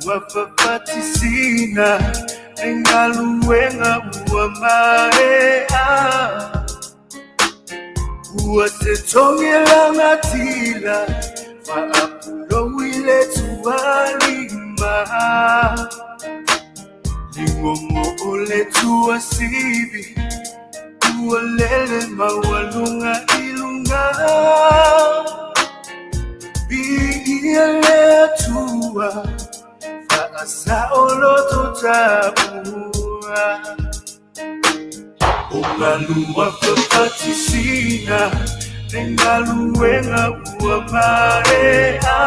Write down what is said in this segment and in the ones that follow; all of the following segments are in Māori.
wafafatisina engaluwenga uwamaea uwasetongelangatila faapulowile tuwalima lingomo ole tuwasibi uwalele mawalunga ilunga biyele tuwa faasa oloto tabua ungaluwa fafatisina engaluwenga uwamaea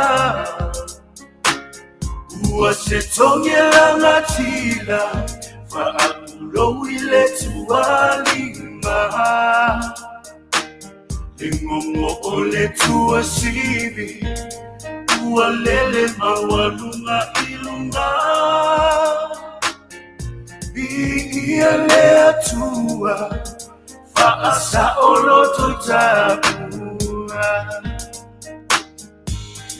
uwasetongelangatila faapulowile tuwalima lingomo ole tuwasibi uwalele mawalunga ilunga biyele tuwa faasa oloto tabua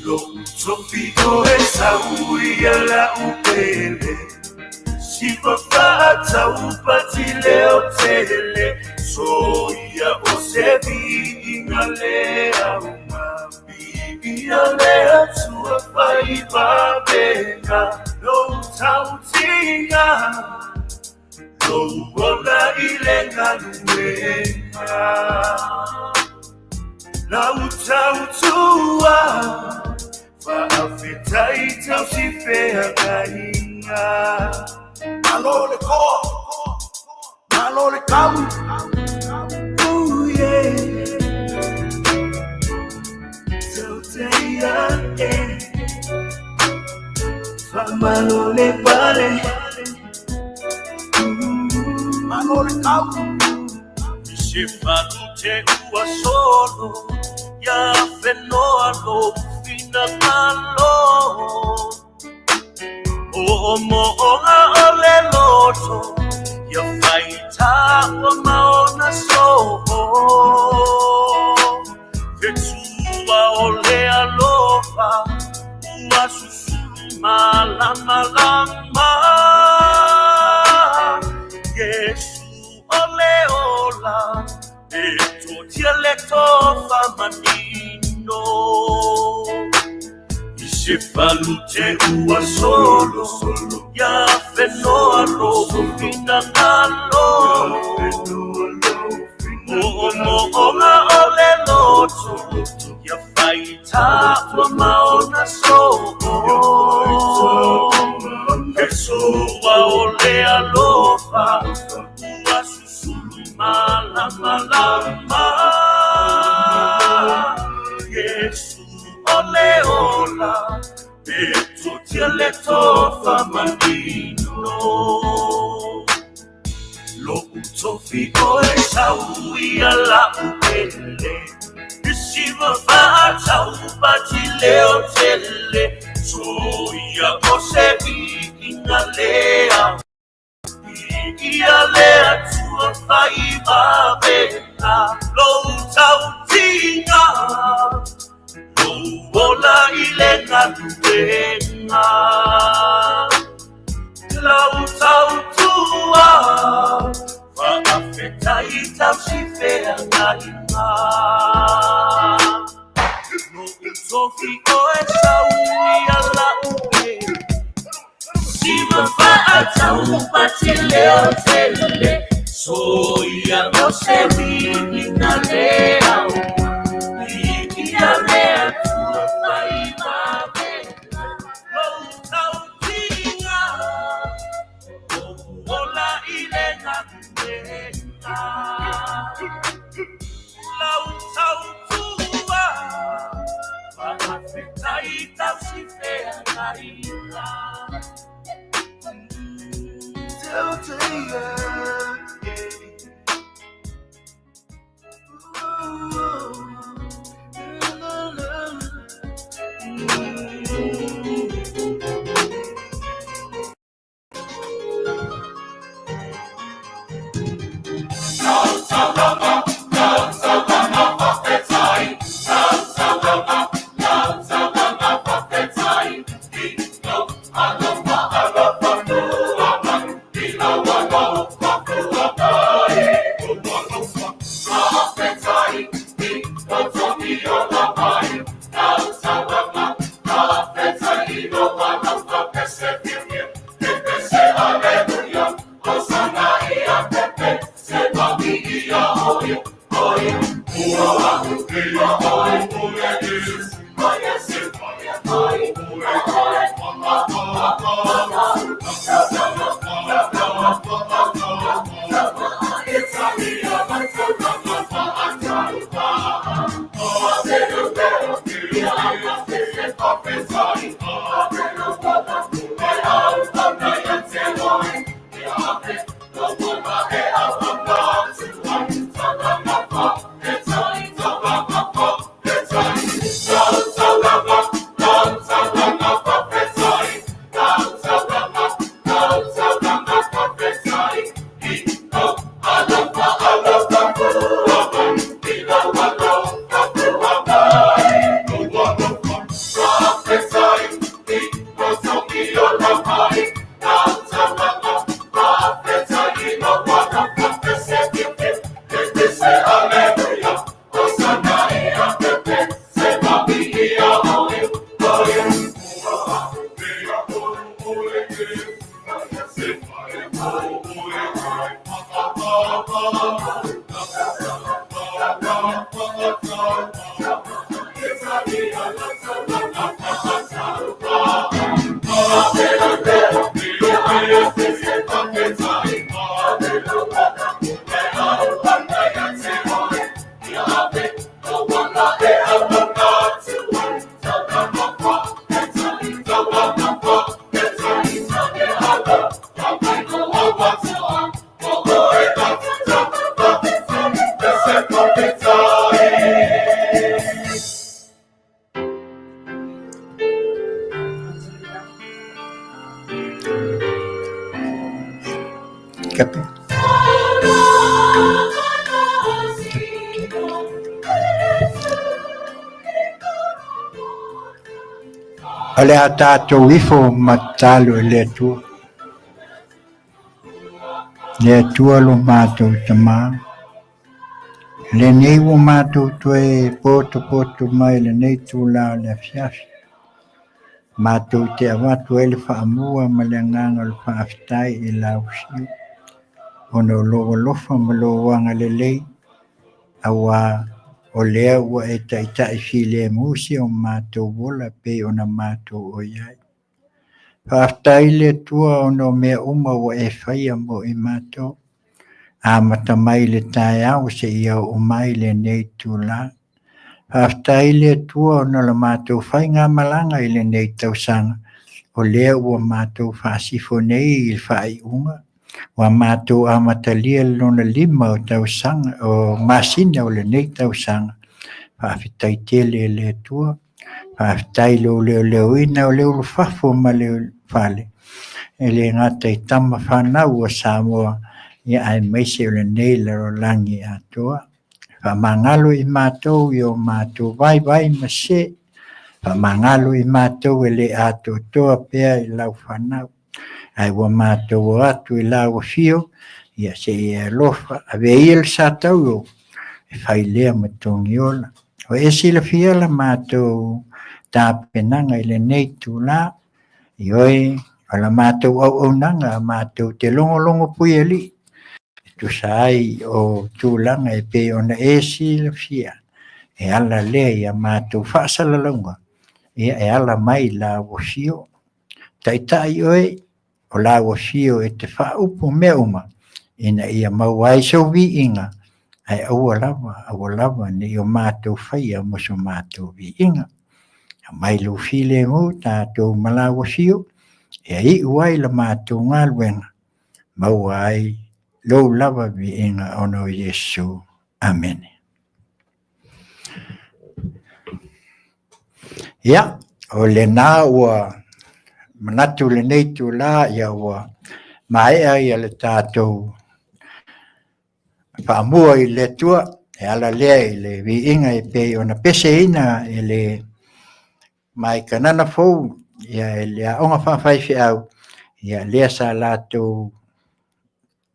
lo utofiko esa uyala upele sipafata upatile otele soya osebi ingalea umabi ingalea tuwa faibabenga lo utautinga lo ubona ilenga luwenga la utautua faafeta itausifea kainga malole ko malole kau yeah soteya malole pale malole kau Sifalute uwa solo ya fenoa lo fina malo Omo onga ole loto ya faita wa maona soho Fetua ole alofa uwa susumi malama lama Yesu ole ola eto dialecto famanino Isefalute uwa solo ya fenoa lo fina nalo Omo onga ole loto ya faita wa maona soho Yesuwa ole alofa uwa susulu malama lama Yesu ole ola eto dialecto famanino Lo utofiko esa uyala upele Isiva fata upatile otele Soya osebi inalea Iyalea tuwa faiba bena Lo utautinga Lo uola ilenga duwenga La utautua faafeta itausifea ngaima No utofiko esa uyala upele Siva faata upatile otele Soya osebi inalea Iyalea tuwa faiba bena Lo utautinga Lo uola ilenga duwenga La utautua faafeta itausifea ngaima No, Ale a tātou ifo matalo e le tua. Le tua lo mātou tamā. Le nei wo mātou tue poto mai le nei tūlā le fiafi. Mātou te awatu e le whaamua ma le nganga le whaafitai e la usiu. Ono loa lofa ma lo wanga le lei. Awa o lea ua e taitai file musi o mātou wola pe ona mātou o iai. Whaafitai le tua ono mea uma ua e whaia mo i mātou. A matamai le tae au se ia o mai le nei tūlā. Whaafitai le tua ono la mātou whai ngā malanga i le nei tausanga. O lea ua mātou whaasifo nei i whai unga. Wa mātou a matalia lona lima o tausanga o masina o le nei tausanga. Whaafitai tele le tua. Whaafitai leo ina o leo lufafo ma leo whale. E le ngata i tama whanau o Samoa. Ia ai meise o le nei laro langi atoa. Whamangalo i mātou i o mātou vai ma se. Whamangalo i mātou e le ato toa pea i lau whanau. Ai wa mātou o atu i lau fio. Ia se ia lofa. Ave ia le sātau o. E whai lea matongi ola. O e sila fia la mātou tā penanga i le nei tūlā. I oi o la mātou au nanga mātou te longo pui e li. Tu sai o tūlanga e pe ona e sila fia. E ala lea ia mātou whaasala launga. Ia e ala mai la wafio. Tai oi o la wafio e te whaupu mea uma. Ina ia mawai so vi inga. Ai aua lava ni o mātou whaia moso mātou vi inga. Mai lo file mo tātou mala wafio. E i uai la mātou ngā luenga. Mawai lo lava vi inga ono Yesu. Amen. Ia, o le nā ua manatu le nei tūlā ia ua maea ia le tātou whaamua i le tua e ala lea i le vi inga e pe ona pese ina e le mai kanana fou ia e le aonga whawhaifi au ia lea sa lātou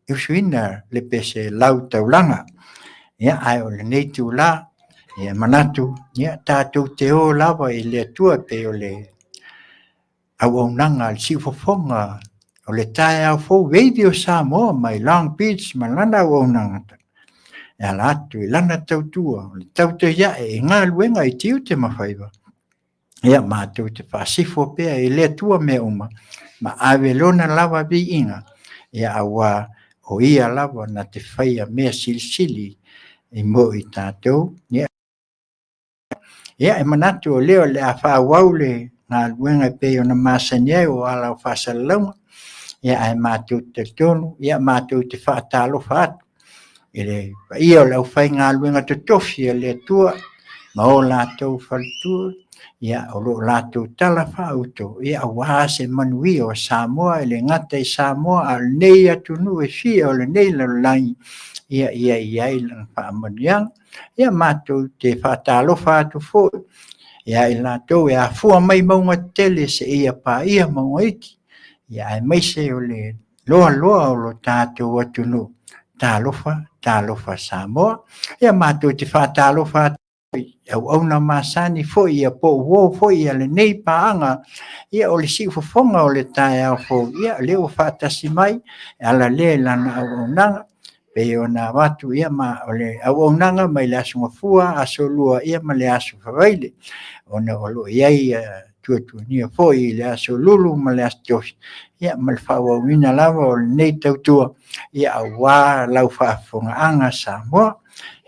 iusuina le pese lau taulanga ia ai o le nei tūlā ia manatu ia tātou te o lava i le tua pe o le au nanga al sifofonga o le tae au fou veidi o Samoa mai Long Beach malana au nanga ala atu i lana tautua, le tauta ia e ngā luenga i tiu te mawhaiwa. Ia mātou te whasifo pēr i le tua me uma, ma awe lona lawa vi inga, ia awa o ia lawa na te whaia mea silisili i mo i tātou. Ia e manatu o leo le a whawau le ngā luenga pēr o na māsani ai o ala o whasalaunga, ia ai mātou te tonu, ia mātou te whaatalofa atu. Ia o lau whai ngā luenga te tofi le tua, ma o lātou whalitua, ia o lo lātou tala whauto, ia a wāse manui o Samoa, le ngata i Samoa, al nei atu nu e fia o le nei lalai, ia i lan whaamaniang, ia mātou te whaatalofa atu fōi, ia i lātou e a fua mai maunga tele se ia pā ia maunga iki, ia ai maise o le loa o lo tātou atu nu, tālofa Samoa, ia mātou te whaatalofa au na masani foi ia po wo foi ia le nei paanga ia o le sifofonga o le tae au fo ia le o fatasi mai ala le lana au nanga pe ona watu ia ma o le au nanga mai le asunga fua asolua ia ma le asu faile ona o lo ia tu ni foi le aso lulu ma le asto ia ma le fa wa mina lava o le nei tautua ia wa lau fa fonga anga Samoa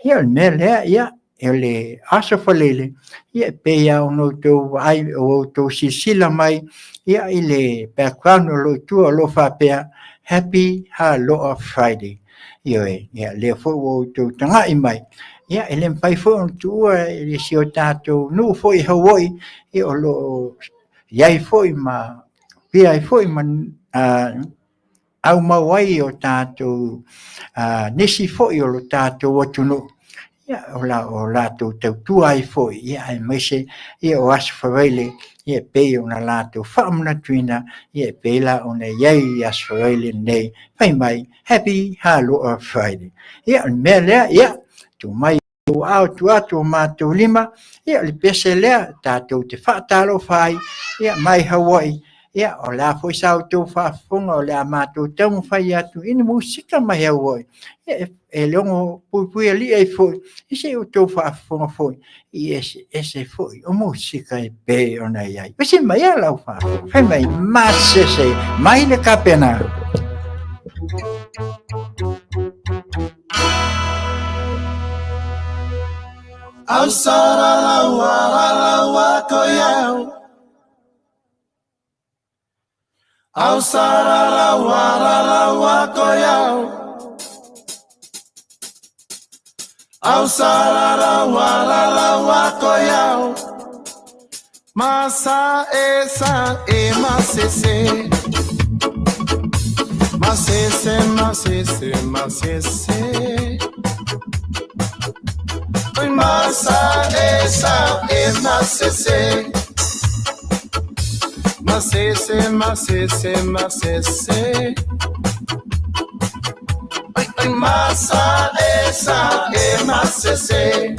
ia mele ia ele aso falele ia pe ia no to ai o to sisila mai ia ile background lo tu lo fa pe happy hello Friday ia le fo o to tanga i mai ia ele pai fo tu ele si o tato no fo i Hawaii ia lo ia fo ma pia fo man au mawai o tato nisi fo i lo tato o tunu ia o la tu ai foi ia ai mese ia o as faile ia pe ona la tu famna twina ia pe la ona ia as faile nei fai mai happy hello Friday ia mele ia tu mai tu au ma tu lima ia le pesele ta tu te fatalo fai ia mai Hawaii ia o la foi sa tu fa fonga o la ma tu tão fai atu in música mai Hawaii e longo pui ali e foi ese o teu fa foi e esse foi o música e pe ona ia ese mai ela fa fai mai mas esse mai le capena au sara la koyau au sara la koyau au sara la koyau masa esa e masese oi masa esa e masese oi masa esa e masese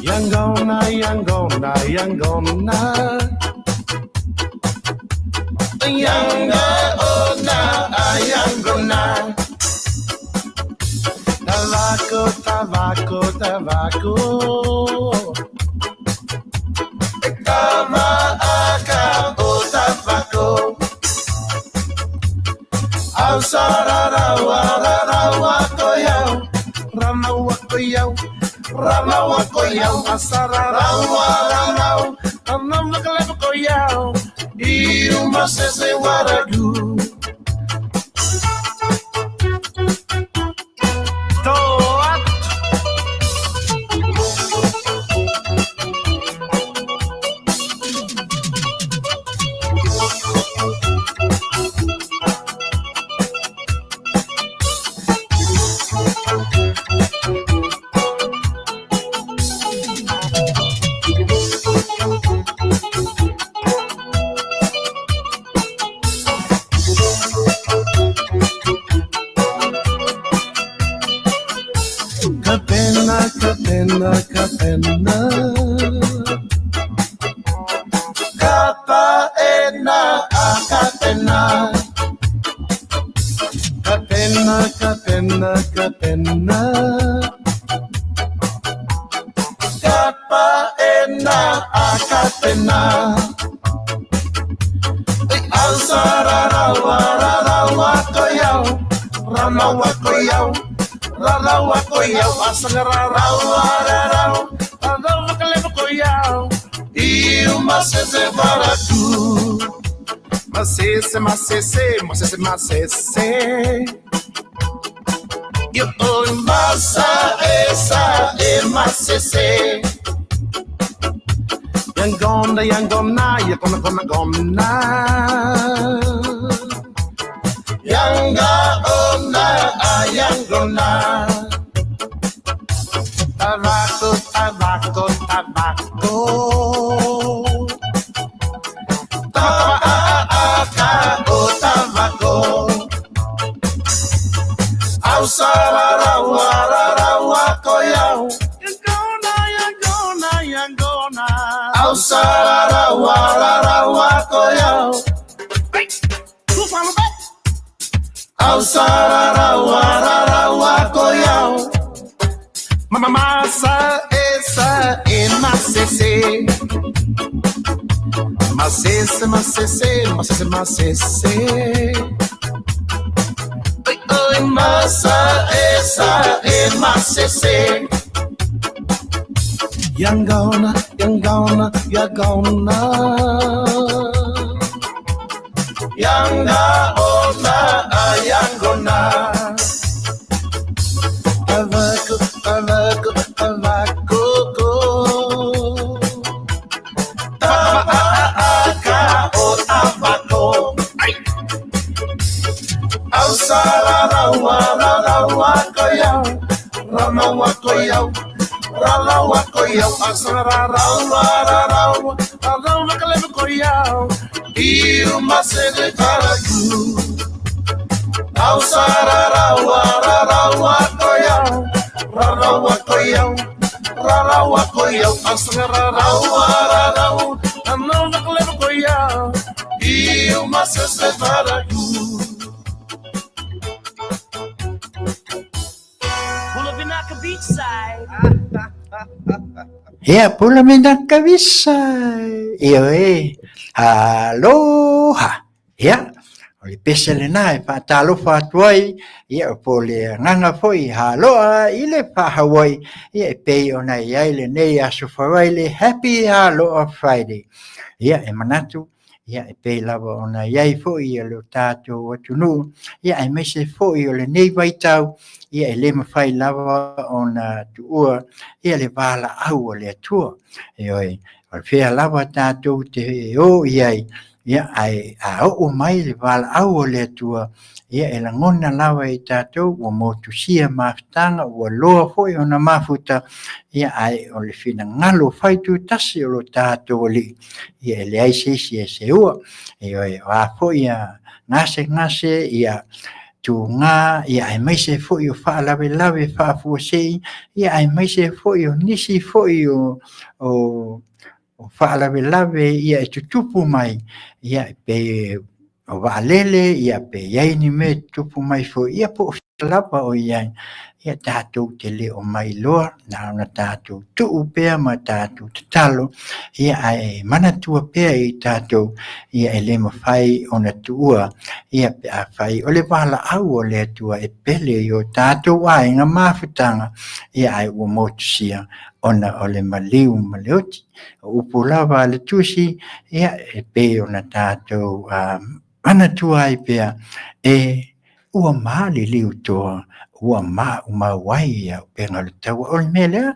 yangona yangona tabaco Kama o tabaco au sarara koyau rama koyau asarara anam nakalep koyau I uma sese waragu kapena kapaena akapena Alsararawa koyau Ranawa koyau Asararawa Ranawa koyau E uma sese baratu Macesse Eu massa essa e macesse Yang gonna, you're gonna Yanga ona, ayangona Tabaco Tabaco Ausararawa koyau You're gonna Ausararawa koyau Ausararawa koyau Mama massa essa e macesse Macesse Oi massa essa e macesse You're gonna Yanga ona ayangona Tabaco Tabaco tabaco Ausararawa koyau Ranawa koyau Asararawa koyau E uma sede baratu Ausararawa koyau Asararawa koyau E uma sede baratu Pulavinaka Beachside. Pula minaka visa. Aloha. Oli pesele nai pa talo fa tuai. Pole nganga foi haloa ile pa Hawaii. Pe ona ile nei aso faile happy haloa Friday. E manatu. Pe lava ona yai foi lo tato watunu. E mese foi le nei vai tau. Le mawhai lava ona tuua, le wala au le atua. O whea lava tātou te o iai, ai a o mai le wala au le atua, la ngona lava i tātou, o motu sia mawhtanga, o loa hoi ona mafuta, ai o le whina ngalo whaitu tasi o lo tātou li, le aisesi e se ua, a hoi a ngase, tu ngā, ai mai se foi o whaalawe whaafuasei, ai mai se foi o nisi foi o whaalawe, e tutupu mai, pe o waalele, pe iai me tupu mai foi, po lapa o iai, tātou te leo mai loa, nā tātou tuu pēr ma tātou te talo, ai manatua pēr i tātou, le mawhai o na tuua, pe a whai o le wala au o le atua e pele i o tātou ai ngā mawhutanga, ai ua motusia ona o le maliu maleoti, upu lava le tusi, e pe o na tātou manatua ai pēr, ua maali liu toa, ua ma wai au penga le tau o le mele,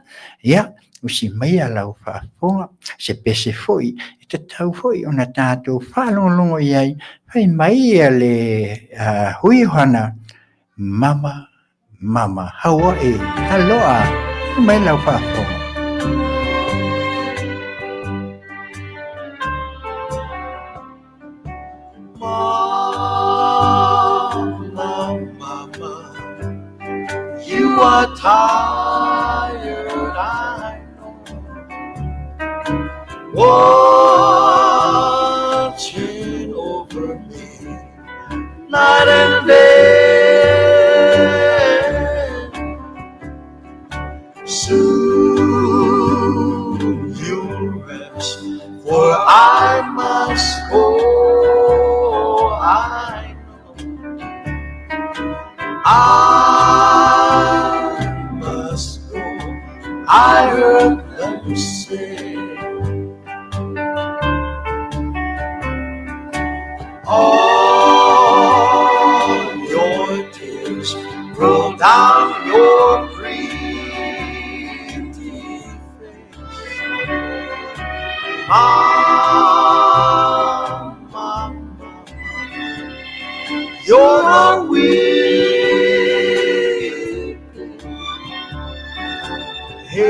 usi mai alau whaafonga, se pese foi, te tau foi o na tātou whalongongo iai, hai mai le hui hana, mama, Hawaii, aloha, mai lau whaafonga. You are tired, I know, watching over me night and day. I must go, I heard them say. All your tears roll down your pretty face. Mama, you're not weeping. Heaven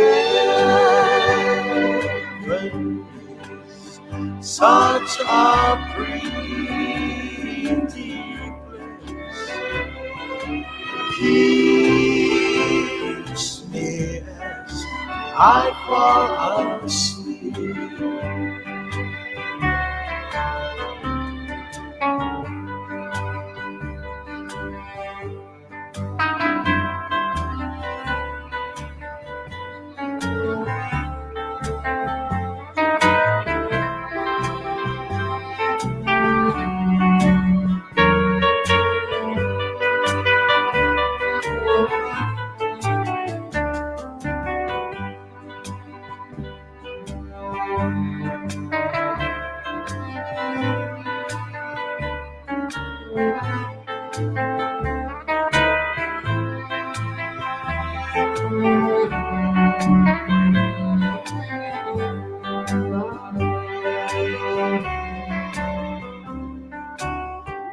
is such a pretty place. Kiss me as I fall asleep.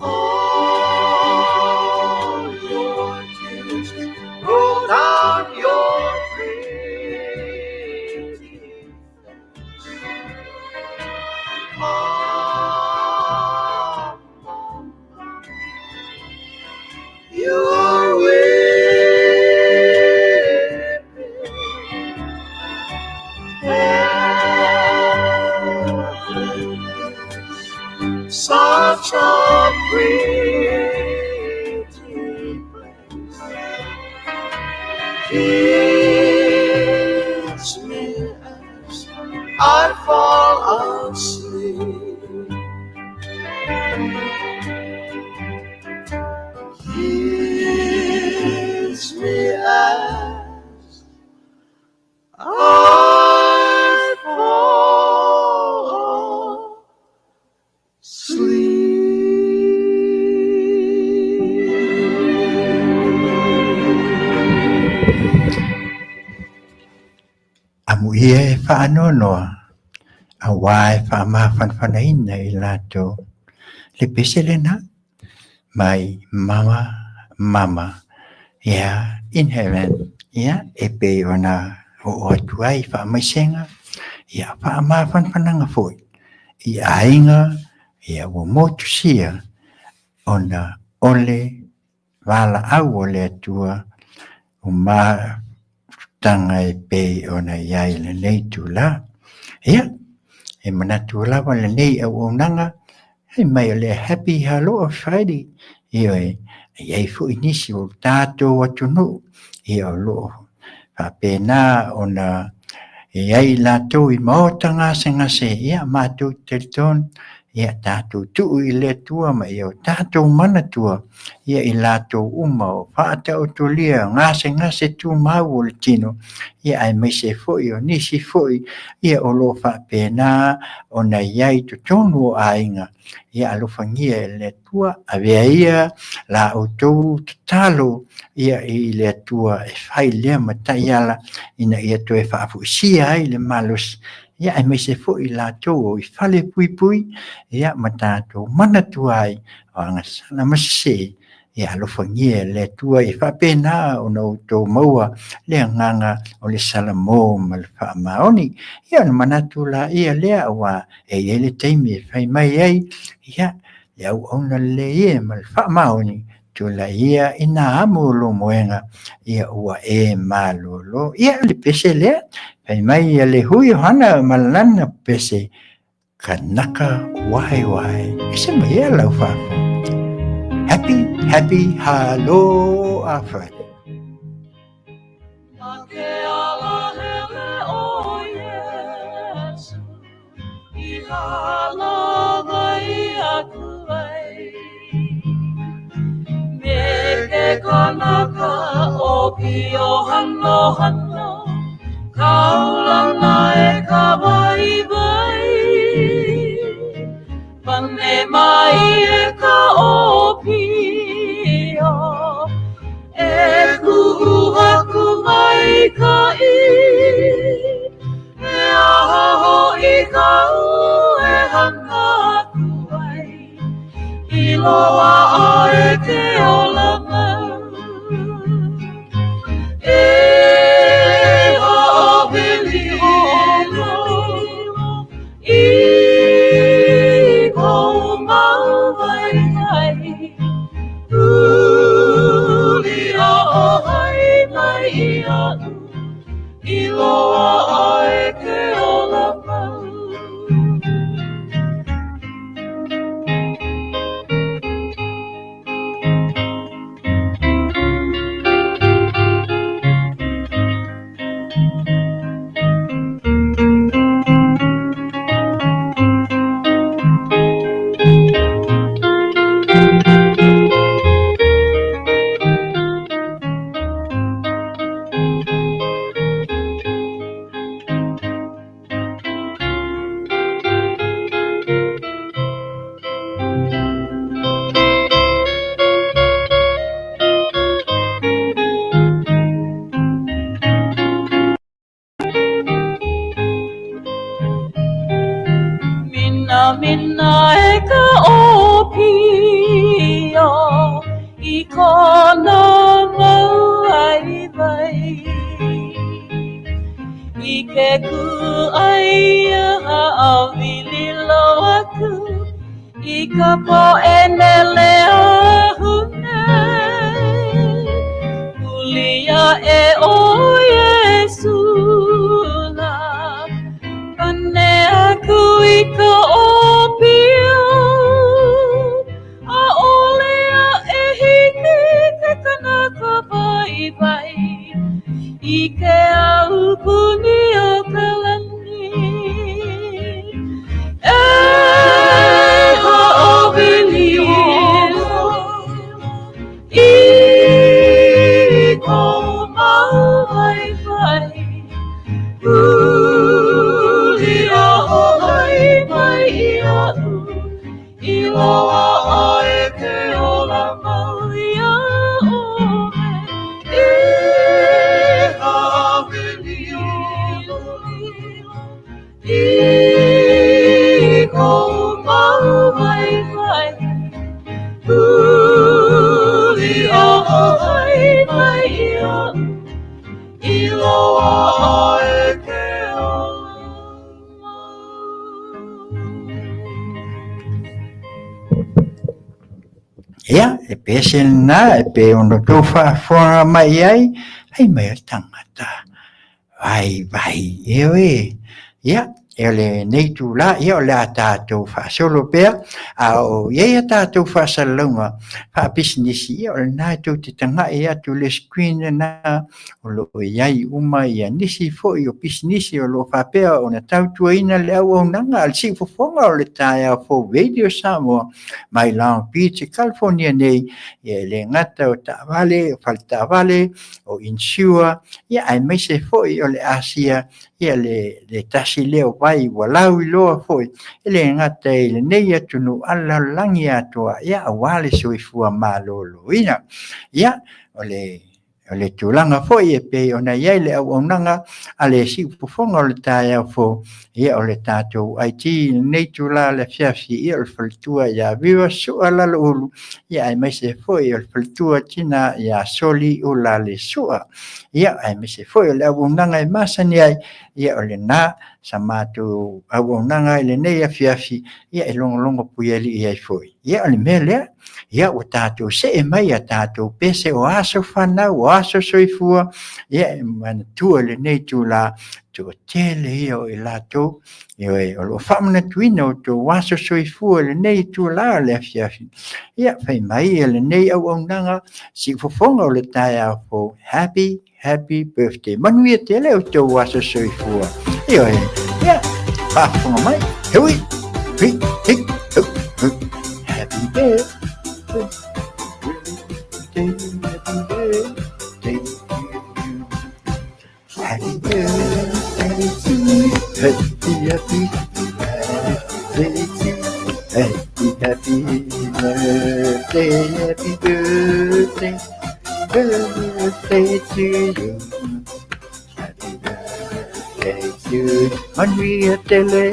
All your tears roll down your pretty face. Mama, you are weeping. Heaven is such a pretty place. Kiss me as I fall asleep. Kiss me as I fall asleep. Amuia e whaanonoa, a wā e whaamawhanwhanaina I lātou. Le pese lena, mai mama, ia in heaven, ia e pe ona o atuai whaamaisenga, ia whaamawhanwhananga fwoi, ia ainga, ia o motu sia, ona ole, wala au ole atua, o mā tanga e pe ona iai le nei tu la. Ia, e manatu lawa le nei au onanga, hei mai ole happy hello of Friday. Ia e, iai fu inisi o tātou atunu. Ia o lo, whapena ona, iai lātou I maota ngase, ia mātou telton, ia tātou tuu I le tua ma ia o tātou mana tua. Ia I lātou uma o whaata o tolia, ngase tu mau o le tino. Ia ai meise foi o nisi foi, ia o lo whapena o na iai to tonu o ainga. Ia alofangia le tua, avea ia la o tou talo, ia I le tua e whai lea mataiala, ina ia to e whaafusia ai le malos. Ia ai meise foi lātou o I whale pui, ia matatou mana tuai, o angasana masise, ia alofangia le tua I whapena o na o tou maua, lea nganga o le salamo ma le whaamaoni. Ia na manatu la ia lea awa e ele teimi e whai mai ai, ia le au ona le ia ma le whaamaoni, tu la ia ina amu lo moenga, ia ua e malolo, ia le pese lea, whai mai ia le hui hana malana pese, kanaka wai, isa mai ia lau whaafo. Happy hello Friday. Me que kanaka o pio hano hano kaulana e ka vai vai pane mai e ka o pio e kuhu haku mai ka e aha ho i ka e hanga aku ai I loa a e te olama e hawili ono I ko mau vai vai uli o hai mai I anu I loa a e te olama Mina e ka opio I kona mau ai vai I ke ku ai ha awili lo aku I ka po enele ahune Kulia e o Yesu la Pane aku I ka opio A olea e hiki te kanaka vai vai I ke au puni o ka lani E ha'awili ono I ko mau vai vai Uli a hai mai I anu I loa a e te ola mau I a ome E hawili ono I ko mau vai vai Uli a hai mai I anu I loa a e te Ia, e pe sena, e pe ono tō whaafonga mai ai mai o tangata. Vai, ewe. Ia, e le nei tū la, ia o le a tātou whaasolo pēr, a o iei a tātou whaasalunga, whaapisinisi, ia o le nā tō te tanga e atu le screen na, o lo iai uma ia nisi fo I o pisinisi o lo whapea o na tautua ina le au au nanga, al si fofonga o le tae au fo radio Samoa, mai Long Beach, California nei, ia le ngata o Tāwale, o Whalitāwale, o Insua, ia ai mai se fo I o le Asia, ia le tasi leo vai walau I loa foi ele ngata I le nei atunu ala langi atua ia awale soifua malolo ina ia ole tulanga foi e pe ona ia le aunanga ale si pofonga o le tae au fo ia o le tātou IT nei tula le fiafi ia o le faltua ia viva sua la ulu ia ai mai se foi o le faltua tina ia soli o la le sua ia ai mai se foi o le aunanga e masani ai ia o le na sa matu aunanga I le nei a fiafi ia e longo puieli ia foi ia o le mele ia o tātou se e mai a tātou pese o aso whanau, o aso soifua, ia e mana tua le nei tūla tō tele ia o I lātou, ia o lo whamana tuina o tō aso soifua le nei tūla le afiafi. Ia whai mai e le nei au nanga, si fofonga o le tae au fo, happy birthday. Manui e tele o tō aso soifua. Ia whafonga mai, hui, happy birthday. birthday to you. Happy birthday to you. Happy birthday to you. Happy birthday, happy birthday, birthday to you. Happy birthday to Maria Dele.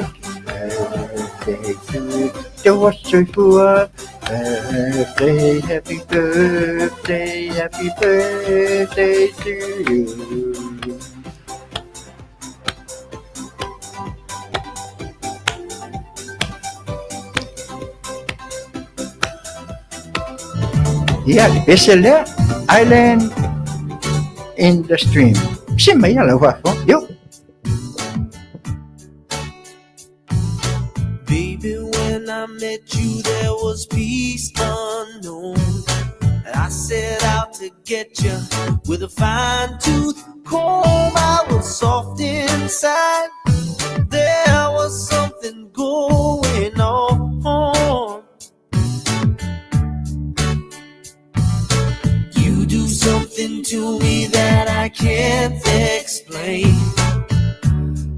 Birthday to Joshua. Birthday, happy birthday to you. Yeah, Bisela Island in the stream. Simaya la wafo. Yo. Baby, when I met you, there was peace unknown. I set out to get you with a fine-tooth comb. I was soft inside. There was something going on. You do something to me that I can't explain.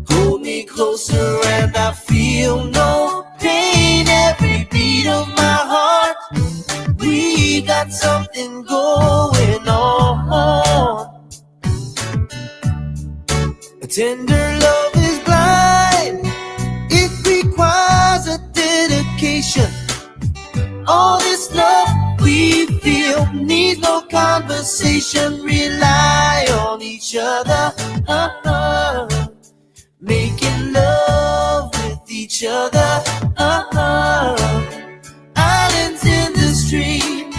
Hold me closer and I feel no pain. Every beat of my heart, we got something going on. A tender love is blind. It requires a dedication. All this love we feel needs no conversation. Rely on each other. Making love with each other. Islands in the stream,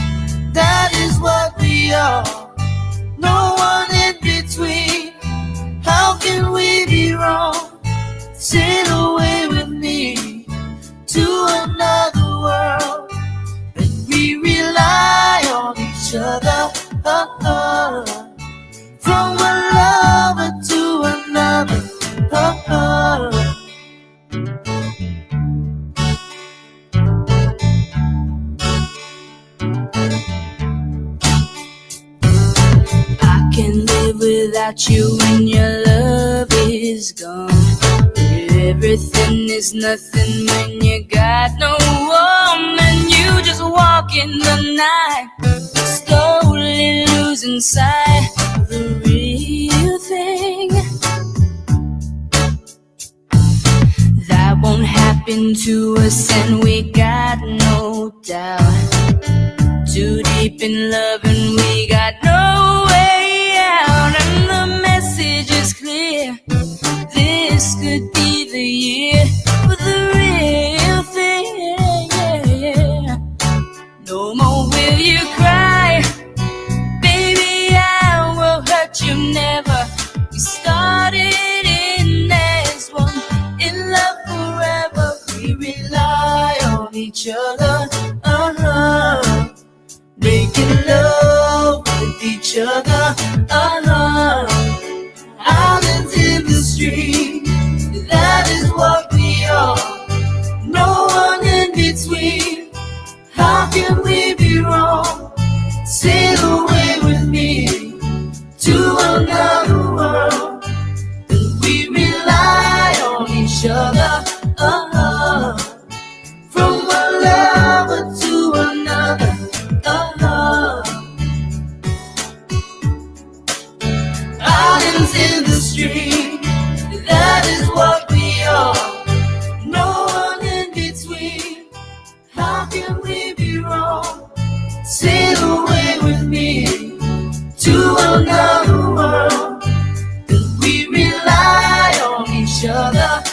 that is what we are. No one in between. How can we be wrong? Sail away with me to another world, and we rely on each other. From one lover to another. I can live without you when your love is gone. Everything is nothing when you got no one, and you just walk in the night, slowly losing sight of the real thing. That won't happen to us, and we got no doubt. Too deep in love and we got no way out. And the message is clear. This could be the year for the real thing. No more will you cry, baby, I will hurt you never. We started in as one, in love forever. We rely on each other, making love with each other, Islands in the stream, that is what we are. No one in between. How can we be wrong? Sail away with me to another world, and we rely on each other. From one lover to another. Islands in the stream, that is what we are. No one in between. How can we be wrong? Sail away with me to another world, and we rely on each other.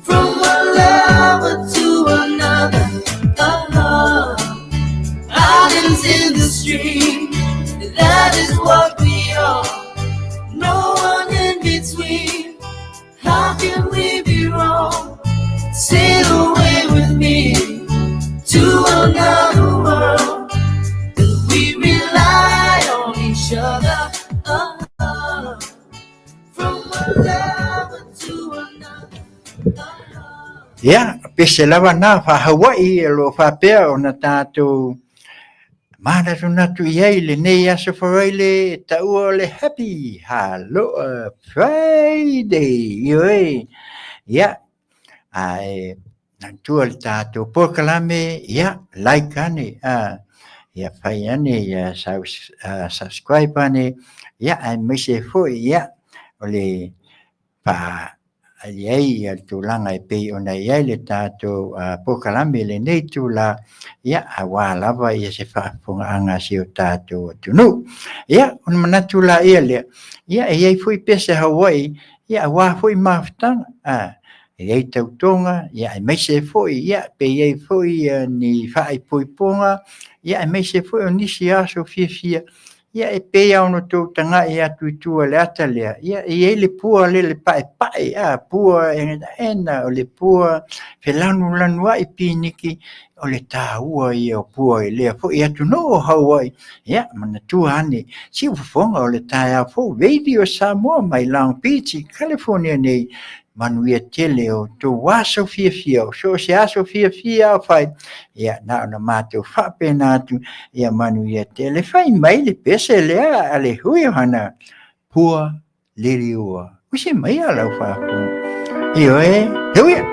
From one lover to another. Islands in the stream, that is what we are. No one in between. How can we be wrong? Sail away with me to another world, and we rely on each other. From one lover to another. Yeah, Bisela wana fa Hawaii lo fa pe ona tātou Mana tunatu iai le nei aso wharai le taua le happy Haloa Friday. Ioi. Ia. Ai. Nantua le tātou pokalame. Ia. Like ane. Ia whai ane. Ia subscribe ane. Ia. Ai mise fui. Ia. Ole pa. Iai al tulanga e pei ona iai le tātou pokalame le nei tula ia awa lava ia se whaapunga anga si o tātou tunu. Ia, on manatu la ia lea. Ia, iai fui pese Hawaii, ia awa fui maftanga. Iai tautonga, ia e meise fui, ia pe iai fui ni whaai pui punga, ia e meise fui o nisi aso fia. Ia e pea ono tō tanga e atu i tua le ata lea. Ia e le pua le pae, pua ena o le pua whelanu lanua i piniki o le tāua i o pua i lea. Fo i atu no o Hawaii. Ia, mana tua ane. Si ufonga o le tae a fo Radio Samoa mai Long Beach, California nei. Manuia tele o tō waso fia o so se aso fia o whai. Ia, na ona mātou whapena atu, ia manuia tele whai mai le pese lea a le hui o hana pua liri ua. Usi mai a lau whapu. Io heuia.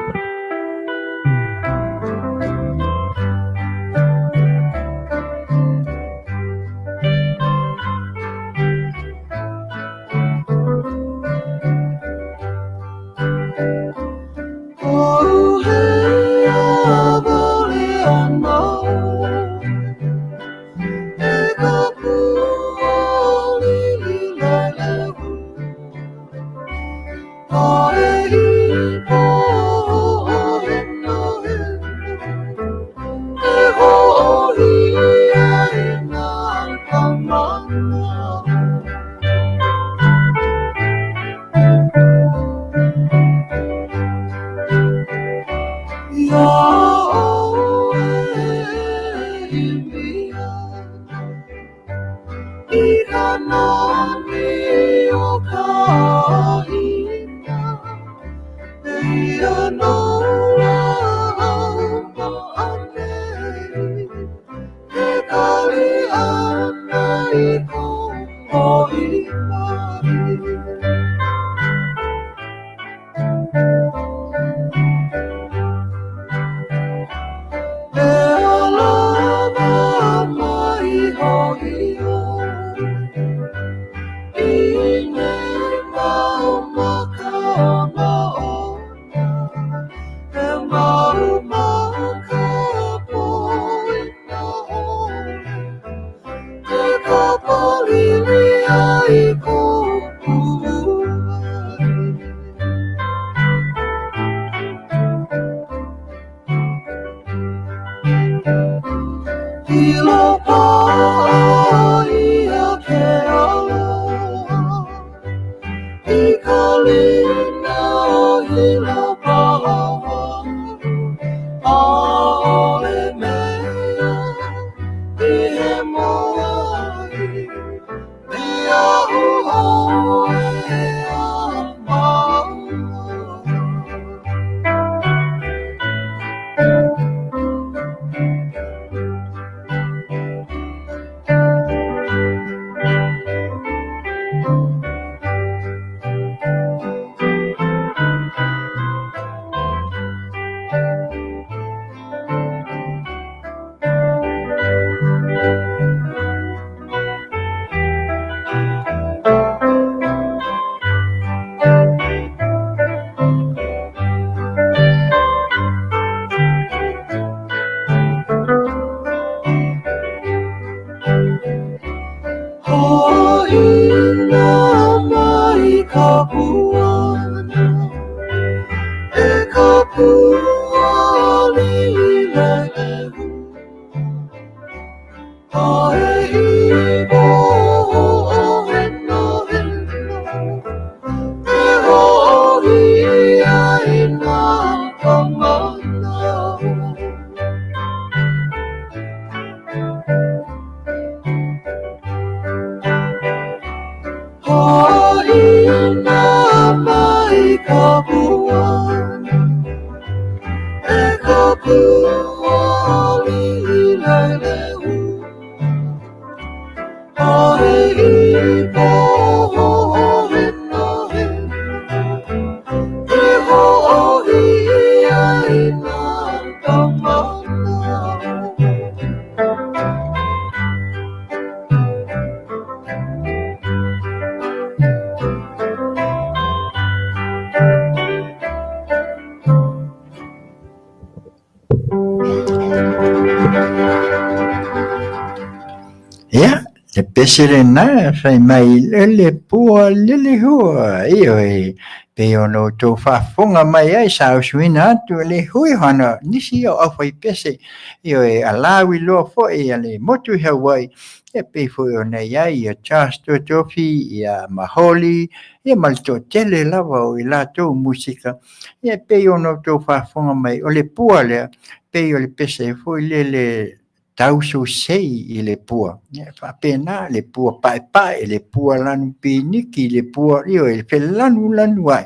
Ia, le peselena fai mai le pua lele hua io e pe ono tō whafonga mai ai sa usuina atu le hui hana nisi o awhai pese io e alawi loa fo e ale motu Hawaii e pe fo o nei ai ia Charles Totofi ia Maholi ia malto tele lava o i la tō musika ia pe ono tō whafonga mai o le pua lea pe o le pese fo i le tausu sei i le pua. Whapena le pua pae le pua lanu piniki le pua io e pe lanu ai.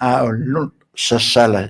O sasala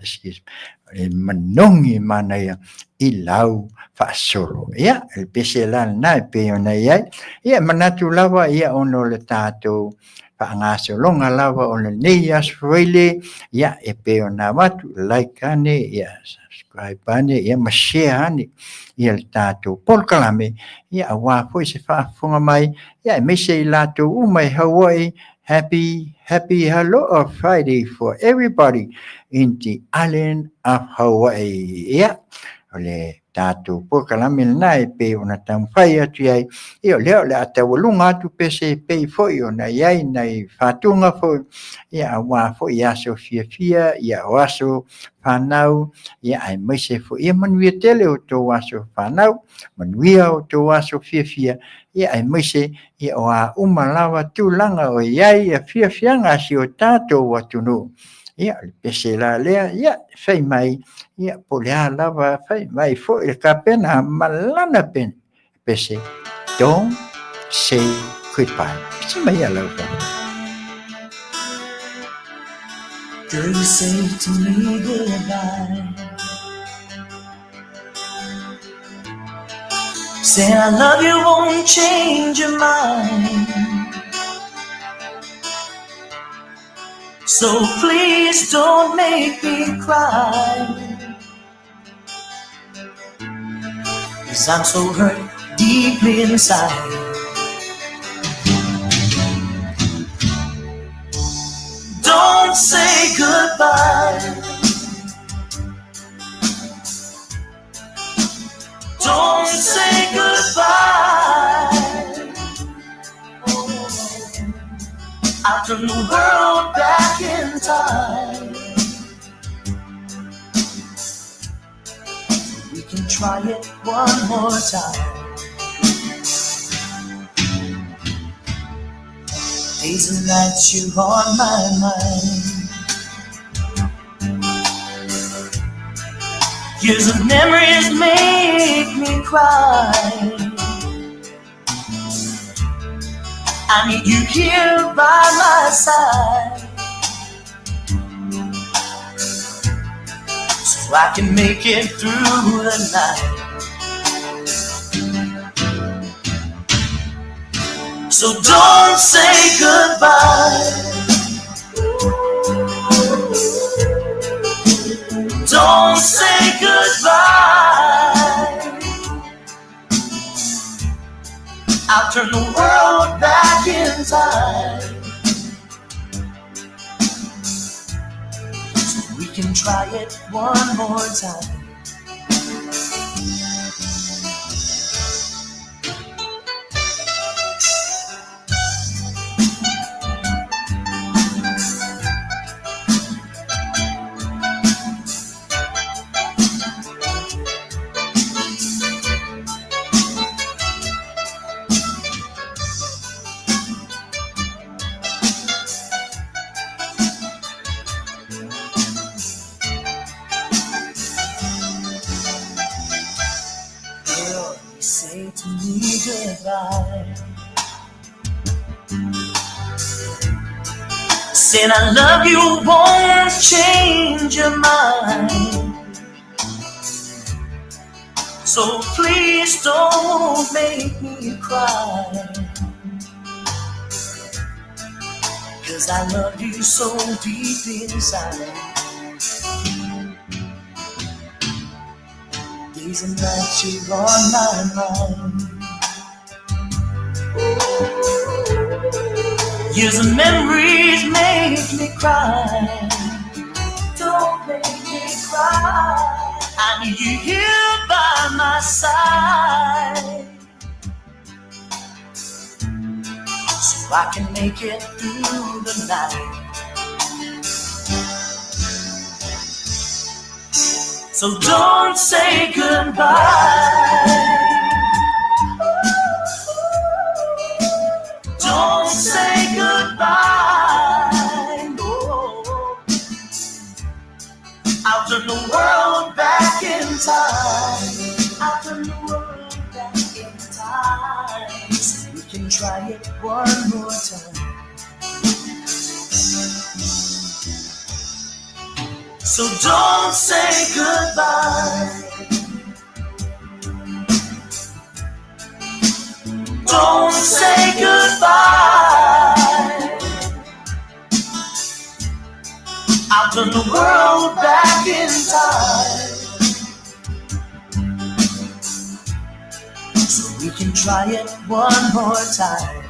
e manongi mana ia i lau whaasolo. Ia, el pese lana e pe ona iai. Ia, manatu lava ia ono le tātou whaangaso longa lava ono nei aswele. Ia, e pe ona watu like ane, ia subscribe ane, ia ma share ane. Ia le tātou polkalame, ia wā fwoi se whaafunga mai, ia me se i lātou umai Hawaii, happy hello of Friday for everybody in the island of Hawaii. Ia, ole tātou polkalame nai pe ona tamwhai atu iai, ia leo le atawalunga atu pese pe fwoi ona iai nei whātunga fwoi, ia wā fwoi aso fia, ia aso whanau, ia ai maise fo ia manuia tele o tō aso whanau, manuia o tō aso fia, ia ai maise ia o a umalawa tūlanga o iai a fianga si o tātou atunu. Ia pese la lea, ia whai mai, ia polea lava whai mai fo i ka pena malana pen pese. Don't say goodbye. Pese mai a lau Girl, you say to me goodbye. Saying I love you won't change your mind. So please don't make me cry. 'Cause I'm so hurt deeply inside. Don't say goodbye. Don't say goodbye. I'll turn the world back in time. We can try it one more time. Days and nights you're on my mind. Years of memories make me cry. I need you here by my side, so I can make it through the night. So don't say goodbye. Don't say goodbye. I'll turn the world back in time, so we can try it one more time. Say to me goodbye. Saying I love you won't change your mind. So please don't make me cry. 'cause I love you so deep inside. Days and nights you're on my mind. Years of memories make me cry. Don't make me cry. I need you here by my side, so I can make it through the night. So don't say goodbye. Don't say goodbye. No. I'll turn the world back in time. I'll turn the world back in time, so we can try it one more time. So don't say goodbye. Don't say goodbye. I'll turn the world back in time, so we can try it one more time.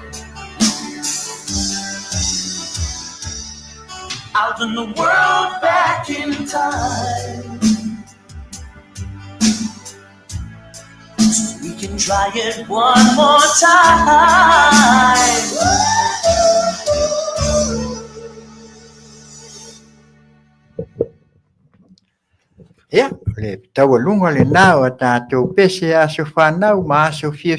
I'll turn the world back in time, so we can try it one more time. Ia, le taualunga le nā o tātou pese aso whanau ma aso fia.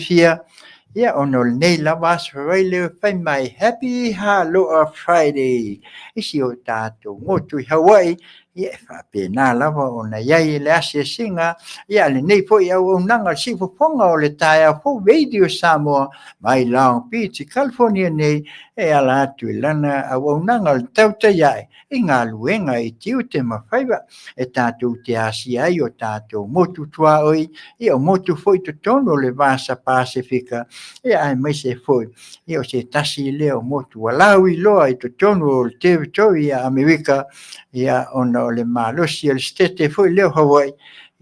Ia, ono le nei lava aso rai leo whai mai Happy Haloa Friday. Isi o tātou motu i Hawaii. Ia, whape nā lava o na iai le asia singa. Ia, le nei po i au nanga si fufonga o le tai a po Radio Samoa mai Long Beach, California nei. E ala atu i lana au nanga le tauta iai. I ngā luenga i tiu te mawhaiwa, e tātou te asia ai o tātou motu tua oi, i o motu foi to tono le vasa Pasifika, i ai mai se foi, i o se tasi leo motu walau i loa i to tono o le territory a Amerika, i a ona o le malosi o le stete foi leo Hawaii,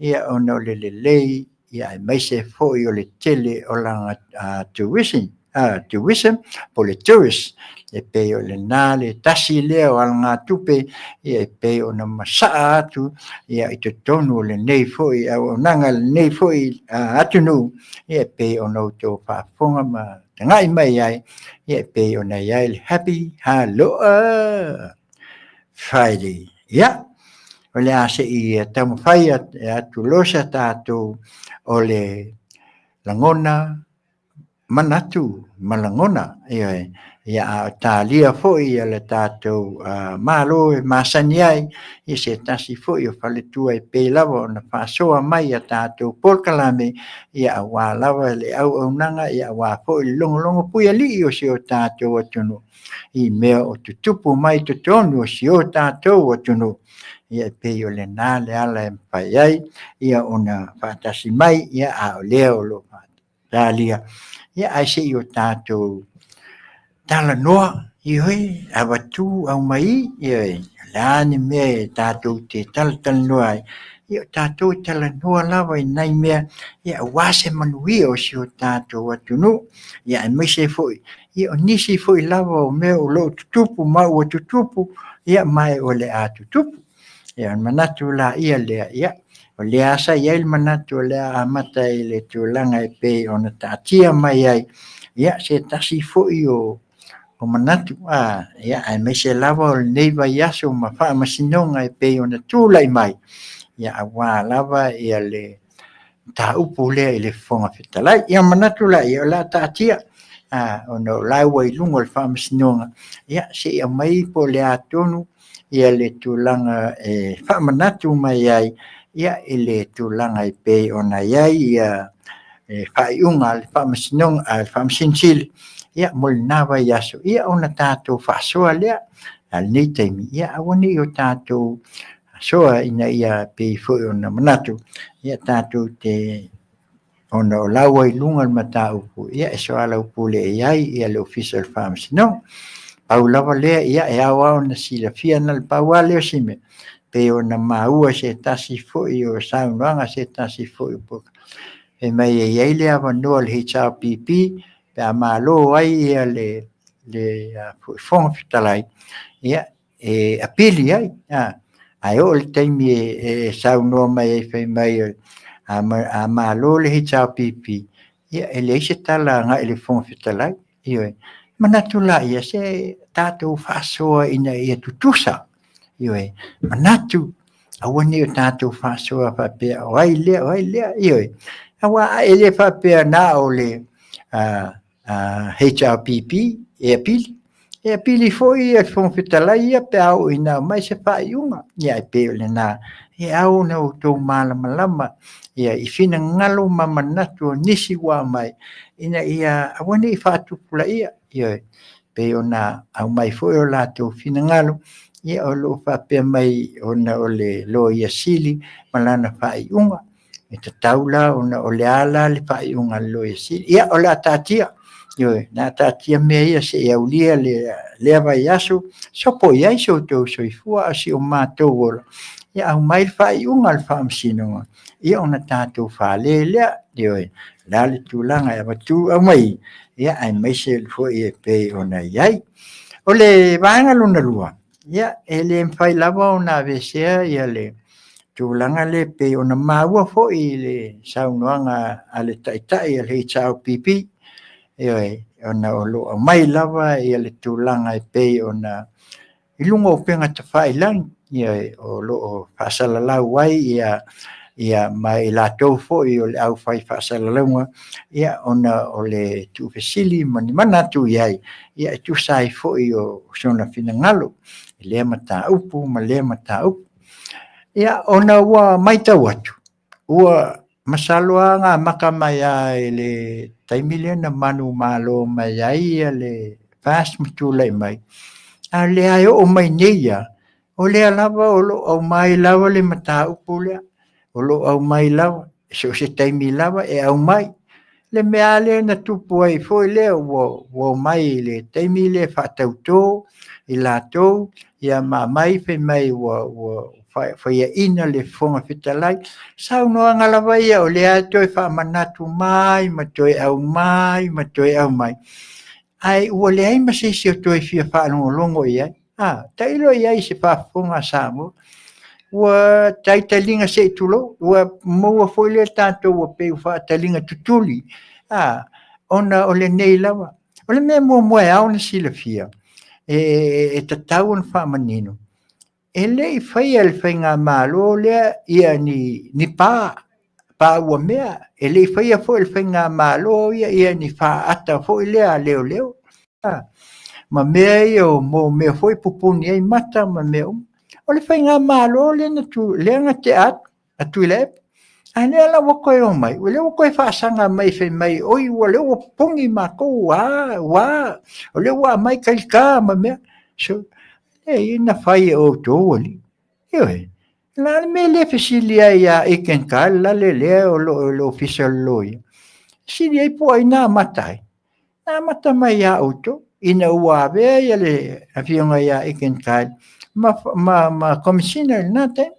i a ona o le lei, i ai mai se foi o le tele o langa tourism, po le tourist, e pei o le nā le tasi leo al ngā tupe, e pei o na masaa atu, ia i te tonu o le nei foi, au nanga le nei foi atunu, e pei o nau tō whaafonga ma te ngai mai ai, e pei o na iai le Happy Haloa Friday. Ia, o le ase i taumawhai atu losa tātou o le langona manatu, malangona, ia a tālia foi le tātou malo e masani ai, i se tasi foi o whaletua e pei lava o na whasoa mai a tātou polkalame, ia a wā lava le au nanga, ia a wā foi longo pui ali o se o tātou atunu, i mea o tutupu mai tutonu o se o tātou atunu, ia pei o le nā le ala e mpai ai, ia o na whatasi mai, ia a o leo lo tālia, ia a se i o tātou tala noa i hoi awatu au mai i hoi lani mea tātou te tala noa i o tātou tala noa lawa i nai mea i a wase manui o si o tātou atunu i a mai se foi i o nisi foi lawa o mea o lo tutupu mau o tutupu i a mai o le a tutupu i a manatu la ia lea ia o le asa i ail manatu o le a amata i le tūlanga e pe o na tātia mai ai ia se tasi foi o manatu ia ai mai se lava o nei vai aso ma wha masinonga e pei o na tūlai mai ia a wā lava ia le tā upu lea i le whonga whitalai ia manatu la ia o la tātia o no laua i lungo le wha masinonga ia se ia mai po le atonu ia le tūlanga e wha manatu mai ai ia i le tūlanga i pei o na iai ia wha iunga le wha masinonga le wha masinsili ia mol nawa yaso ia ona tātou whasoa lea al nei taimi ia awani o tātou soa ina ia pei foi ona manatu ia tātou te ona o laua i lunga mata upu ia e soala upu le iai ia le official farms no pau lava lea ia e awa ona silafia na le pau a leo sime pe ona maua se tasi fo'i o saunoaga se tasi fo'i po e mai e iai le avanua le HRPP pe a mālō ai ia le fo'ifoga fetalai ia e apili ai ai o le taimi e saunoa mai ai fai mai a mālō le HRPP ia e leai se tala aga'i le foga fetalai ioe manatu la ia se tatou fa'asoa ina ia tutusa ioe manatu aua ni o tatou fa'asoa fa'apea o ai lea ioe aua e le fa'apea na o le HRPP e apili fo'i e foga fetalai ia pe au ina mai se fa'aiuga ia e pe o lenā e au na outou malamalama ia i finagalo ma manatu o nisi ua mai ina ia aua ne'i fa'atupulaʻia ioe pe ona au mai fo'i o latou finagalo ia o lo'o fa'apea mai ona o le lo ia sili ma lana fa'aiuga e tatau la ona o le ala le fa'aiuga le lo ia sili ia o le atatia ioe na atatia mea ia se'i aulia le avai aso sopo i ai soutou soifua a si o matou ola ia au mai le fa'aiuga le fa'amasinoga ia ona tatou fālē lea ioe la le tulaga e avatu au mai ia ai mai se fo'i e pei ona iai o le vaega lona lua ia e lē mafai lava ona avesea ia le tulaga le pei ona māua fo'i le saunoaga a le ta'ita'i a le HRPP ioe ona o lo'o mai lava ia le tulaga e pei ona i luga o pega tafa'ailagi ia o lo'o fa'asalalau ai ia mai latou fo'i o le au fai fa'asalalauga ia ona o le tu'ufesili manimana atu iai ia e tusa ai fo'i o sona finagalo e lea mataupu ma lea mataupu ia ona ua maitau atu ua masaloaga maka mai ai le taimi lea na manu mālō mai ai ia le fast matula'i mai a le ae o'o mai nei ia o lea lava o lo'o au mai lava le mataupu lea o lo'o au mai lava so se taimi lava e au mai le mea lea na tupu ai fo'i lea ua mai le taimi le fa'atautō i latou ia mamai fai mai ua faiaʻina le foga fetalai saunoaga lava ia o lea toe fa'amanatu mai ma toe au mai ma toe au mai ai ua leai ma seisi o toe fia fa'alogologo i ai taʻilo i ai se fa'afofoga Samoa ua taitaliga se'i tulou ua maua fo'i le tatou ua peu fa'ataliga tutuli ona o lenei lava o le mea muamua e ao na silafia e tatau ona fa'amanino e le'i faia le faigā mālō lea ia ni pā ua mea e le'i faia fo'i le faigā mālō ia ni fa'aata fo'i lea a leoleo ma mea ia o mo mea fo'i pupuni ai mata ma mea uma o le faigā mālō lea gate atu i le epa a lea la ua koe o mai ua lea ua koe fa'asaga mai fai mai oi ua lea ua popogi makou o lea ua amai kalikā ma mea so ina fai e outou ali ioe la le mea lea fesili ai a Ikenkai la lea o lo official law ia sili ai po ai na amata mai a outou ina ua avea ia le afioga ia Ikenkai ma komisina i lenā taimi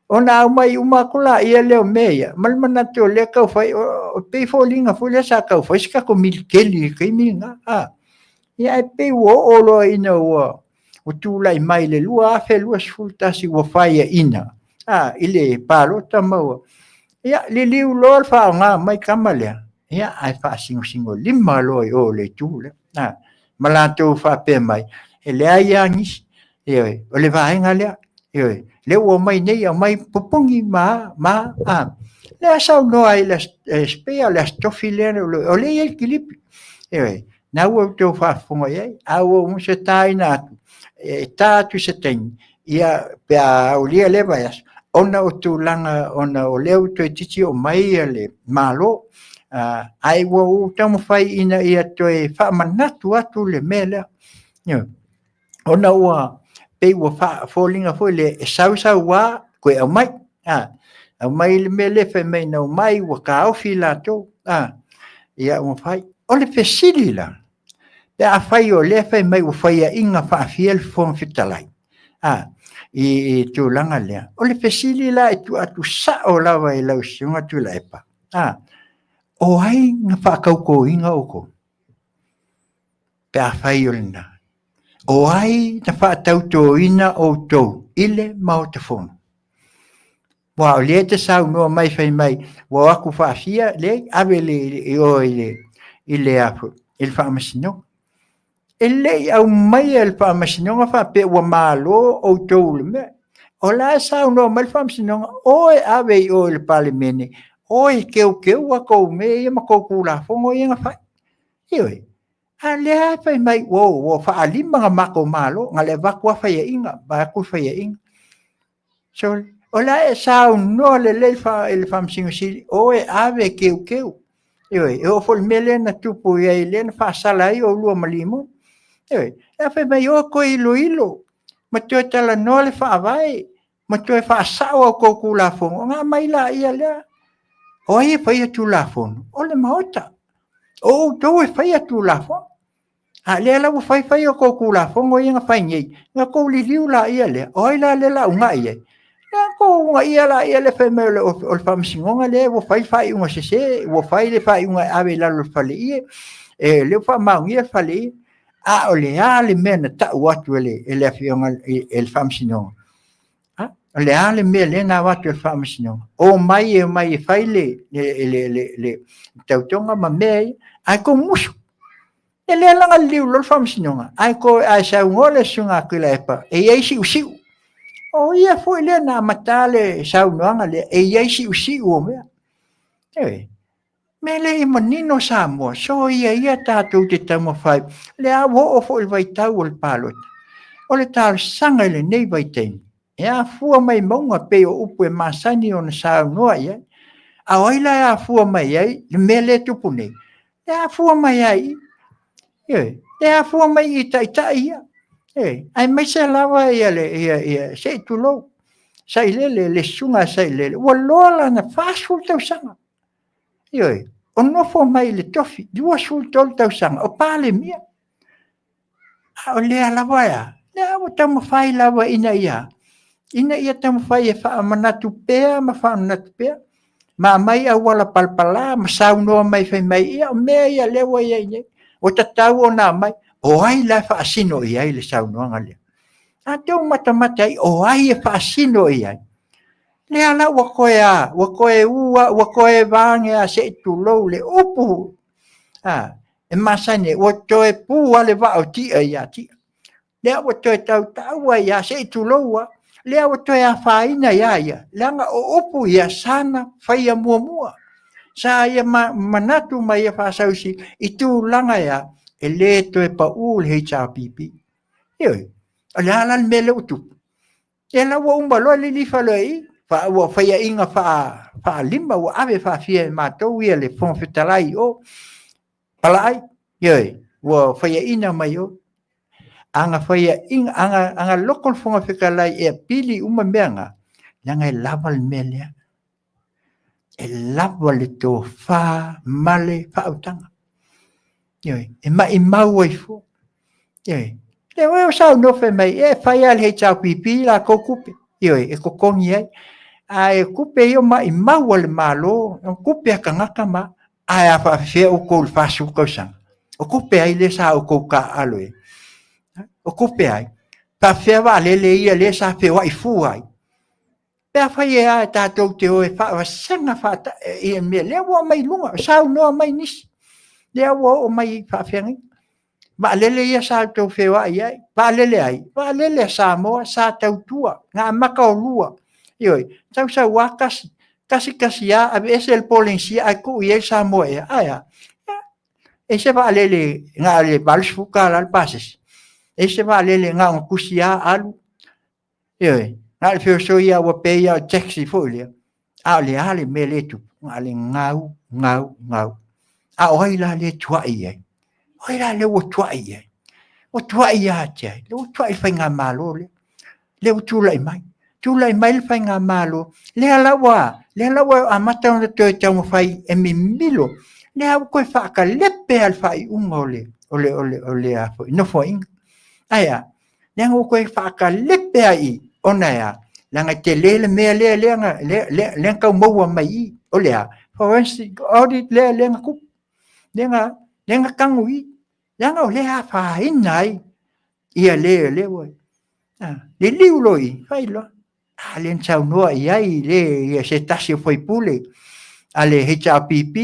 ona au mai uma kula ia leo mea ia ma le manatu o lea kaufai o pei foliga foi lea sa kaufai se kako milikeli kai miliga ia e pei ua o'o ina ua o tula'i mai le lua afe 2 ua faiaʻina i le palota maua ia liliu loa le fa'aogā mai kama lea ia ae fa'asigosigo 5 loa i o le itu lea ma latou fa'apea mai e lea ia agisi ioe o le vaega lea ioe le ua mai nei au mai popogi ma lea saunoa ai le spea le astofi lea o le iai kilipi ioe na ua outou fa'afofoga i ai aua uma se tāina atu e tā atu se taimi ia pea aulia le vai aso ona o tulaga ona o lea toe titi o mai ia le mālō ai ua taumafai'ina ia toe fa'amanatu atu le mea lea ona ua pei ua fa'afoliga foi le e sausauā koe au mai le mea le fai mai nau mai ua kaofi latou ia ua fai o le fesili la Pe a whai o le whai mai o whai a inga whaafia le whong whitalai. I tūlanga lea. O le pesili la e tu atu sa o lawa e lau siunga tu la epa. O ai nga whaakauko inga oko. Pe a whai o lena. O ai na whaatauto ina o tau. Ile mao te whono. Wa o le te sau noa mai whai mai. Wa aku whaafia le awe le o ile apu. Il whaamasino. Ele au mai el whaamasinonga whape wa malo o tau le mea. O la sau noa mai whaamasinonga. Oe awe i o le palimene. Oe keu a kou me ia ma kou kula fongo ia nga whai. Ioi. A lea whai mai wo whaalima nga mako malo. Nga le wakua whai inga. Waku whai inga. So, o la e sau noa le whaamasingo sili. Oe awe keu. Ioi. E o fol mele na tupu ia i le na whaasala i o lua malimo. Ioi. E whai mai o ko ilo. Ma tue tala noa le whaawai. Ma tue whaasao au kou kula fongo. Nga mai la ia lea. O ia whai atu la fono. O le maota. O tau e whai atu la fono. A lea lau whai o kou la fono ia nga whai ngei. Nga kou li liu la ia lea. O ia le la unga ia. Nga kou unga ia la ia le whai mai o le whamisingonga lea. Wo whai unga sese. Wo whai le whai unga awe lalo whale ia. E leo wha maungi e whale ia. A o le a le mea na tau atu ele le whionga e le whamisingonga. O le ale mea le na watu e whaamasinonga. O mai e whai le tautonga ma mea ai ko musu. E le langa liu lo whaamasinonga. Ai ko ai sa ngole sunga kila epa. E iei si usiu. O ia foi le na matale sa unuanga le. E iei si usiu o mea. Ewe. Me le i manino sa mua. So ia tātou te tamo whai. Le a wo o fo il vai tau o le palot. O le tāle sanga le nei vai teini. E a fua mai maunga pe o upu e masani o na sao noa ia. A oila e a fua mai ai, le mele tupu nei. E a fua mai ai. E a fua mai i taita ia. Ai mai se lawa ia le se tulou. Sai le sunga sai le. Ua lola na fasul tau sanga. O nofo mai le tofi. Dua sul tol tau sanga. O pale mia. O lea lawa ia. Lea o tamu fai lawa ina ia. Ina ia tamu whai e wha manatu pēa, ma wha manatu pēa. Ma mai a wala palpala, ma saunoa mai whai mai ia, o mea ia lewa ia ia. O tatau o nā mai, o ai la wha asino ia i le saunoa ngalea. A tau matamata ai, o ai e wha asino ia. Lea la wakoe ua, wakoe vange a se tulou le upu. E masane, o toe pua le wa o tia ia tia. Lea o toe tau ia se tulou a. Lea o toi a whaina ia. Leanga o upu ia sana whai a mua. Sa ia manatu mai a whasausi i tū langa ia e le toi pa ul hei tāpipi. Ioi, a le halal me le utupu. E la ua umbalo le li whaloi, whai a inga wha lima ua ave wha fia e mātou ia le whonwhitalai o palai. Ioi, ua whai a ina mai o. Anga whaia inga, anga lokon whonga whikalai e pili uma meanga, langa e lava le mea lea. E lava le tō wha, male, whautanga. E mai mau ai fo. Le weo sao nofe mai, e whaia le hei tau pipi la kou kupe. E kokongi ai. A e kupe io mai mau le malo, kupe a kangaka ma, a e a whawhia o kou le whasu kausanga. O kupe ai le sa o kou ka aloe. O kupe ai. Pa whewa lele ia le sa whewa i fu ai. Pea whai e a tātou te oe whawa sanga whata e mea. Lea ua mai lunga, sao noa mai nisi. Lea ua o mai whawhengi. Ma lele ia sa tau whewa i ai. Pa lele ai. Pa lele sa moa, sa tau tua. Ngā maka o lua. Ioi, tau sa wakasi. Kasi a, ave ese el polensia ai ku i e sa moa e. Aia. E se pa lele ngā le balsfuka al pases. E se va lele ngā kusia alu. Ioi, ngā le whio soia wa peia o taxi folia. A le ale me le tu. Ngā le ngau. A oi la le tuai ai. Oi la le o tuai ai. O tuai a tia. Le o tuai whai ngā malo le. Le o tūlai mai. Tūlai mai le whai ngā malo. Le alawa a matau na tō tau whai e mi milo. Le au koe whaka lepe al whai unga o le. ole a fo no fo in aya nang o koe whaakalepe ai ona ia langa te lele mea le kau maua mai o lea forensic audit le nga kup le nga kangui langa o lea whaina ai ia le woi le liu loi whailo le nsau noa iai le ia se tasi foi pule ale HRPP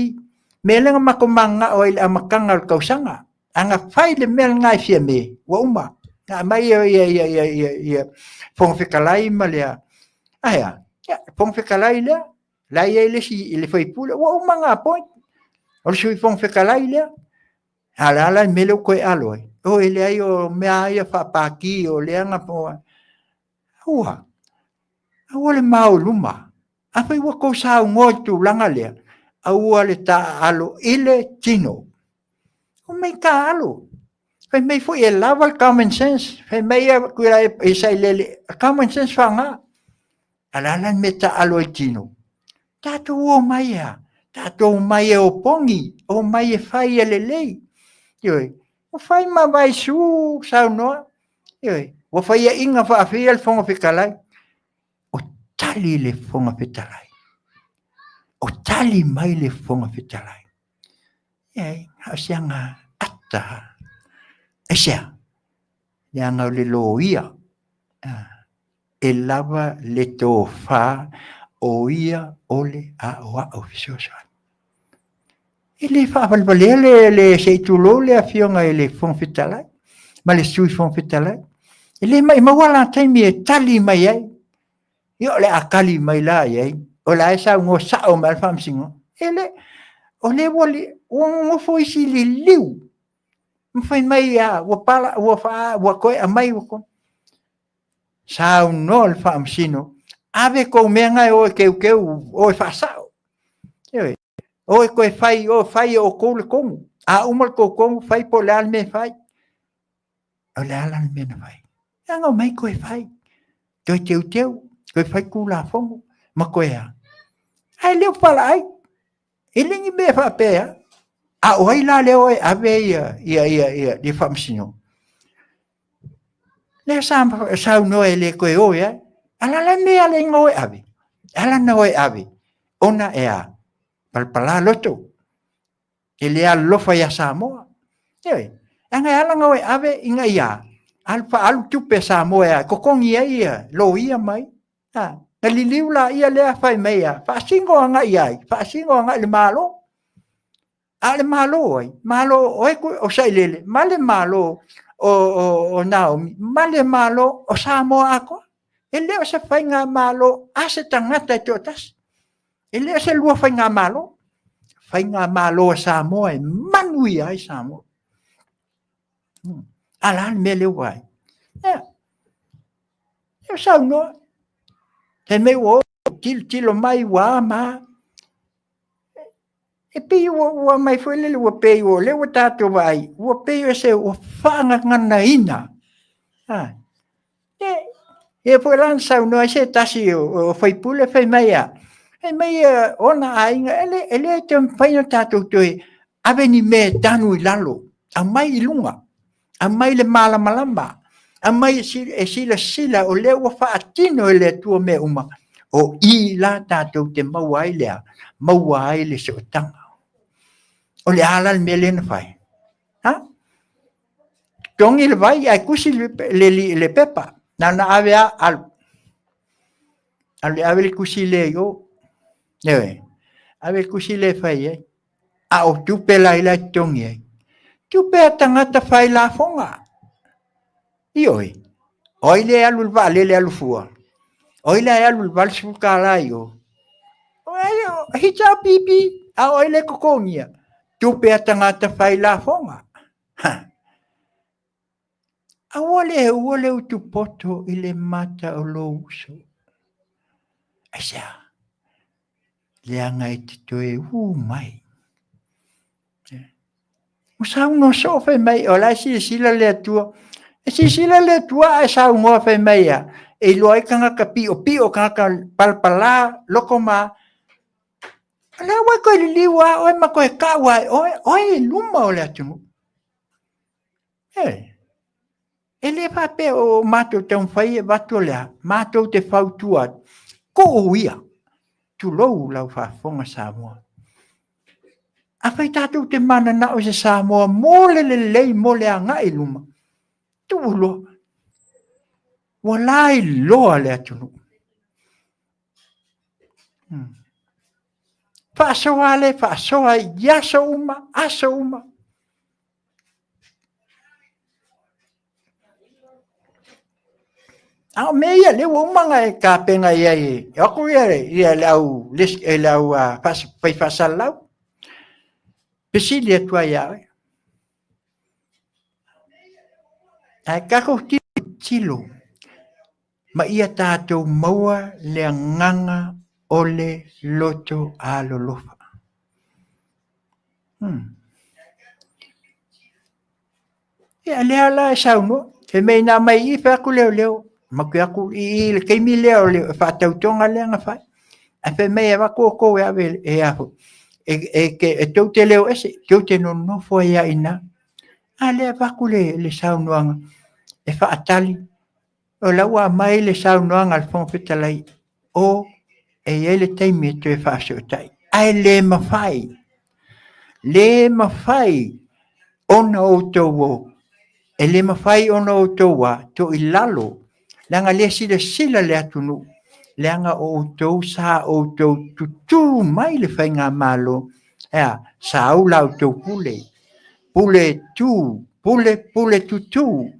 me lenga makomanga o ile amakanga kausanga anga whaile mea ngai fia me wa uma na mai ia fongfikalai malea aya fongfikalai le la ia le si le foi pule wa uma nga point o sui fongfikalai le ala mele ko aloi o ele ai o mea ia fa paki o le nga po ua le mau luma apai wa ko sa ngotu langa le au le ta alo ile tino o me ka alo fai mai foi e lava common sense fai mai kuira e sai lele common sense fanga ala me ta alo tino tato o mai o pongi o mai e fai ele lei yoi o fai ma vai su sa no yoi o fai inga fa afia fonga fikalai o tali le fonga fikalai o tali mai le fonga fitalai. Ei, hasianga ata. Esia. Yang le loia. E lava le tofa oia ole a wa ofisosa. Ele fa valvale le seitulo le afionga le fonga fitalai. Ma le sui fonga fitalai. Ele mai mawala taimi tali mai ai. Yo le akali mai la ai. Ola esa ngo sa o mal fam singo ele ole wole o foi si liu foi mai a o pala o fa o ko a mai o sa no el fam sino ave ko menga o que o fa sa o ko fai o ko como a uma ko como fai polar me fai ola la me no fai ngo mai ko fai teu ko fai kula fongo ma ko ai leu fala ai ele ngi me fa pe a oi la leo ave ia di famsino le sa no ele ko ya ala la me ale ngo ave ala no ave ona ea pala loto ele a lo fa ya samo anga ala ngo ave inga ia alfa al tu pe samo ya ko kon ia lo ia mai Liliu la ia lea fai meia. Whaasingo anga iai. Whaasingo anga le malo. A le malo oi. Malo oi o sai lele. Ma le malo o Naomi. Ma le malo o Samoa ako. E leo se fai ngā malo a se tangata e totas. E leo se lua fai ngā malo. Fai ngā malo o Samoa e manui ai Samoa. Alan me leo ai. E sau noa. Te me wo tilo mai wa ma e pe wo mai foi le wo pe wo le wo tato vai wo pe se o fanga ngana ina e foi lança no se tasi o foi pule foi meia e meia ona ai ele te fai no tato toi aveni me tanu lalo a mai lunga a mai le mala malamba a mai sila o le wa fa atino le tua me uma o i la tatou te mawai le se otanga o le ala me le na fai tongi le vai ai kusi le pepa na ave al ave le kusi le yo ave kusi le fai a o tu pe la tongi tu pe tangata fai la fonga Ioi, oile alu vale le alu fua. Oile alu vale sukala yo. Oio, hita pipi, a oile kokonia. Tu pe tangata fai la fonga. A wole o tu poto ile mata o lo uso. Asa. Le anga te toe mai. Usa uno sofe mai, ola sila le tua. Si sila le tua e sa ungo fe meia e loi kanga ka pio kanga palpala lokoma ala wa ko liwa o ma ko ka wa o luma o le atu Ele vai pe o mato tão fai e bato lea. Mato te fau tua. Ko ia. Tu lou lau fa fonga Samoa. A fai tātou te mana na o se Samoa. Mole le lei mole a ngai luma. Tu lo. Walai loa le atunu. Whaasoa le, whaasoa iaso uma, aso uma. Ao meia le umanga e ka penga ia e. Aku ia lau les e lau fai fasalau. Pesili e tua ia. Ai kako tilo. Ma ia tātou maua le nganga ole loto a lolofa. Ia lea la e sauno. He mei nā mai I whaku leo leo. Maku aku I le keimi leo leo. Whaatautonga lea ngā whai. A whai mei e wako ko e awe e aho. E tau te leo ese. Tau te no nofo ia ina. A lea whaku le saunoanga. E whaatali. O laua mai le saunoanga al whongwhitalai. O e ele teimi e tue whaasotai. Ai le mawhai. Le mawhai. Ona o tau o. E le mawhai ona o tau wa. To I lalo. Leanga le sila le atunu. Leanga o tau sa o tau tutu mai le whai ngā malo. Ea, sa au lau tau pule. Pule tu. Pule tutu.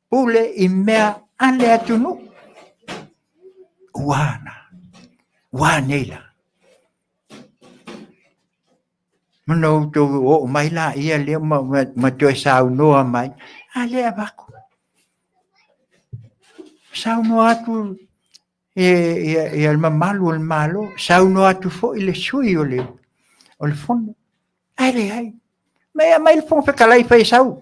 Pule I mea ale atunu. Wana. Wanela. Mano to o mai la ia le ma to sa no mai. Ale abaku. Sa no atu e al malo al malo, sa no atu fo ile sui o le fondo. Ai. Mai il fon fe kalai fe sau.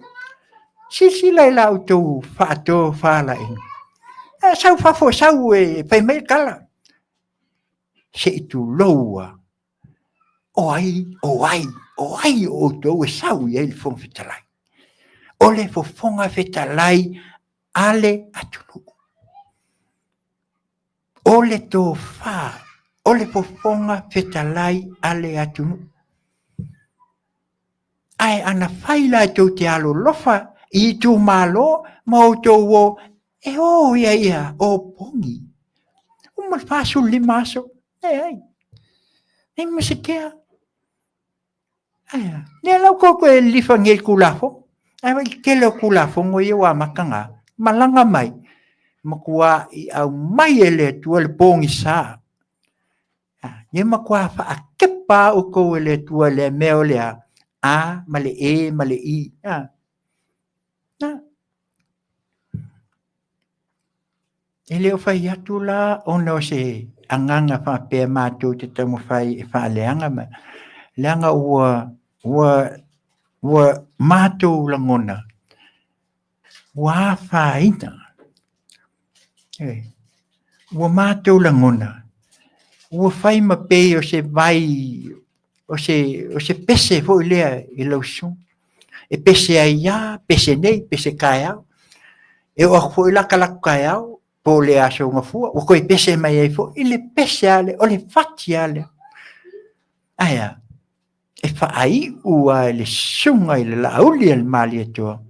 Si la auto fato fala in. Sau fa fo sau e pe mai kala. Se tu loa. O ai o to e sau e il fon fetalai. O le fo fonga fetalai ale atunu. O le to fa. O le fo fonga fetalai ale atunu. Ai ana faila to te alo lofa I tu malo ma o to o e o ia o pongi. Uma faso limaso. Ai. Nem me se quer. Ai. Ne lau koko e lifa ngel kulafo. Ai ke lo kulafo ngo ia wa makanga. Malanga mai. Makua I au mai ele tu le pongi sa. Ye makua fa a kepa o ko ele tu le meo le a male I. Ele o fai atu la ono se anganga fa pe matu te tamu fai fa leanga ma. Leanga ua matu langona. Ua fa ina. Ua matu langona. Ua fai ma pe o se vai o se pese fo lea I lausun. E pese aia, pese nei, pese kaiau. E o fo I laka kaiau. Po le aso ngafua, o koe pese mai ai fo, I le pese ale, o le fati ale. Aia, e whaai ua le sunga I le lauli al mali atua,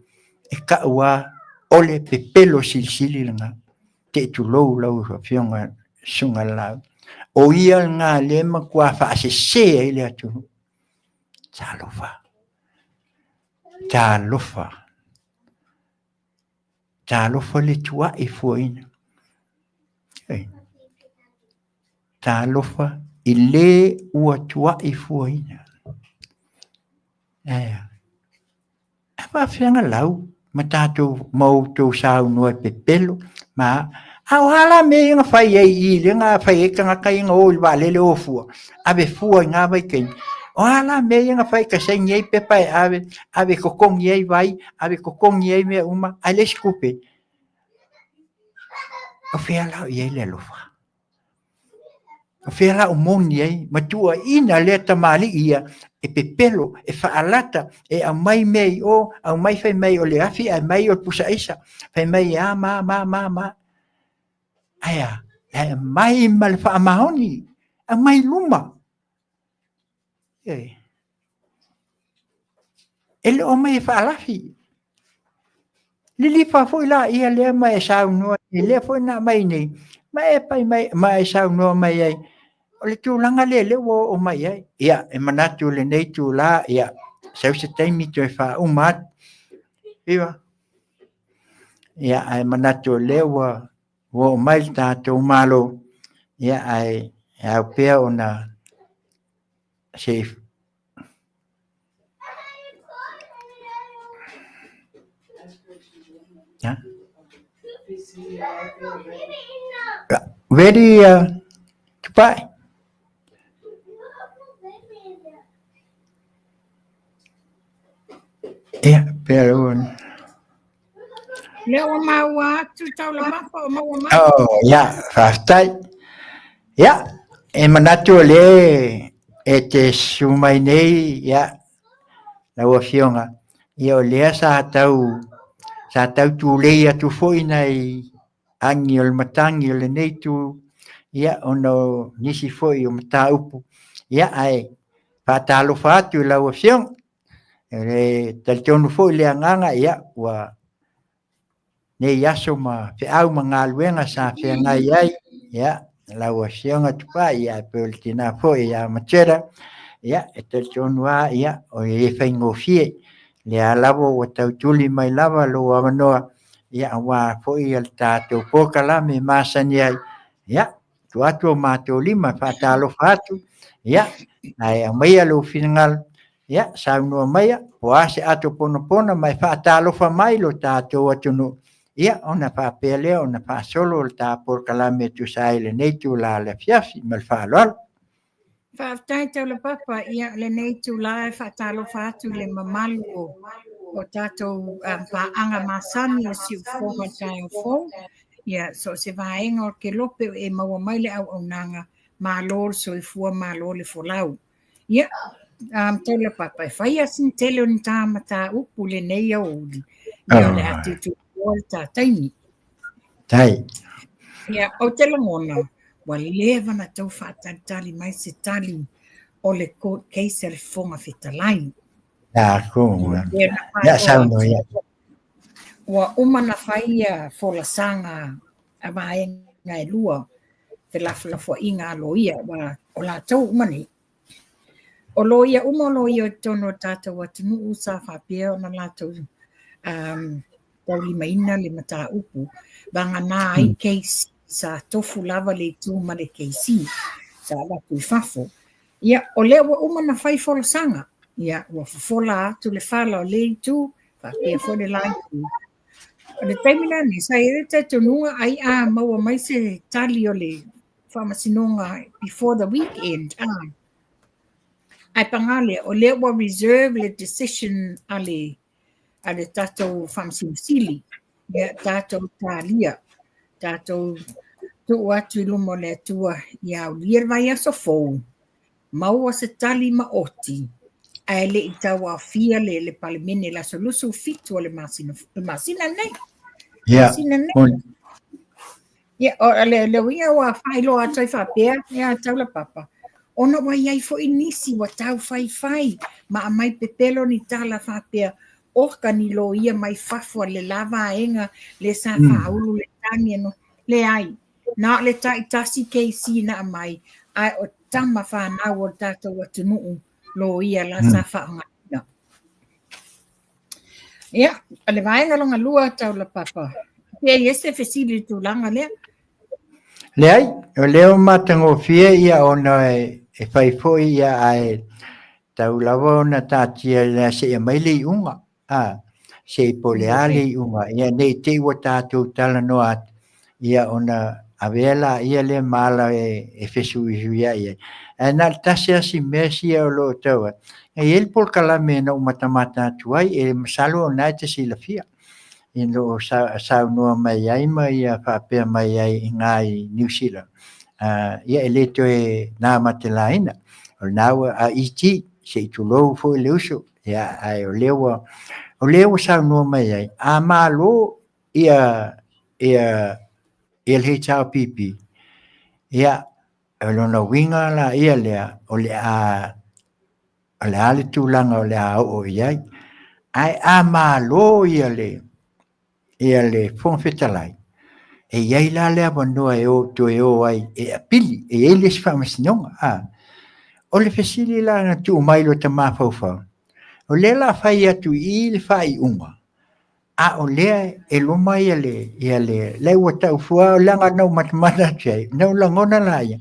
e ka ua o le pepelo silisili langa, te tu lou lau fionga sunga lau. O ia ngā lema kua wha se se I le atu. Tā lofa le tua I fuaina. Tā lofa I le ua tua I fuaina. Awa whianga lau, ma tātou mau tō sāu noa pepelo, ma au hala me inga whai ei le ngā whai eka ngā kai inga o ilwa lele o fua. Awe fua ngā vai kei. O hala me inga whai ka sei ngei pepai awe kokongi ei vai, awe kokongi ei mea uma, ai le skupe. O whia lau I ei le lofa. Fela o moni ai, matua ina le tamali ia, e pepelo, e faalata, e a mai mei o, a mai fai mei o le afi, a mai o pusa isa, fai mei a ma. Aia, e mai mal fa mahoni, a mai luma. Ele o mai faalafi. Lili fa foi la ia le mai sa no, le foi na mai nei. Mai pai mai sa no mai ai. O le tūlanga le o mai ai. Ia, e manatu le nei tūla, ia, sau se taimi to e wha umat. Iwa. Ia, ai manatu le o mai tātou malo. Ia, ai au pea o na se ja. Very goodbye. Yeah, pero Leo maua tu tau la mapa o maua mai. oh ya, fastai. Ya, e manatu le e te sumai nei ya la wafionga. Ia o lea sa tau tu leia tu foi nei angi o le matangi o le nei tu ia ono nisi foi o mata upu. Ia ai fatalo fatu la wafiong. E tal tonu foi le anganga ia wa ne yaso ma fe au manga luenga sa fe ngai ai ya la wasionga tupa ya peltina foi ya machera ya etel chonwa ya o e fengo fie le alabo o tau tuli mai lava lo amanoa ya wa foi al tato pokala me masani ai ya tu atu mato lima fatalo fatu ya ai mai lo final ya sa no mai o ase ato pono mai fatalo fa mai lo tato atunu. Ia ona faapea ona faasolo o le taporkalame tusae lenei tula le afiafi ma le faaloalo. Faafetai tau la papa ia lenei tula e faatalofa atu le mamalu o tatou paaga masani o siufoga taeofou ia so se vaega o ke lope e maua mai le auaunaga malo le soifua malo le folau ia tau la papa e faia sinitele o ni tamataupu lenei auuli ia o le atutu o le tataimi. Tai. Ia, o te langona, wa lewa na tau whaatalitali mai se tali o le court case le fonga whetalai. Ia, ko. Ia, sauno, ia. Wa umana whaia fola sanga a vaenga e lua, te lafo inga alo ia, wa o la tau umani. O lo ia, o ia tono tata wa tunu usa whapea o na la tau tau lima ina le mata upu banga na ai case sa tofu lava le tu ma le case sa la tu fafo ia o le wa uma na fai fola sanga ia wa fola tu le fala o le tu fa pe fo de la o le termina ni sa ire te tunua ai a maua mai se tali o le famasinonga before the weekend ai pangale o le wa reserve le decision ale tatou whamsimusili, ia tatou tālia, tatou tu atu i lumo le atua i au lia vai aso fou, maua se tali ma oti, ai le i tau a fia le palemene la solusu fitu o le masina nei. Ia, ia, o le wia wa whailo atai whapea, ia tau la papa. Ona wa iai fo inisi wa tau whai, ma a mai pepelo ni tala whapea, oka ni lo ia mai fafua le lava enga le sa faulu le tangi no le ai na le tai tasi keisi na mai ai o tama fa na o tato o tunu lo ia la sa fa nga ia ale vai nga longa lua tau la papa pe ese fesili tu langa le ai o leo matango fie ia ona e fai foi ia ai tau lava na tatia le se mai le unga se poleali uma ia nei te wa tātou tala noa ia ona avela ia le mala e fesu ia ia na tasia si mesia o lo taua e el por kalame na umatamata tuai e masalo na te silafia in lo sa no mai ai mai fa pe mai ai ngai New Zealand ia e le toe nā matelaina o naua a iti se i tulou fo i le uso ia ai o lewa saunua mai ai a mālo ia le hei tau pipi ia o lona winga la ia lea o le ale tūlanga o le a o iai ai a mālo ia le fonfetalai e iai la lea wanua e o to e o ai e apili e ele si whamasinonga o le fesili la na tu mailo ta mawhauwhau o le la whai atu i le whai unga o lea e loma ia le leua tau fua o langa nau matamata tei nau langona la ia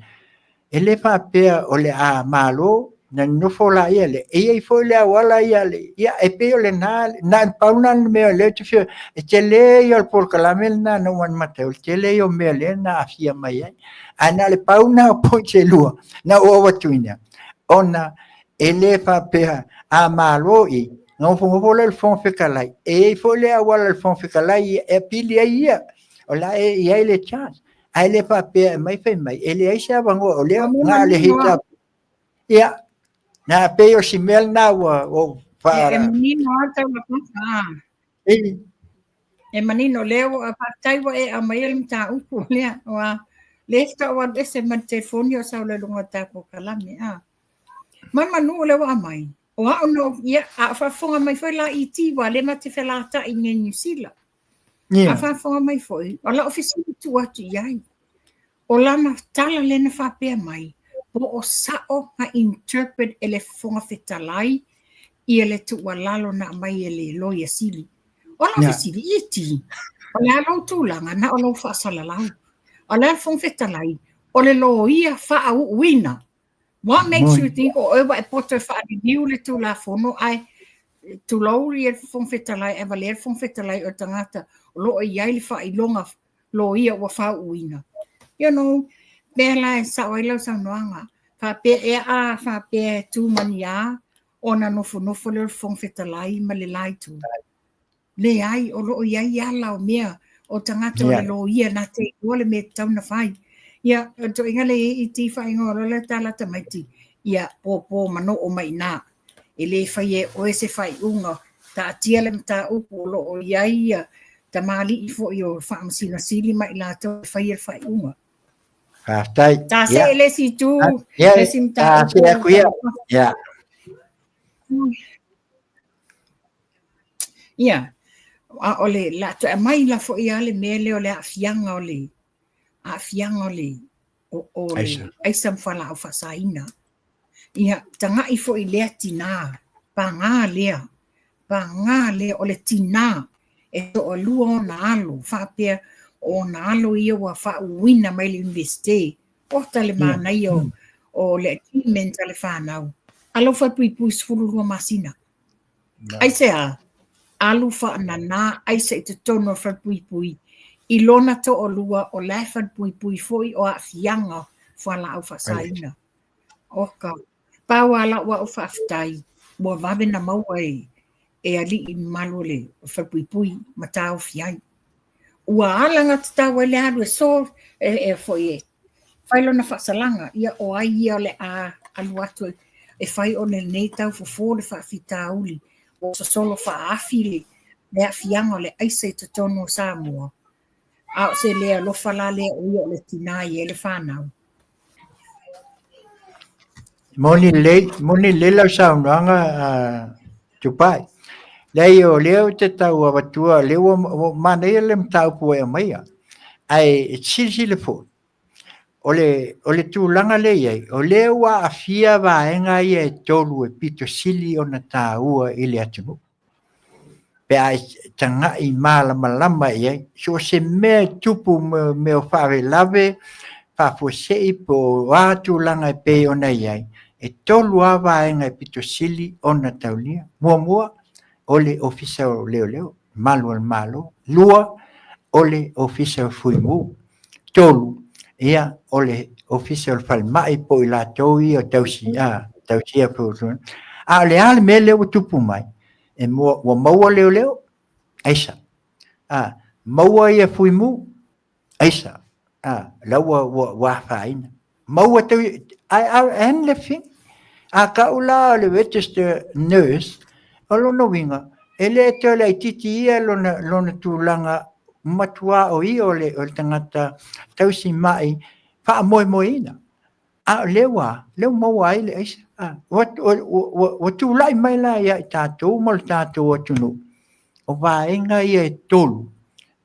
e le whapea o le a mālo na nofo la ia le e foi le wala ia le ia e pe o le na pauna me le te fio e te le ia por calamel na no wan mateo te le o me le na afia mai ai ana le pauna po te lua na o watuina ona e le whapea a mālo i no fo le fon fekalai e foi le wala le fon fekalai e pili ia o la e ia le chance ai le whapea mai fai mai e le aisa wango o le nga le hita ia na pe o simel na o para e manino ata la puta e manino leo a patai wa e a mai le ta upu le wa le sta wa ese man telefonio sa le lunga ta ko kalame mama no le wa mai o a no ia a fa fonga mai foi la iti wa le mate fe la ta in New Zealand a fa fonga mai foi o la ofisi tu atu yai o la na tala le na fa pe mai po o sao ha interpret ele fonga fetalai i ele tu walalo na mai ele loia sili o la ofisi iti o le alo tu langa na o lo fa sala lau o le fonga fetalai o le loia fa au wina. What makes you think o e poto fa di le tu la fono ai tu lauri e fon fetalai e valer fon fetalai o tangata lo o ia le fa i longa lo ia wa fa uina you know bela sa o lo sa noanga fa pe fa pe tu mania ona no fono le fon fetalai ma le lai tu le ai o lo ia ia la o mea o tangata o lo ia na te o le me tau na fai ia to ingale I ti fa ingolo le tala tamaiti ia popo mano o mai na ele fai o ese fai unga ta tia le mta upo lo o ia ta mali I fo yo fa msina sili mai la to fai el fai unga tai ta se ele si tu le simta ia ia ole la to mai la fo ia le mele o le afianga ole a fianga le o le aisa mfala o fasaina ia tanga I fo I le tina pa nga le o le tina e to o lua na alo fa pe o na alo ia wa fa wina mai le investe o tale mana io o le mental fa na alo fa pui sfulu lua masina ai se alu fa na ai se te tono fa pui ilona to o lua o lefan pui foi o a fianga fala au fasaina oka pawa la wa o faftai mo vave na mawai e ali I malole fa pui matau fiai ua alanga tawa le adu so e foi failo na fasalanga ia o ai ia le a alu atu e fai o le nei tau fo le fa fitauli o solo fa afili le fianga le aise to tono Samoa a se le lo fala le o le tina I le fanau moni le la saunanga tupai le o le te tau abatua le o mana le mtau po e mai ai sisi le fo ole tūlanga le iai o le wa afia vaenga ia e tolu e pito sili o na tāua I le atumu pe ai tanga I malama iai so se me tupu me o whawe lave whafosei po wā tūlanga e pe o na iai e tolu a vaenga e pito sili o na taulia mua ole ofisa o leo malo lua ole ofisa o fuimu tolu ia ole official falmai po ila toi o tausia po a le mele o tupu mai e mo maua leo aisa maua ia fuimu aisa la wa faina mau tu I and living ka ula le register nurse olo no winga ele te le titi lona tulanga matua o i ole o tangata tausi mai fa moina lewa mau ai le what tu lai mai la ya tatu mal tatu tunu o vaenga ia tolu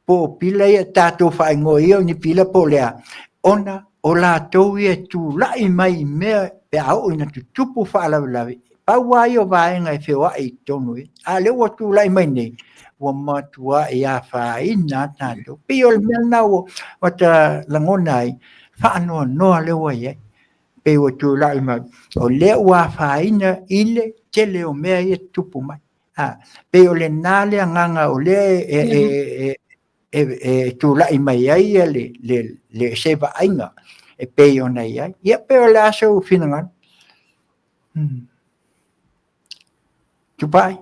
po pila ia tatu fa ngoi ni pila po lea ona o lātou ia tūlai mai mea pe au ina tutupu whaalawilawi. Pau ai o vaenga e whiwa i tonu e. A leo o tūlai mai nei. Wa matua e a whaina tātou. Pio le mea nao o ta langona ai. Whaanoa noa leo ai ai. Pe o tūlai mai. O leo a whaina ile te leo mea ia tupu mai. Pe o le nāle nganga o le tūlai mai ai le seva ainga. E pei ona ia. Ia pe o le aso whinangan. Tupai.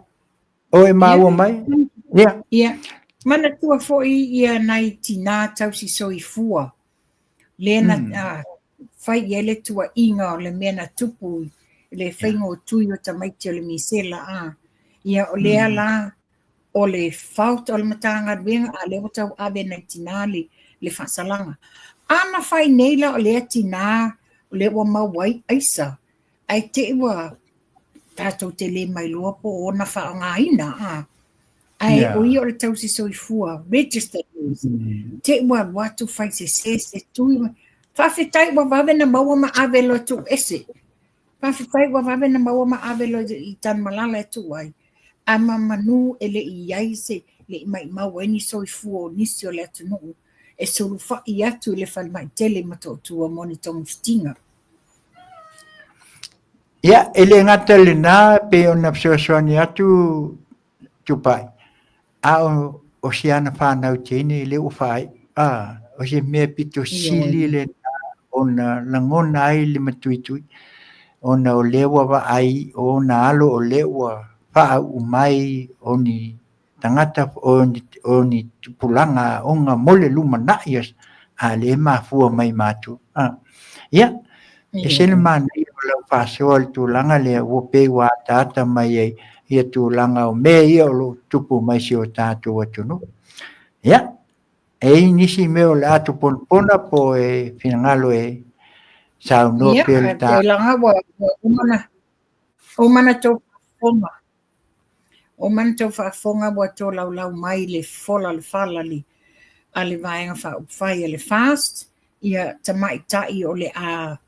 O e maua mai. Ia. Ia. Mana tua foi ia nai tina tausi soifua. Lena fai ele tua inga o le mena tupu. Le whaingo tui o tamaiti o le misela. Ia o lea la o le faut o le matanga ruenga a le tau ave nai tina le whasalanga. Ana fai neila o lea tina o le wa mawai aisa. Ai te ua tātou te le mai loa po o na whaangaina. Ai o i o le tausi soifua, registered news. Te ua watu fai se tui. Whawhitai wa wawe na maua ma avelo tu ese. Whawhitai wa wawe na maua ma avelo i tan malala e tu ai. Ama manu ele i ai se le i mai maua ni soifua o nisi o le atu nuu. E suru whai atu le whai mai tele mato tua moni tongu stinga. Ia, ele ngata le nā pe o na psoaswani atu tupai. O si ana whanau tēne le o whai. O si mea pito sili le nā o na langona ai le matuitui. O na o lewa wa ai o na alo o lewa wha umai o ni tangata o ni tupulanga o ngā mole luma naias a le mafua mai matu. Ia, e sele mana i o lau whasoa le tūlanga le o pe wa tata mai ai ia tūlanga o me ia o lo tupu mai si o tātou atunu. Ia, e nisi me o le atu ponpona po e finangalo e sau no pe le tātou. Ia, langa wa o mana tau whafonga. O mana tau whafonga wa tō lau mai le fola le whalali. A le vaenga whai le fast. Ia tamai tai o le a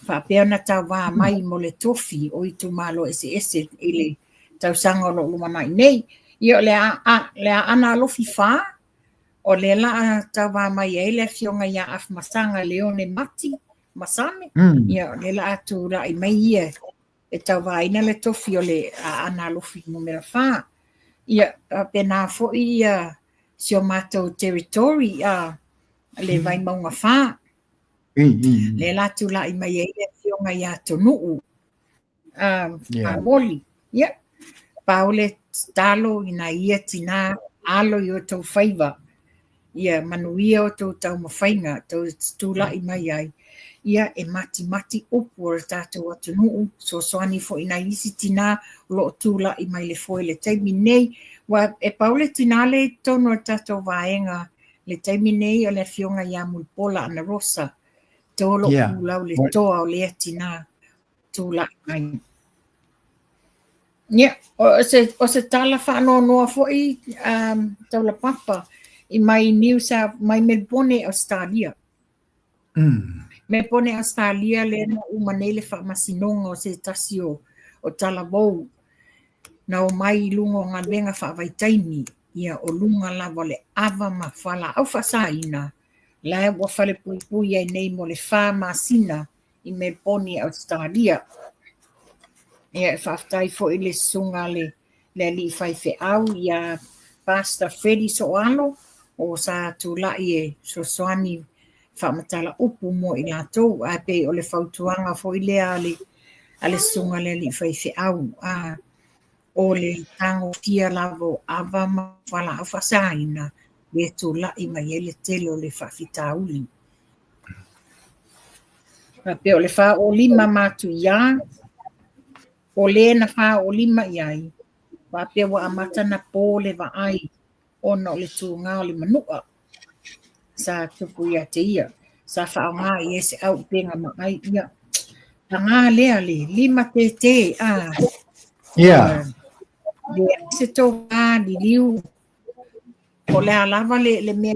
whapeana tau wā mai mo le tofi o i tu malo ese i le tau sanga lo lumanai nei. Ia le a ana alofi wha o le la tau wā mai e le fionga ia af masanga leone mati masame. Ia le la atu la i mai ia e tau wā ina le tofi o le a ana alofi numera wha. Ia pena fo ia si o mātou territory le vai maunga wha. Le latu la i mai e fionga ia tonuu. Moli. Ia. Paule talo ina ia tina alo i o tau whaiva. Ia manuia o tau tau mawhainga. Tau tula i mai ai. Ia e mati upu o tātou atunuu. So soani fo ina isi tina lo tula i mai le foe le taimi nei. Wa e paule tina le tono tātou vaenga. Le taimi nei o le fionga ia mulpola ana rosa. Tolo ulau le toa o le tina tula i mai. Ia, o se tala whaano noa fo'i tau la papa i mai mai Melbourne, Australia. Melbourne, Australia le na umanele whaamasinonga o se tasi o tala wau. Na o mai lungo ngā wenga whaavaitaimi ia o lunga lava le ava ma whala au whasaina. La wa whale pui ai nei mo le wha masina i Melbourne, Australia. Ia whaftai fo i le sunga le li whai au ia Pastor Freddy Soalo o sa tūlai e so soani whamatala upu mo i lātou a pe o le whautuanga fo i lea ale sunga le li whai au o le tango tia lavo ava ma whala au whasaina le tūlai mai e le telo le whawhitauli. Pe o le wha o lima mātu ia, o le na wha o lima iai, wa pe wa amata na pō le wa ai, ona o le tūngā o le manua, sa tupu ia te ia, sa wha o ngā i ese au penga ma ai ia, a ngā lea le, lima te, Yeah. le se tō ngā li liu, o le alawa le mea,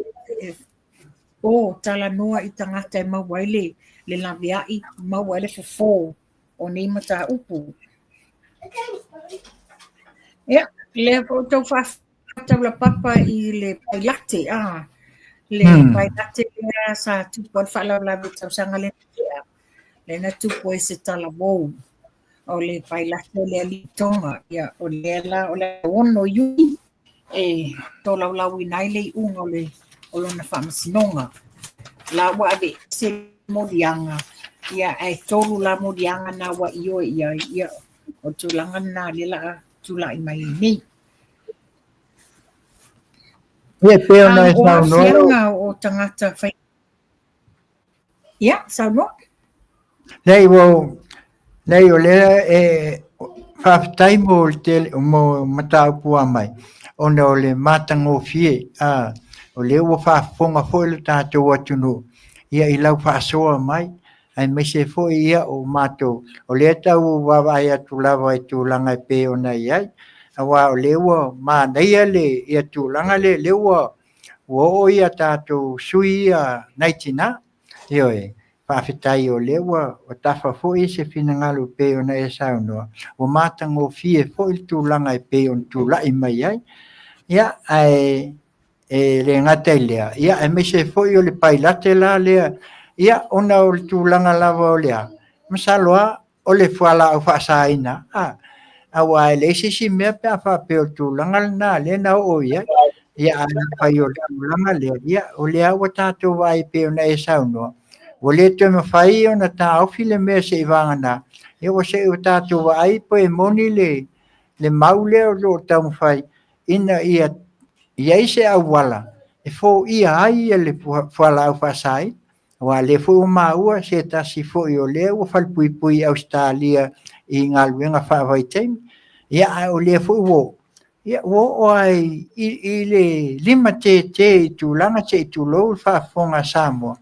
o tala noa i tangata e mauaile, le lawiai mauaile fofo, o nei mata upu. Ia, le o tau whātau la papa i le pailate, le pailate lea sa tupu al whalawlawe tau sanga le nea, le na tupu e se tala wou, o le pailate le litonga, ia, o le la, o le ono yui, e tō laulau i nai le i unga o lona whamasinonga. La wa ave se modianga, ia e tolu la modianga na wa iyo ia, o tulanga na lila tula i mai nei. Ia peo na e sau noa. Fianga o tangata whai. Ia, sau noa. Nei o lea e whaftai mo mataupua mai. Ona o le matango fie, o le ua whafonga fo le tātou atunu. Ia i lau whaasoa mai, ai me se fo ia o mato. O le tau wawai atu lawa i tūlanga e pe o nei ai. Awa o le ua māneia le i tūlanga le ua o ia tātou sui a naitina. Ioi, whawhitai o le ua o tawha fo i se whinangalu pe o nei e saunoa. O matango fie fo i tūlanga e pe o tūlai mai ai. Ia, ai le ngata lea. Ia, e me se fo i o le pailate la lea. Ia, ona o le tūlanga lava o lea. Masaloa, o le fuala au whaasaina. Awa e le si mea pe a whape o tūlanga na le na o ia. Ia, ana pai o le tūlanga lea. Ia, o lea o tātou vai pe o na e saunoa. O le tue mawhai o na tā aufi le mea se i wangana. Ia, o se o tātou vai po e moni le maule o lo tau mawhai. Ina ia se au wala. E fo ia ai e le fuala au whaasai. Wa le fo o maua se tasi fo i o le o whalpui Australia i ngā luenga whaavai teimi. Ia o le fo o. Ia o ai i le lima te i tūlanga te i tūlou whaafonga Samoa.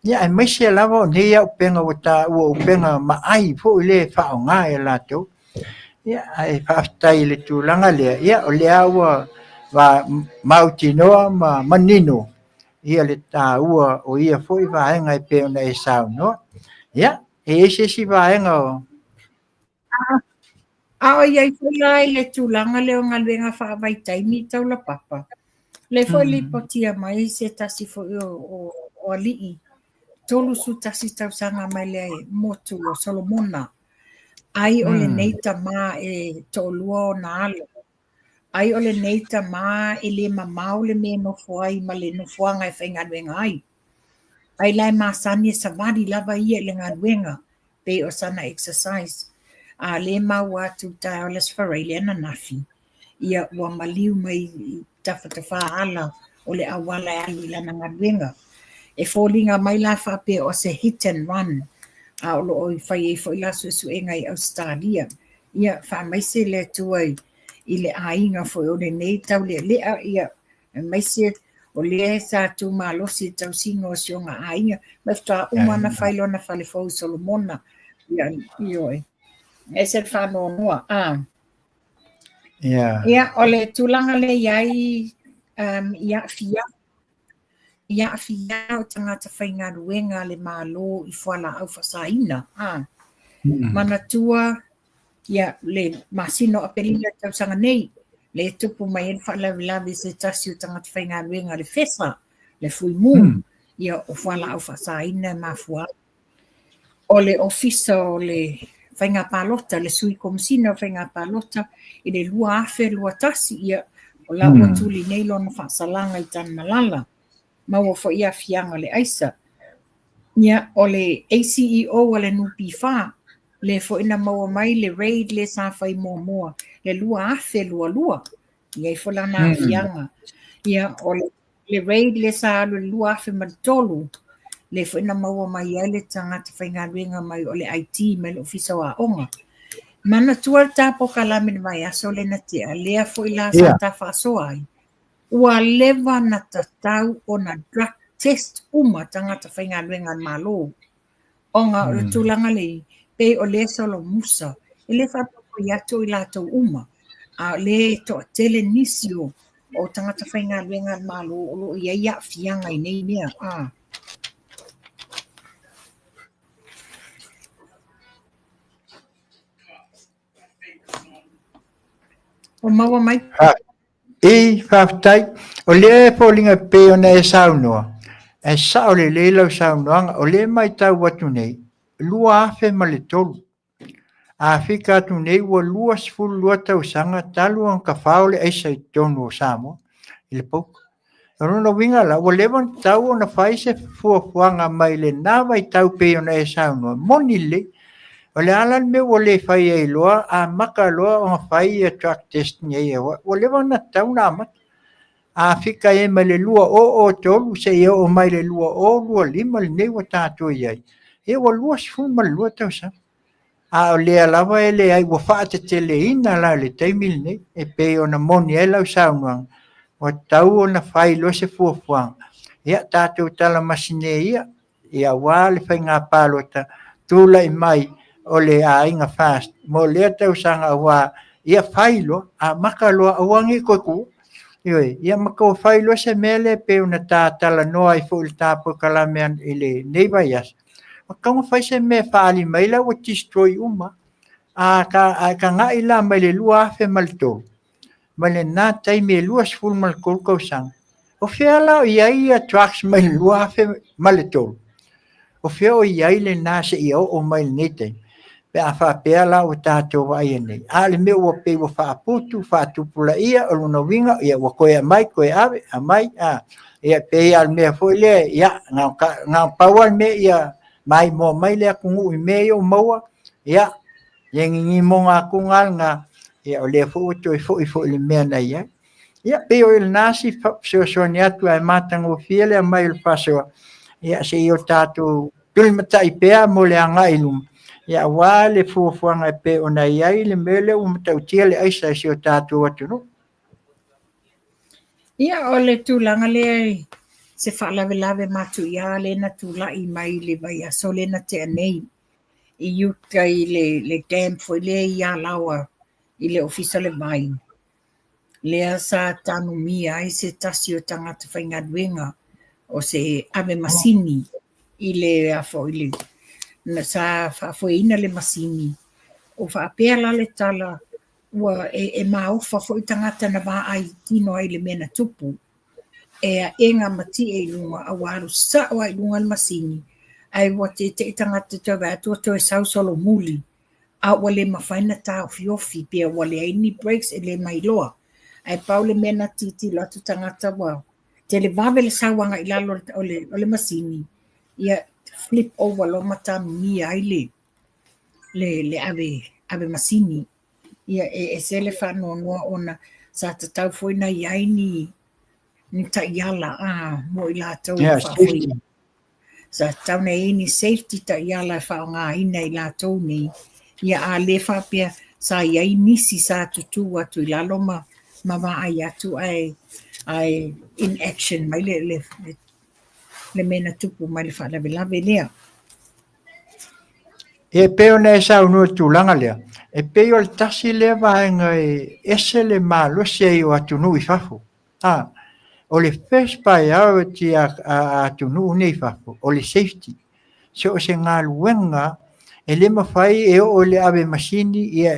Ia e meise lava o nei au penga o tā ua o penga maai fo i le whao ngā e lato. Ia e whaatai le tūlanga lea. Ia o le aua wa mautinoa ma manino. Ia le tā ua o ia fo i vaenga i peo na e sao no. Ia, e ese si vaenga o. Ao iai whai le tūlanga leo ngā luenga whaavai taimi tau la papa. Le fo li potia mai se tasi fo o alii. Tolu su tasi tau sanga mai le motu o Solomona. Ai o le neita maa e tolua o na alo. Ai o le neita maa e le mamau le me nofuai ma le nofuanga e whainga nuenga ai. Ai lai maa sani e savadi lava ia le ngā nuenga pe o sana exercise. A le mau atu tai o les whareile ana nafi. Ia ua maliu mai tawhatafa ala o le awala e alu ilana ngā nuenga. E fōlinga mai la whape o se hit and run. A olo o i whai e fo ila su e ngai Australia. Ia wha maise le tuai i le ainga fo o le nei tau le lea ia maise o le sa tu malosi tau singo o sionga ainga ma fta umana whailona whale fau Solomona ia ioi e se whano noa ia o le tulanga le iai ia fia o tangata whainga ruenga le malo i whala au whasaina mana tua ia le masino a pelina tau sanga nei le tupu mai en whalawilawi se tasi o tangata whainga ruenga le whesa le fui mū ia o whala au whasaina mafua o le ofisa o le whainga pālota le sui komisina o whainga pālota i le lua afe lua tasi ia o la ua tuli nei lona whaasalanga i tan malala maua fo ia fianga le aisa ia o le ACEO o le nupi wha le fo ina maua mai le raid le sa whai mua le lua afe lua ia i fola na fianga ia o le raid le sa alu le lua afe matolu le foi na maua mai ai le tangata whaingaruenga mai o le IT mai le ofisa wa onga. Mana tua tapo kalame ni mai aso le na tia, lea foi la sa Yeah. ta whaasoa ai. Ua lewa na tatau o na drug test tangata whaingaruenga malo. Onga o le tūlanga le pe o le solo musa. E le whapako i ato i lātou a le to tele nisio o tangata whaingaruenga malo o lo ia ia fianga i nei mea. O maua mai. Whaftai, o le pōlinga pe o na e saunoa. E sa o le lau saunoanga, o le mai tau watu nei, lua afe ma le tolu. A whika atu nei ua lua sifuru lua tau sanga, talu ang ka whaole eisa i tonu o Samoa, i le pouka. Rona winga la, ua lewan tau o na whaise fuafuanga mai le nawa i tau pe o na e saunoa, moni le. O le alan me o le whai e loa, a maka loa o nga whai e track test ni e wa. O le wana tau na amat. A whika e ma le lua o tolu, se e o mai le lua o lua lima le nei wa tātua iai. E wa lua sifu ma le lua tau sa. A o le alawa e le ai wa whaate te le ina la le taimil nei, e pe o na moni e lau saunuang. Wa tau o na whai lo se fuafuang. Ia tātua tala masine ia, ia wā le whai ngā pālota, tūla i mai, o le a inga fast mo le tau sanga wa ia failo a makalo awangi ko ku ioi ia mako failo se mele pe una tala noa i fu il tapo kalamean ile nevaias makamo fai se me fali maila o destroy uma a ka nga ila mele lua fe malto mele na tai me lua full mal ko sang o fiala ia trucks me lua fe malto o fio ia ile na se io o mai nete pe a fa pela o tato vai nei ale me o pe o fa putu fa tu pula ia o no winga ia o ko mai ko ave a mai ia pe al me foi le ia nga pawal me ia mai mo mai le ku i me o moa ia yengi mo nga ku nga ia o le fo to fo le me na ia pe o il nasi so sonia tu ai matang o fiele mai il faso ia se io tato tul mata i pe mo le nga ilum ia wale fuafuanga pe ona iai le mele o matautia le aisa si o tātou atu no. Ia o le tūlanga le se whaalawelawe matu ia le na tūlai mai le vai aso le na te anei i yuta i le dam foi le ia lawa i le ofisa le vai. Lea sa tanu mia ai se tasi o tangata whaingaduenga o se ave masini i le afo i le na sa whafoina le masini o whaapela le tala ua e maufa fo i tangata na wā ai tino ai le mena tupu e a enga mati e lunga a waru sa o ai lunga le masini ai wa te tangata te wātua to e sau solo muli a wale mawhaina tā ofiofi pia wale aini breaks e le mailoa ai pau le mena titi latu tangata wa te le wawe le sawanga i lalo o le masini ia flip over lo mata mi ai le ave masini ia e se le whanua noa ona sa te tau foi na iai ni taiala mo i lātou whawhoi sa tau nei ni safety taiala whaonga ina i lātou nei ia a le whapea sa iai nisi sa tutu atu i lalo ma wa ai atu ai in action mai le mena tupu mai le whaalawe lea. E peo ne sa unu tūlanga lea. E peo le tasi lea vaenga e ese le malo se i o atunu i whafu. O le first pai au ti a atunu nei whafu. O le safety. So o se ngā luenga e le mawhai e o le ave masini ia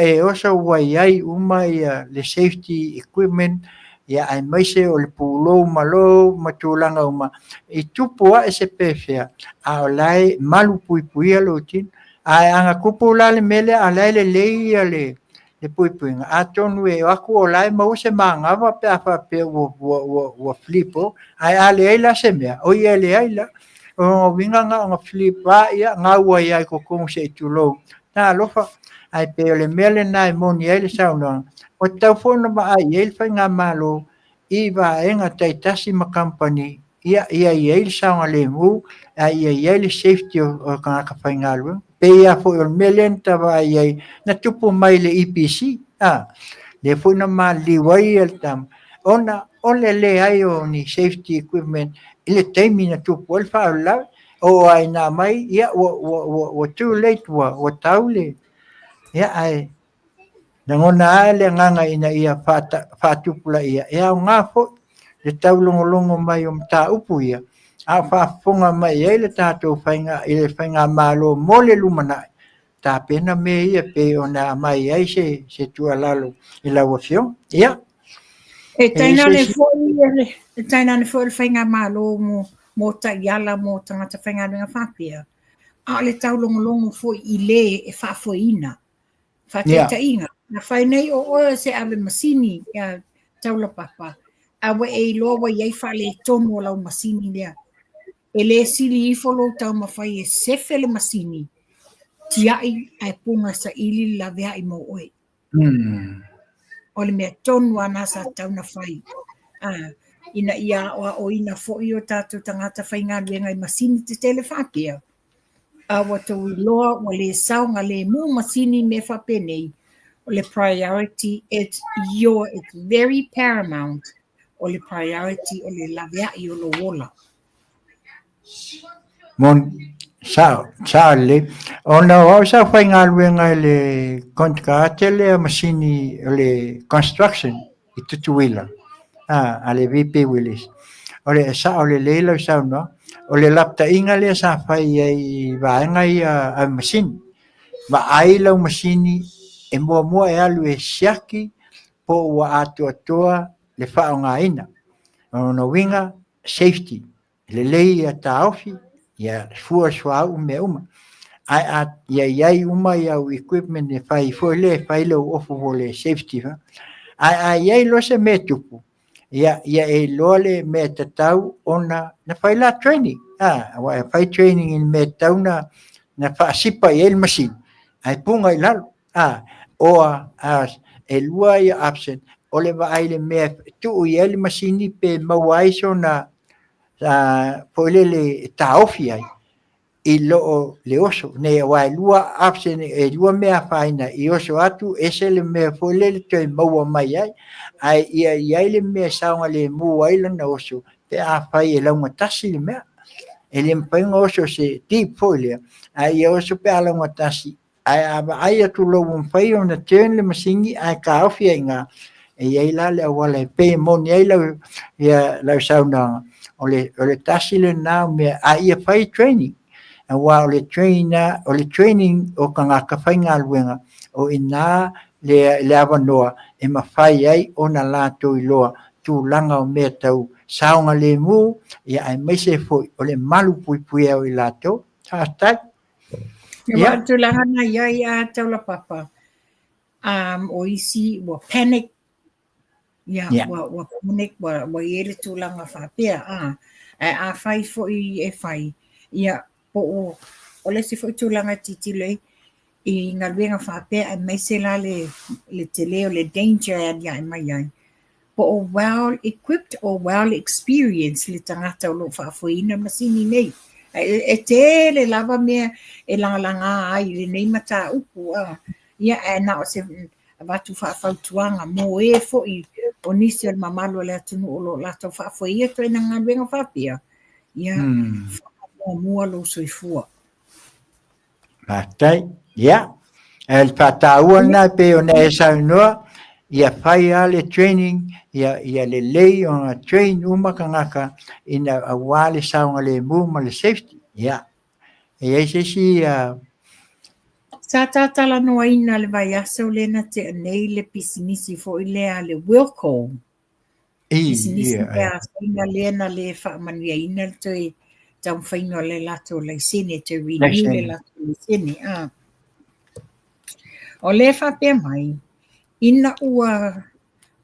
e osa wai ai uma ia le safety equipment ia ai maise o le pulo malo matulanga uma i tupua e se pefea a o lai malu pui alo tin ai anga kupu la le mele a lai le leia le pui a tonu e aku o lai mau se mangava pe a pe o flipo ai ale ai la se mea o ia le ai la o winga nga flipa ia nga ua ia ko kong se tulo na lofa ai pe le mele na moni ele sauna o tau fono ba ai ele fa nga malo i va enga tai tasi ma company ia le saunga le mu, ia le safety o kanga whaingalu. Pe ia fo o melenta wa ia na tupu mai le EPC. Le fo na ma liwai al tam. Ona le ai o ni safety equipment, ile taimi na tupu al whaula, o ai na mai, ia o too late wa taule. Ia ai, na ngona le nganga ina ia whatupula ia, ia o ngafo, le taulongolongo mai o mta upu ia, a whafonga mai ia le tātou whainga malo mole lumana, tā pena me ia pe o na mai ai se tua lalo i laua fio, ia. E taina le foi le whainga malo mo ta iala mo tangata whainga runga whapia. A le taulongolongo foi i le e whafoina. Whateta inga. Na whai nei o oa se ave masini ia taula papa. Awe e loa iai whale tonu o lau masini lea. E le sili i folo tau mawhai e sefe le masini. Tiai ai punga sa ili la vea i mo oe. O le mea tonu ana sa tau na whai. Ina ia o ina fo'i o tātou tangata whainga luenga i masini te tele whapia. Awa tau loa o le saunga le mu masini me whapenei. O le priority, it's very paramount. O le priority o le lavea i o lo wola. Mon sa le ona o sa whainga luenga le kontrate le masini le construction i tutuila a le VP Willis o le sa o le leila sa no o le lapta inga le sa whai ai vaenga i a masini ma ai lau masini e mua e alu e siaki po wa atua le whaonga ina ona winga safety le lei a taofi ia fua swau me uma ai ia uma ia equipment e fai foi lo ofo le safety va ai lo se metupu ia e lole me tatau ona na fai la training wa fai training in me tauna na fa sipa el machine ai punga ilalo o as e lua ia absent ole va ai le me tu el machine pe mawai so na pole le taofi ai i lo le oso ne wa lua absent e lua mea faina i oso atu ese le me pole le te maua mai ai ia le me saunga le mu ai na oso te a fai e launga tasi le mea e le mpenga oso se deep pole ai oso pe a launga tasi ai atu lo mfai ona turn le masingi ai ka ofi nga e ia la le wala pe moni ai la sauna ole tasi le na me ai fai training a wa ole training o kanga ka whainga luenga o ina le avanoa e mawhai ai ona la to i loa tu langa o mea tau saunga le mu ia ai meise foi ole malu pui au i lato hashtag ia tu langa na ia tau la papa o isi wa panic wa panic wa ele tu langa whapea a whai foi e whai ia po o le si foi tu langa titile i ngā luenga whapea ai meise la le te leo le danger ia mai ai po o well equipped or well experienced le tangata o lo whaafoina masini nei e te le lava mea e langa ai le nei mata upu ia e na o se watu whaafautuanga mo e foi o nisi o mamalo le atunu o lo lato whaafoia to e na ngā luenga whapea ia mua lo soifua Matai, ia. El pataua na pe ona esa noa ia fai ale training ia le lei ona train uma kangaka ina awale saunga le mu ma le safety ia e ese si sa tatala noa ina le vai aso lena te nei le pisinisi fo ilea le Wilco pisinisi pea ina lena le whaamanuia ina le toi tau whainga le lato le sene te renew le lato le sene o le whapea mai ina ua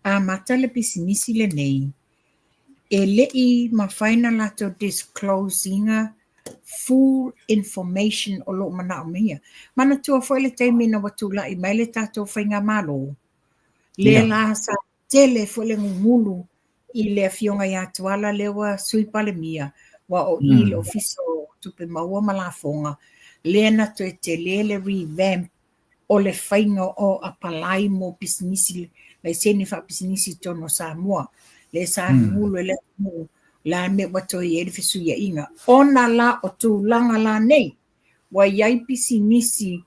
a mata le pisinisi le nei e lei ma whaina lato disclosinga full information o lo mana o mea. Mana tua foi le teimina watu la i mai le tato whainga malo. Le la sa tele foi le ngumulu I le fionga ia tuala lewa sui palemia wa o I le ofiso tupe maua malafonga le na to te le revamp o le whainga o apalai mo pisinisi le sene wha pisinisi tono Samoa le sa ngulu le mu la me wato I e fisu ia inga ona la o tu langa la nei wa iai pisinisi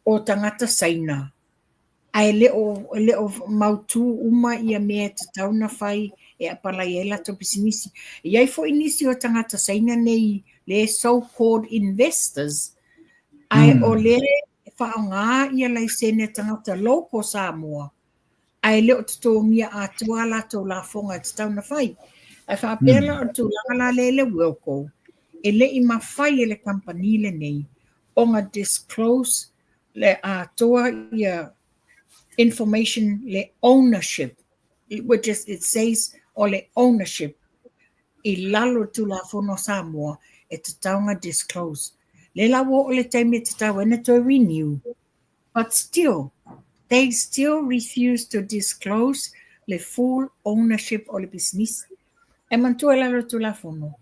o tangata saina ai le o mautu uma ia mea te tauna whai e apalai e lato pisinisi. Iai fo inisi o tangata saina nei le so-called investors ai o le whaonga ia lai sene tangata loko Samoa ai le o tutongia a tua lato la fonga te tauna whai. Ai whaapela o tu langa le Wilco e le I mawhai e le company le nei o nga disclose le a toa ia information le ownership, which is it says o le ownership I lalo tu la fono Samoa e te taunga disclose. Le lawo o le taime te tau ena to renew, but still, they still refuse to disclose le full ownership o le business. E mantua lalo tu la fono.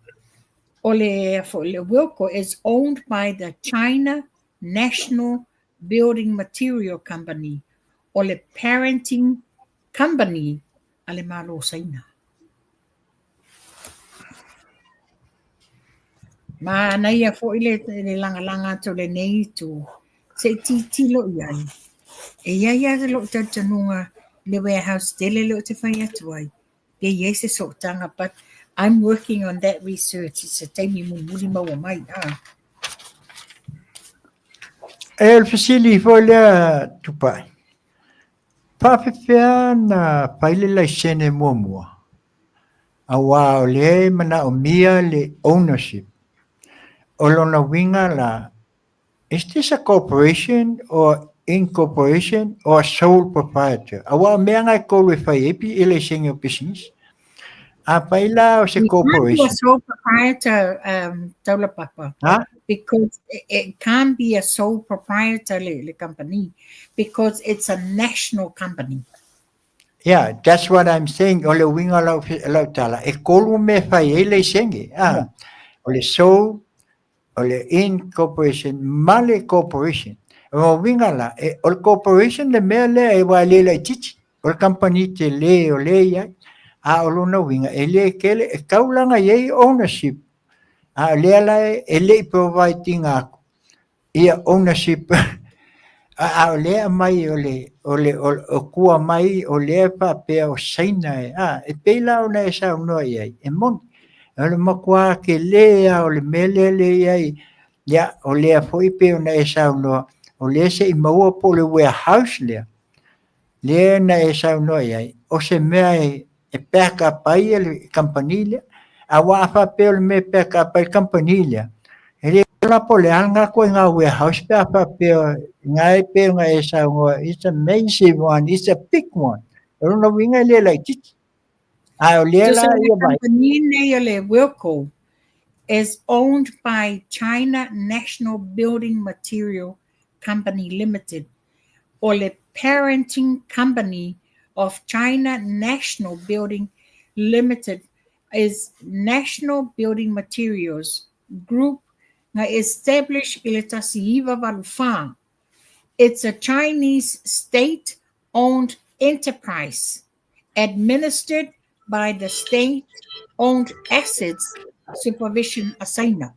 O le Wilco is owned by the China National Building Material Company, o le parenting company a le malo saina. Ma na ia fo ile langa to le nei tu se tilo iai. E ia lo tanunga le warehouse tele lo te whai atuai. Ke ia se sotanga, but I'm working on that research. It's a taimi mumuri maua mai. El fasili fo le tupai. Pāwhewhia na paile lai sene mua. Awa o le mana o mia le ownership. O lona winga la, is this a corporation or incorporation or sole proprietor? Awa mea ngai koe whai epi ele senge o business. A paila o se corporation. It can't be a sole proprietor, Taula Papa. Huh? Because it can't be a sole proprietor le company because it's a national company. Yeah, that's what I'm saying. O le winga lau tala. E kolu me whai ele senge. O le sole, o le incorporation, male corporation. O winga la, o le corporation le mea le e wa le lai titi. O le company te le o le iai. A o lona winga, e le kele, e kaulanga iei ownership. A le ala e le providing ako. Ia ownership. A o le mai o kua mai o le pa pe o saina e. E peila o na e sa unoa iai. E mon. O le makua ke lea o le mele le iai. Ia o lea foi pe o na e sa unoa. O le se I maua po le warehouse lea. Le na e sa unoa iai. O se mea e peka pai le campanile. A wafa pe o le me peka pai campanile. Ele la po le anga ko nga warehouse pe apa pe ngai pe nga e sa unoa. It's a massive one. It's a big one. O no winga le like it. A o le la So ia the bai. company le Wilco is owned by China National Building Material Company Limited, or the parenting company of China National Building Limited is National Building Materials Group established Iletasiiva Valufa. It's a Chinese state-owned enterprise administered by the State-Owned Assets Supervision Asaina.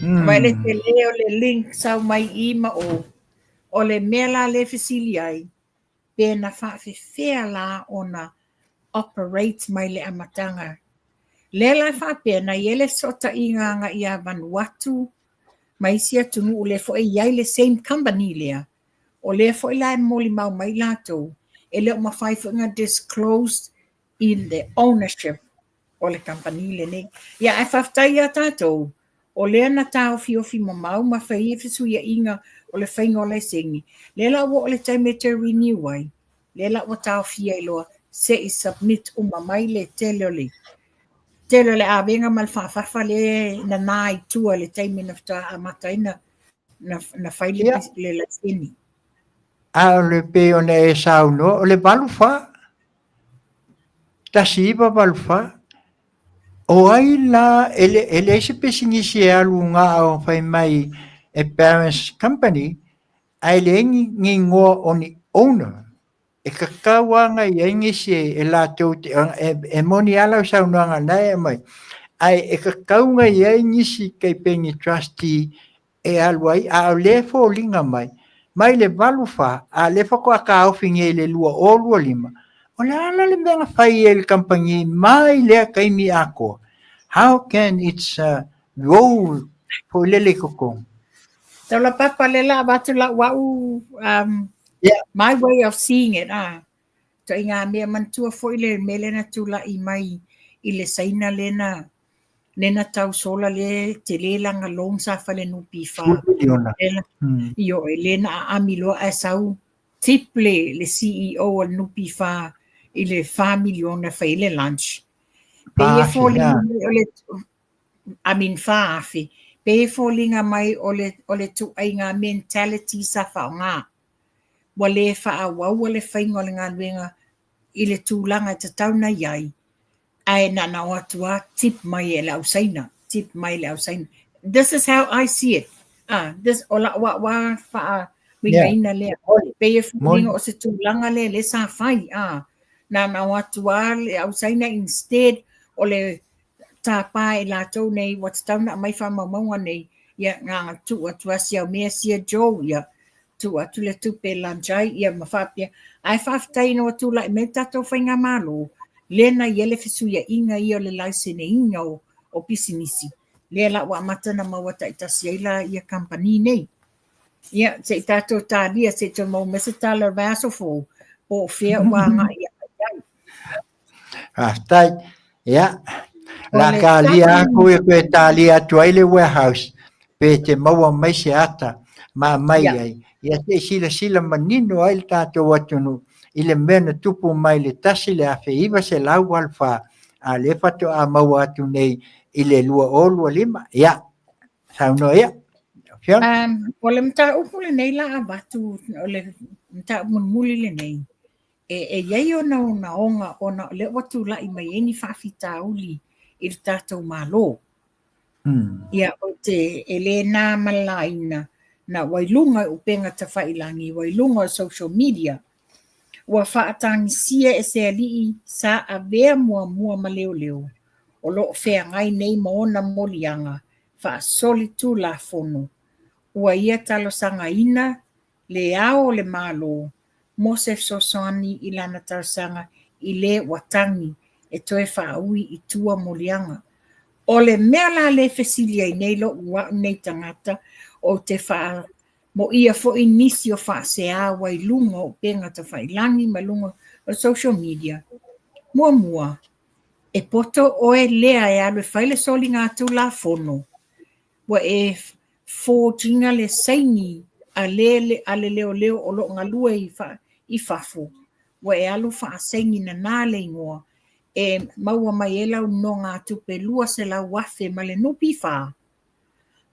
Mai le te leo le link sau mai ima o le mela le fisili ai pe na whawhewhea la ona operate mai le amatanga. Le la whapea na iele sota inganga ia Vanuatu mai sia tunu o le fo e iai le same company lea. O le fo e lai moli mau mai lato e le o mawhai whunga disclosed in the ownership o le company le ne. Ia e whaftai a tātou o le ana tau fiofi mamau ma whai e fisu ia inga o le whainga o le sengi. Le la o le taime te renew ai. Le la o tau fia iloa se I submit o mamai le telole. Telole a venga mal whawhawha le na nai tua le taime na whata a mataina na whai le la sengi. A o le pe o na e sa unoa. O le balu wha. tasiva valfa o ai la ele se pesingisi e alu nga o fai mai e parents company ai le ngingo oni owner e kakawa nga ingisi e la tau e moni ala sa nga na mai ai e kakau nga ingisi kai pengi trustee e alu ai a le fo linga mai le valufa a le fa ko ka ofinge le lua o lua lima o la le menga fai el company mai le kai mi ako. How can its role for lele kokong? Tau la papa le la batu la wau, Yeah. my way of seeing it, to inga mea mantua fo ile mele na tu la i mai i le saina lena nena tau sola le te le langa long sa fale nupi fa. Io e lena a amilo a sau tiple le CEO al nupi fa i le fa miliona fa ile lunch. Pe e fo fa afi. Pe fo linga mai o le tu ai ngā mentality sa fa ngā. Wa le fa a wau le whainga le ngā luenga i le tūlanga te tauna iai. Ai na watua tip mai e lau saina. Tip mai lau saina. This is how I see it. This ola wa fa wingaina le. Pe e fo linga o se tūlanga le sa fai. Na watua le au saina instead o le tāpā e lātou nei, wata tauna mai whamaunga nei, ia ngā tu atua siau mea sia Joe, ia tu atu le tupe lanjai, ia mawhapia. Ai whaftai no atu lai me tatou whainga malo, lena i ele fisu ia inga i o le laisene inga o pisinisi. Lea la wa matana mawata itasi aila ia kampani nei. Ia, se tatou tālia, se to mau mesa tala vaso fo, o fea wanga ia. Tai, ia. La kalia ko e pe talia tuaile warehouse pe te maua mai se ata ma mai ai ia te sila manino ai tato watunu ile mena tupu mai le tasi le afe iwa se lau alfa a le fato a maua atu nei ile lua o lua lima ia sauno ia ole mta upule nei la abatu ole mta muli le nei e iai ona onga ona le watu la i mai eni whawhita uli i le tātou mālo. Ia o te Elena Malaina na wailunga upenga ta whailangi, wailunga o social media. Ua whaatangisia e se alii sa a vea mua ma leo leo. O lo whea ngai nei maona molianga, wha soli tu la fono. Ua ia talo sanga ina, le ao le mālo, Mosef Sosani i lana tausanga i le watangi, e toe whaui i tua molianga. O le mea la le fesilia i nei lo ua nei tangata o te wha mo ia fo i nisi o wha se a wai lunga o penga ta whailangi ma lunga o social media. Mua, e poto o e lea e alu whaile soli ngā tu la fono. Wa e fōtinga le saini a le leo o lo ngalua i whafo. Wa e alu wha saini na nāle ingoa. E maua mai e lau no ngā tupe lua se lau wafe ma le nupi wha.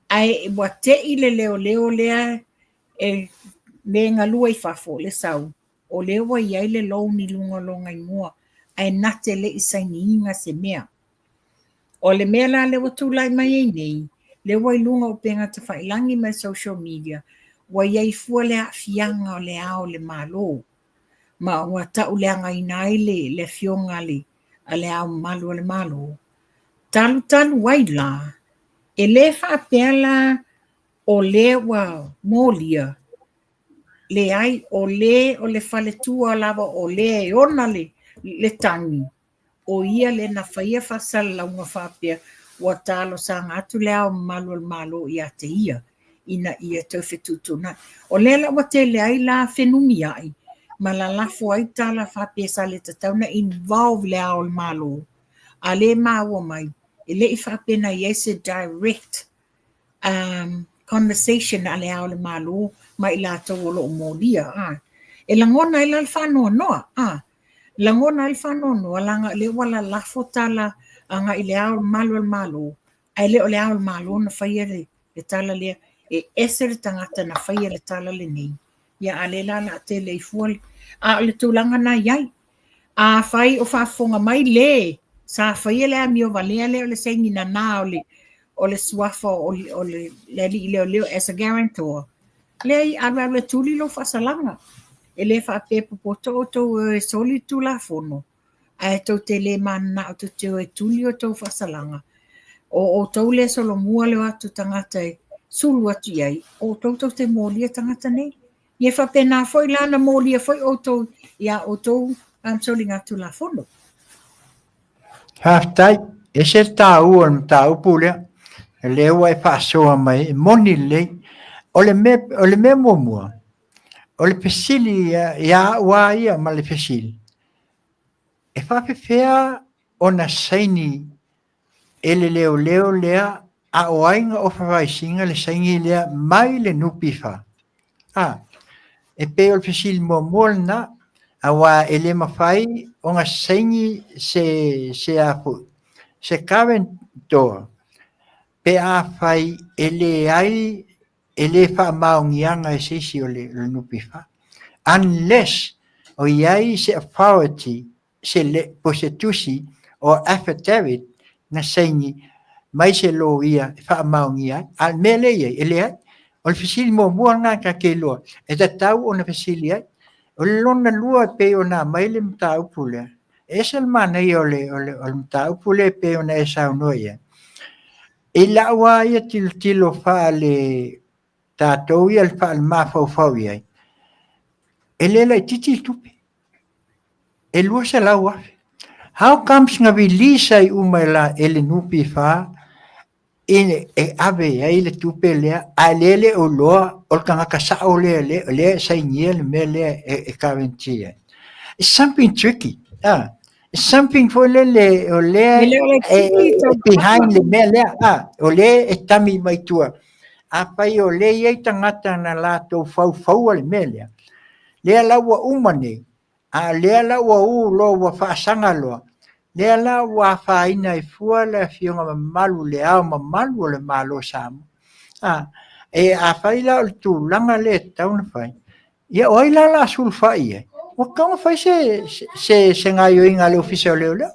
Ai wa te i le leo lea e me ngā lua i whafo le sau. O leo wa iai le lau ni lunga longa ingoa. Ai nate le isaini inga se mea. O le mea la le watu lai mai e nei. Le wai lunga o penga ta whailangi mai social media. Wa iai fua le a fianga o le ao le malo. Ma wa tau le anga inai le fionga le. Ale au malo. Talu wai la. E le whaapela o le wa molia. Le ai o le whale tua lava o le e ona le tangi. O ia le na whaia whasala launga whaapea wa talo sa ngatu le au malo i ate ia. Ina ia tau whetutuna. O le la wa te le ai la whenumi ai. Ma la lafo ai tala whapea sa le tatauna involve le ao malo. A le maua mai, e le i whapea na iese direct conversation a le ao le malo, ma i la tau olo o molia. E langona i la whanoa noa. Langona i whanoa noa, langa le wala lafo tala anga i le ao malo. Ai le o le ao malo na whaia le tala lea, e esere tangata na whaia le tala le nei. Ia ale la te le fuol a le tūlanga na iai. a fai o whaafonga mai le, sa whai le a mi o valea le o le sengi na nā o le suafa o le li leo as a guarantor. Le ala le tuli lo whasalanga. E le whaapepo po tō soli tu la fono. A tau te le mana o tō e tuli o tō whasalanga. O tau le solo mua leo atu tangata e sulu atu iai. O tau te mōlia tangata nei. Ie whapena foi lana mōlia foi o tau ia o tau soli ngatu la fono. Haftai, e se tāu o tāu pulea. Leo e whaasoa mai, moni lei. O le me mua. O le pesili ia ua ia ma le pesili. E whapewhea o na saini e le leo lea a oainga o whawaisinga le saini lea mai le nupifa. E pe o le pesili mua na a wā e le mawhai o ngā saini se apu. Se kawen toa. Pe a whai e le ai e le wha maungianga e sisi o le nupifa. Unless o iai se authority se le po se tusi o affidavit na saini mai se lo ia wha maungia al me le iai e le ai o le fasili mua ngā ka ke loa e ta tau o na fasili ai o le lona lua pe o na mai le mta upule e se mana i o le mta upule pe o na e sau no ia e la wa ia tilo fa le tātou ia le wha mawhau iai. E lela i titi tupe. E lua se lau afe. How comes ngā vilisa i umaila e le nupi wha e ave ia i le tupe lea a lele o loa o ka ngaka sao lea sainia le me lea e kawentia. It's something tricky. It's something for lele o lea behind le me lea. O lea e tami mai tua. A pai o le iei tangata na lātou fau ale melea. Lea laua umane, a lea laua lo wa whaasanga loa. Lea laua whaina i fua le fionga mamalu le ao mamalu o le malo samu. E a whai la o le tūlanga le tauna whai. Ia oi la sul whai e. O kaunga whai se ngai o inga le ofisa o leo leo.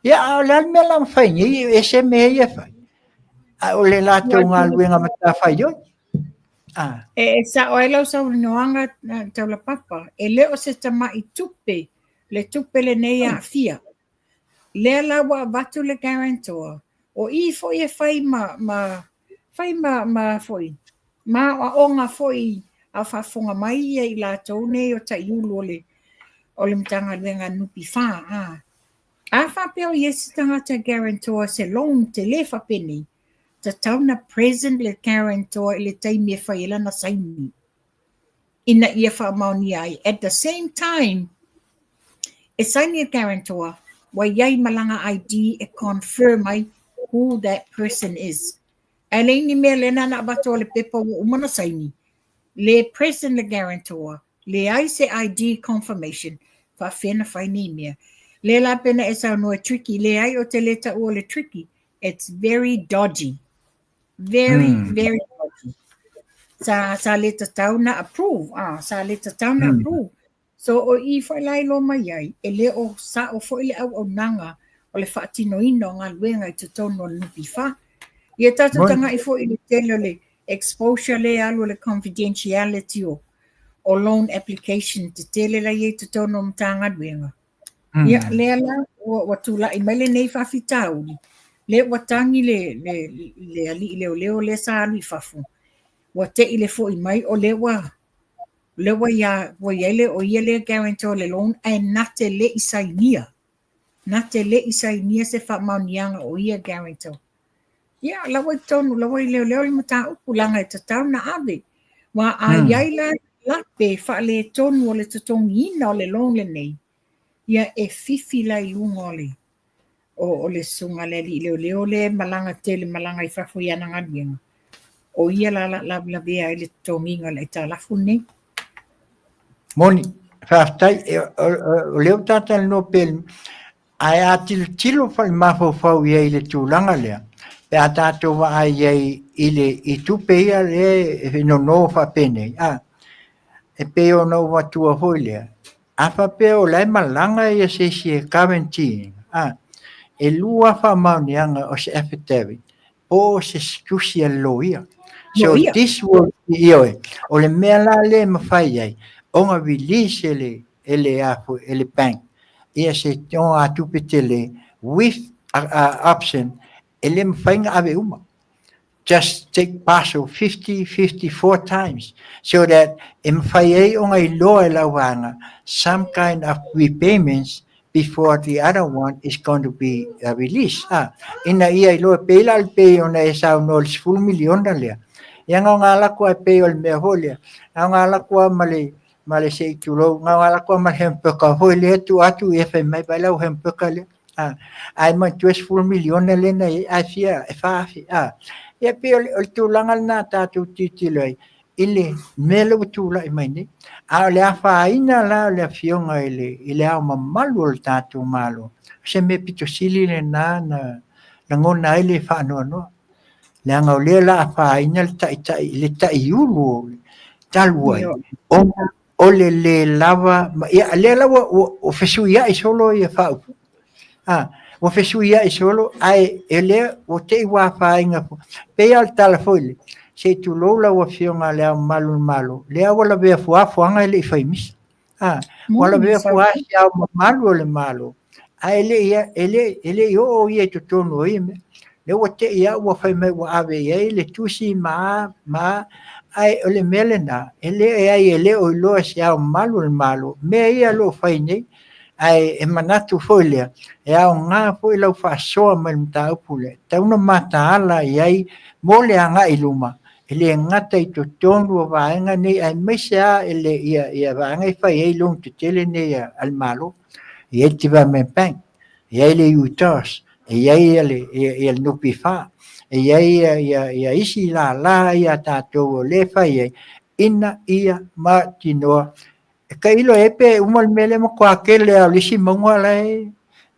Ia a le almea la mwhai ni e se mea ia whai. O le lātou ngā luenga mata whai oi. E sa o elo sa unoanga tau la papa. E leo se tama i tupe. Le tupe le nei a fia. Le la wa vatu le guarantor. O i foi e whai ma foi. Ma o onga foi a whafonga mai e i lātou nei o ta iulu o le mtanga luenga nupi wha. A whapeo yesi tangata guarantor se long te le whapeni. Ta tauna present le guarantor le taimi e whaela na saini. Ina ia whaamauni ai. At the same time, e saini e guarantor, wa iai malanga ID e confirm ai who that person is. E leini mea le nana abato le pepa wa umana saini. Le present le guarantor, le ai se ID confirmation, fa whena whaini mea. Le la pena e sa noa tricky, le ai o te leta ua le tricky. It's very dodgy. Very dodgy. Sa leta tauna approve. Sa leta tauna approve. So o I whailai lo mai ai, e le o sa o fo ile au nanga o le whaatino ino ngā luenga I te tono o nupi wha. Ia tatu tanga I fo ile tele le exposure le alu le confidentiality o loan application te tele la ye te tono mtanga luenga. Ia le ala wa tula I mele nei whawhitauri. Le watangi le ali leo le sa alu I whafu. Wa te ile fo I mai o le wa ia o ia le guarantor le loan e nate le isainia. Nate le isainia se whamaunianga o ia guarantor. Ia, lawa I tonu, lawa I leo le mata upulanga I tatau na ave. Wa a iai la lape wha le tonu o le tatongi ina o le loan le nei. Ia e fifi la I unga o le sunga le li leo le malanga tele malanga I whafu iana ngaduenga. O ia la vea I le tonginga le talafu nei. Moni, whaftai, o leo tata no pel, ai a tilo whai mawhau ia I le tūlanga lea. Pe a tātou wa ai I tupe ia le no whapene. E pe o no watua hoi lea. Afa pe o lai malanga ia se Caventine. E lua whamaunianga o se affidavit. O se skusia loia. So Loia. this will be ioe. O le mea la le mawhai ai. O ngā release ele afu, ele bank. Ia se o atupitele with option. Ele mawhainga ave uma. Just take partial 54 times so that mawhai o ngai loa lauanga some kind of repayments before the other one is going to be released. Ina ia loa pela al pay ona e sa no 10 million lea. Ia ngala ko pay ol me holia. Ngala ko male se tulo ngala ko ma hempe ka holia tu atu e fe mai bala hempe ka le. Ai ma 10 million le na ai fia e fa ia pe o tulangal na tatu titiloi ile melo tula i mai ni a le afaina la le fionga ile a mamalu o tatu malo se me pitosili le na ngona ile fa no le anga le la afaina le tai ulu talwai o le lava ia le lava o fesu ia solo ia fa o fesuia e solo ai ele o te wa fainga pe al telefone se tu lola o fionga le malo le wala be fuanga ele faimis wala be fua ya malo le malo ai ele yo ia tu tono ime le o te ia o faime o ave ele tusi ma ai ole melena ele o lo sia malo me ia lo faine ai e manatu folia e au ngā foi lau whaasoa mai mta upule. Tauna mata ala iai mole anga iluma. Ele ngata i to tonu o vaenga nei ai meisea ele ia vaenga i whai ei long te tele nei almalo. Ia te va me pang. Ia le utas. Ia ia nupi wha. Ia isi la ia tātou o le whai ei. Ina ia matinoa. Ka ilo epe umal mele mo kwa kele a lisi monga lai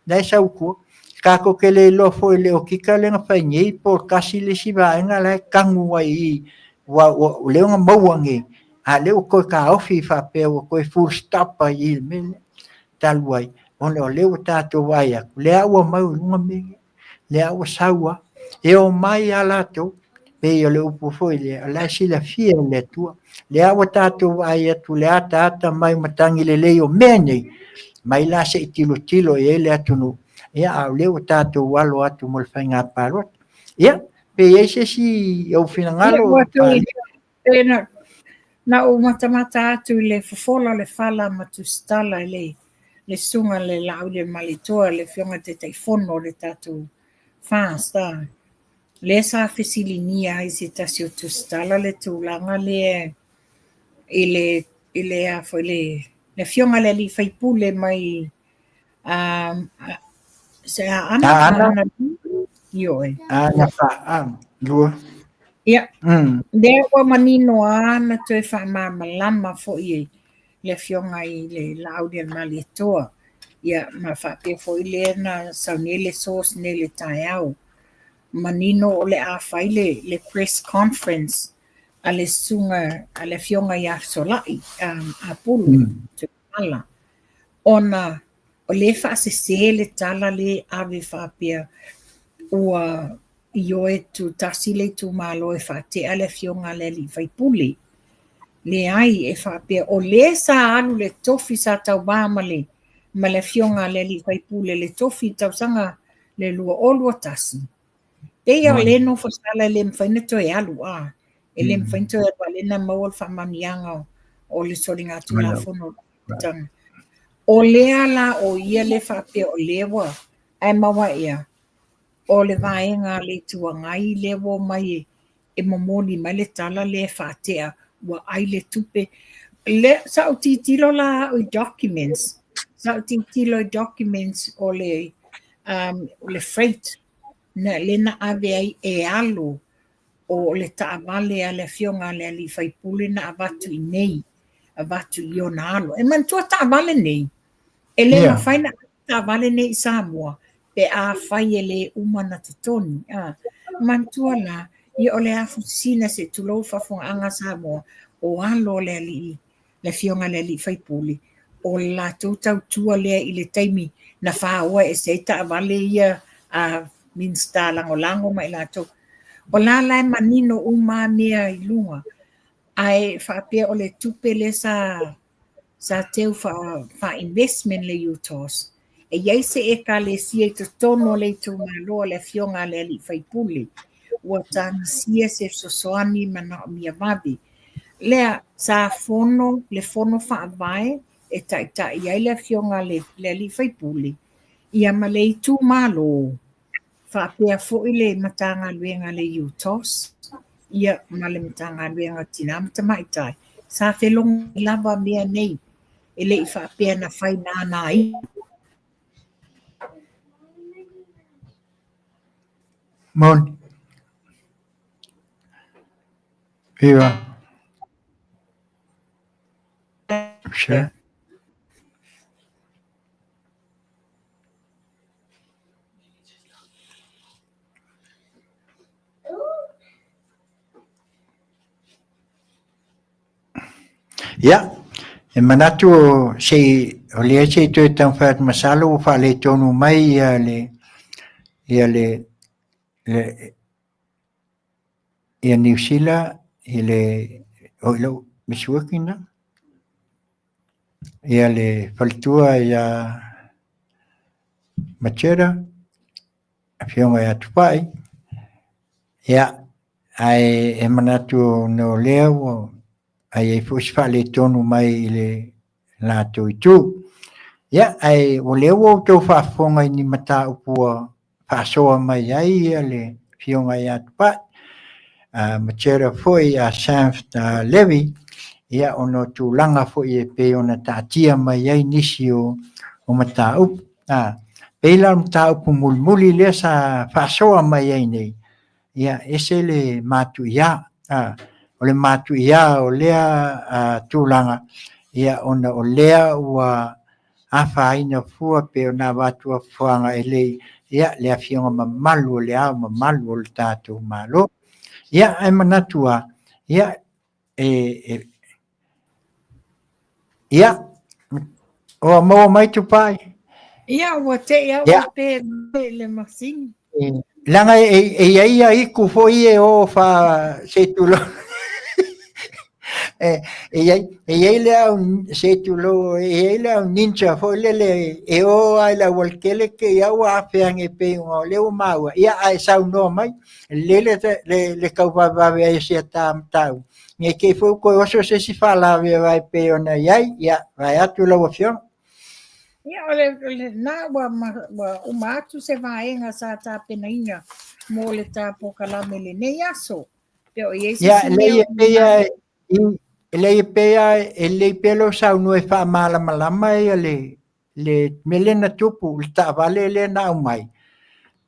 dai sa uku ka ko kele lo fo le o kika le nga faingi por kasi lisi ba nga lai kangu wai wa le nga mawangi a le ko ka ofi fa pe o ko full stop pa i mele tal wai on le o tato wai le a o mau nga me le a o sawa e o mai ala to pe yo le upu fo le la si la fie le tua le awa tātou ai atu le ata mai matangi le leo mene mai la se tilo e le atunu ia au leo tātou walo atu mo le whainga parot ia pe eise si au finangalo na o matamata atu le fofola le fala matu stala le sunga le lau le malitoa le fionga te taifono le tātou whaasta le sa fesilinia i se tasio tu stala le tūlanga le ile a foi le fionga le li fai pule mai se ana yo ana fa lua ia de o manino ana te fa malama foi le fionga i le laudia malitoa ia ma fa pe foi le na saunele sos nele taiao manino o le a fai le press conference ale sunga ale fionga ia solai a pulu te ala ona o le fa se le tala le ave fa pia ua ioe tu tasile tu malo e fa te ale fionga le li fai puli le ai e fa pia o le sa alu le tofi sa tau bamale ma le fionga le li fai pule le tofi tau sanga le lua o lua tasi te ia le no fa sala le mfaina to e alu ele mfainto e wale na mawal whamanianga o le solinga tula fono tanga. O lea la o ia le whapea o lewa ai mawa ia o le vaenga le tuangai lewa mai e momoni mai le tala le whatea wa ai le tupe le sa o titilo la o documents sa o titilo documents o le freight na le na ave ai e alu o le taavale a le fionga le ali fai pule na avatu i nei, avatu i ona alo. E mantua taavale nei. E le ma fai na taavale nei Samoa, pe a fai e le umana tatoni. Mantua la, i o le afusina se tulo fafonga anga Samoa, o alo le ali, le fionga le ali fai pule. o lātou tautua lea i le taimi na whāua e se ta avale ia a minsta lango mai lātou. O la lai manino uma mea i lunga, ai whapea o le tupe le sa teu wha investment le UTOS. E iei se e ka le sia i tono le tu malo le fionga le li whaipuli. Ua tang sia se sosoani mana o mia mabi. Lea sa fono, le fono wha avai, e ta iei le fionga le li whaipuli. Ia ma le tu malo. Whapea fo i le matanga luenga le UTOS. Ia ma le matanga luenga tina matamaitai. Sa whelong lava mea nei. E le i whapea na whai nāna i. Mon. Viva. Sure. Yeah. E manatu se o le se to tan fat masalo fa le tonu mai ia le New Zealand ile o lo miswakina ia le faltua ia machera afionga ia tupai ia ai e manatu no leo ai fus fa le tonu mai le la tu ia ai o leo to fa fonga ni mata upua fa soa mai ai le fionga ia tupai machera foi a Sanft Levy ia ono tulanga foi e pe ona tatia mai ai nisi o matau pela matau pumulmuli le sa fasoa mai ai nei ia ese le matu ia o le matu ia o lea tulanga ia ona o lea ua afaina fua pe ona watua fuanga ele ia le afionga mamalu le au mamalu o le tatu malo ia ai manatua ia ia o mo mai tu pai Ia ua te ia ua pe le masing. Langa ia iku foi e o fa se tu lo ia le se tu lo ia le ninja foi le e o ai la walkele ke ia wa feang e pe o le o mau ia ai sau no mai le kau va ve se tam tau nge ke foi ko oso se si fala vai pe ona ia vai atu lo option. Ia ole na wa umatu se vaenga sa ta penainga mo le ta pokala mele ne yaso. Pero ese le pelo sa no e fa mala malama le melena tupu ta vale le na mai.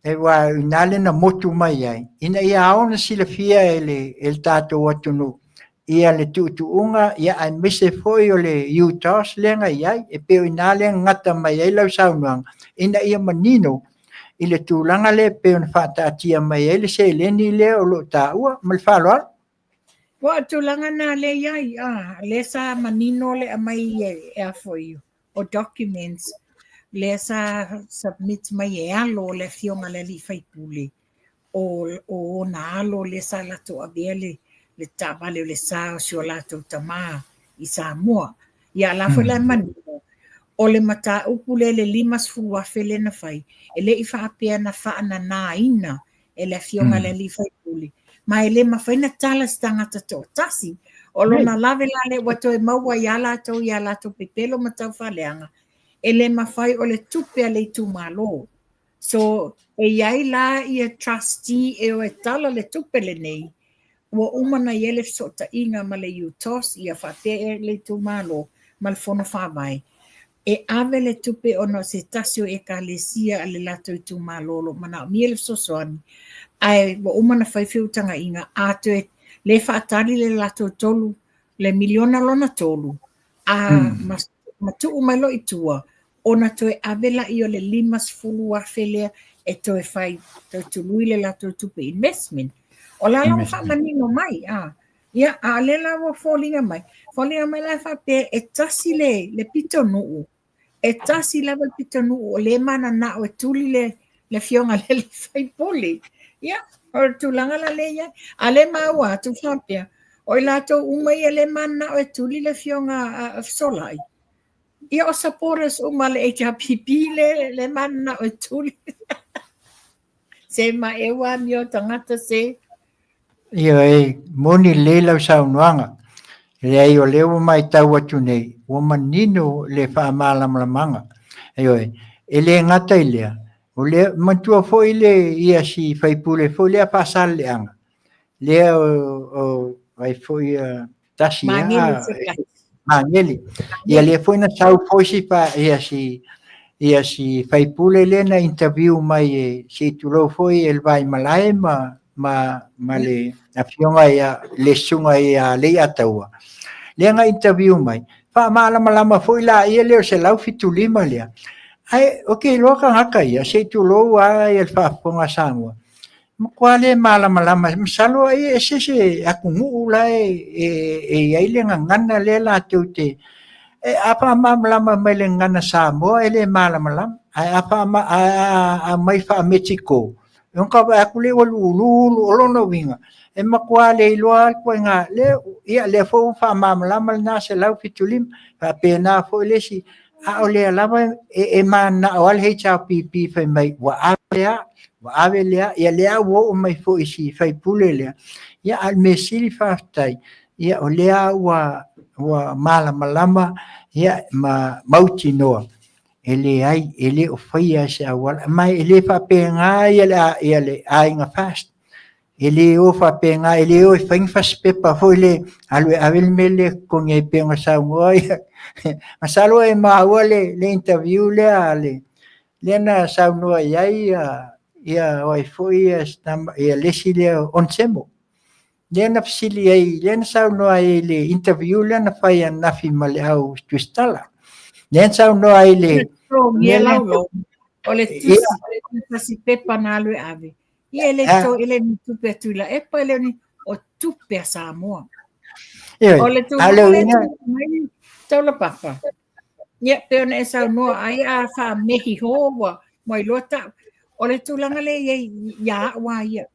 E wa nale na motu mai ai. Ina ia ona sila fia el tato watunu. Ia le tuunga ia ai mise foi o le UTOS lenga ia e pe inale ngata mai ai lau saunuang ina ia manino i le tulanga le pe on fata tia mai ai le se le ni le o lo taua mal falo wa tulanga na le ai le sa manino le mai e foi o documents le sa submit mai e alo le fionga le li fai puli o na alo le sa la to avele le tabale le sa o la to tama i Samoa ia la foi la manino o le mata upule le limas fuwa fele na fai e le i fa apea na fa na ina e le fionga le li fai puli ma ele ma fai na tala stanga to tasi o lo na lave la le wato e maua ia la to pepelo mata fa leanga ele ma fai o le tupe le tu malo so e iai la ia trustee e o e tala le tupe le nei ua umana yele sota inga ma le UTOS ia whate le tu malo ma le fono whawai. E ave le tupe ono se tasio e ka le sia le lato i tu malolo mana miele sosoani. Ai ua umana whaiwhiutanga inga ato e le whaatari le lato tolu le miliona lona tolu. Ma tu umailo i tua ona to e avela i o le limas fulu a felea e to e whai to tului le lato tupe investment. O la long fa manino mai Ia, a le lawa fōlinga mai. Fōlinga mai lai whape e tasi le pito nuu. E tasi lava le pito nuu o le mana na o e tuli le fionga le whaipoli. Ia, o tulanga la le ia. A le maua tu whapea. O i lato umai e le mana o e tuli le fionga solai. Ia o supporters uma le HRPP le mana o e tuli. Se ma ewa mi o tangata se. Ia moni le lau saunoanga. Le ai o leo mai tau atu nei. O manino le whaamalamlamanga. Le ngata i lea. O le mantua fo i le ia si whaipule fo lea pasal le anga. Lea o vai fo i tasi Mangeli. Ia le fo ina sau fo si pa ia si whaipule le na interview mai si tulo fo i el vai malai ma le a fionga ia le sunga ia le ataua. Le nga interview mai. Fa malama fo i la ia le se lau fitulima lea. Ai okay lo ka haka ia se tulo a el fa ponga sangwa. Kwale malama masalo ai se akungu la e ai le ngana le la tute. Apa malama mai le ngana Samoa ele malama ai apa mai fa Mexico. Yung ka akule ulu no winga. E makwale lo ko nga le ia le fo fa malama na se lau fitulim pa pena fo le si a ole lava e mana o al HRPP fa mai wa avelea ia lea wo mai fo isi fai pulelea ia al mesili faftai ia o lea wa malama ia mauti noa ele o faia se awal mai ele fa penga ia le ainga fast ele o fa penga ele o fain fast pepa fo ele alwe avel mele con e penga sa moia masalo e mawale le interview le na sa no ia oi foi ia lesi le onsemo le na fsili ai le na sa no ai le interview le na fai na fi male au twistala le sa no ai le o le tasi pepa na alwe ave ia ele tupe tula e pa le ni o tupe a Samoa o le tu taula papa ia pe ona e sa no ai a fa mehi hoa mai lota o le tulanga le ia wa ia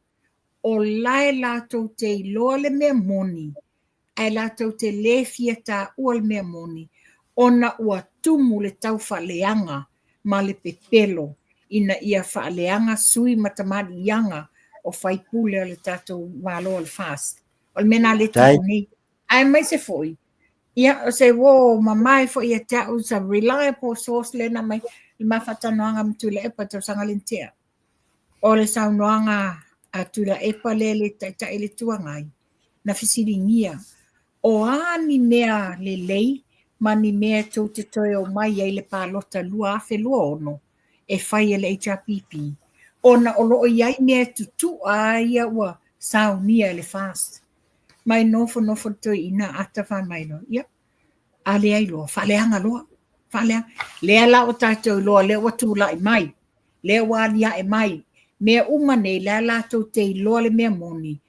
o lai latou te iloa le mea moni ai latou te le fiata ua le mea moni ona ua tumu le tau whaaleanga ma le pepelo ina ia whaaleanga sui matamadi ianga o whaipule o le tatou walo le fast o le mena le tuni ai mai se foi ia o se wo mamai fo ia tau sa reliable source le na mai le mawhatanoanga mtule e patau sangalintea o le saunoanga a tula e palele ta ele tuangai na fisiringia o ani mea le lei mani mea tau te toi o mai ai le palota lua afe lua ono e fai ele HRPP ona o loo iai mea tutu a ia ua saunia le fast mai nofo toi ina ata fan mai lo ia ale ai lo faleanga lo faleanga le ala o tatou lo le watu la mai le walia e mai mea umane la latou te iloa le mea moni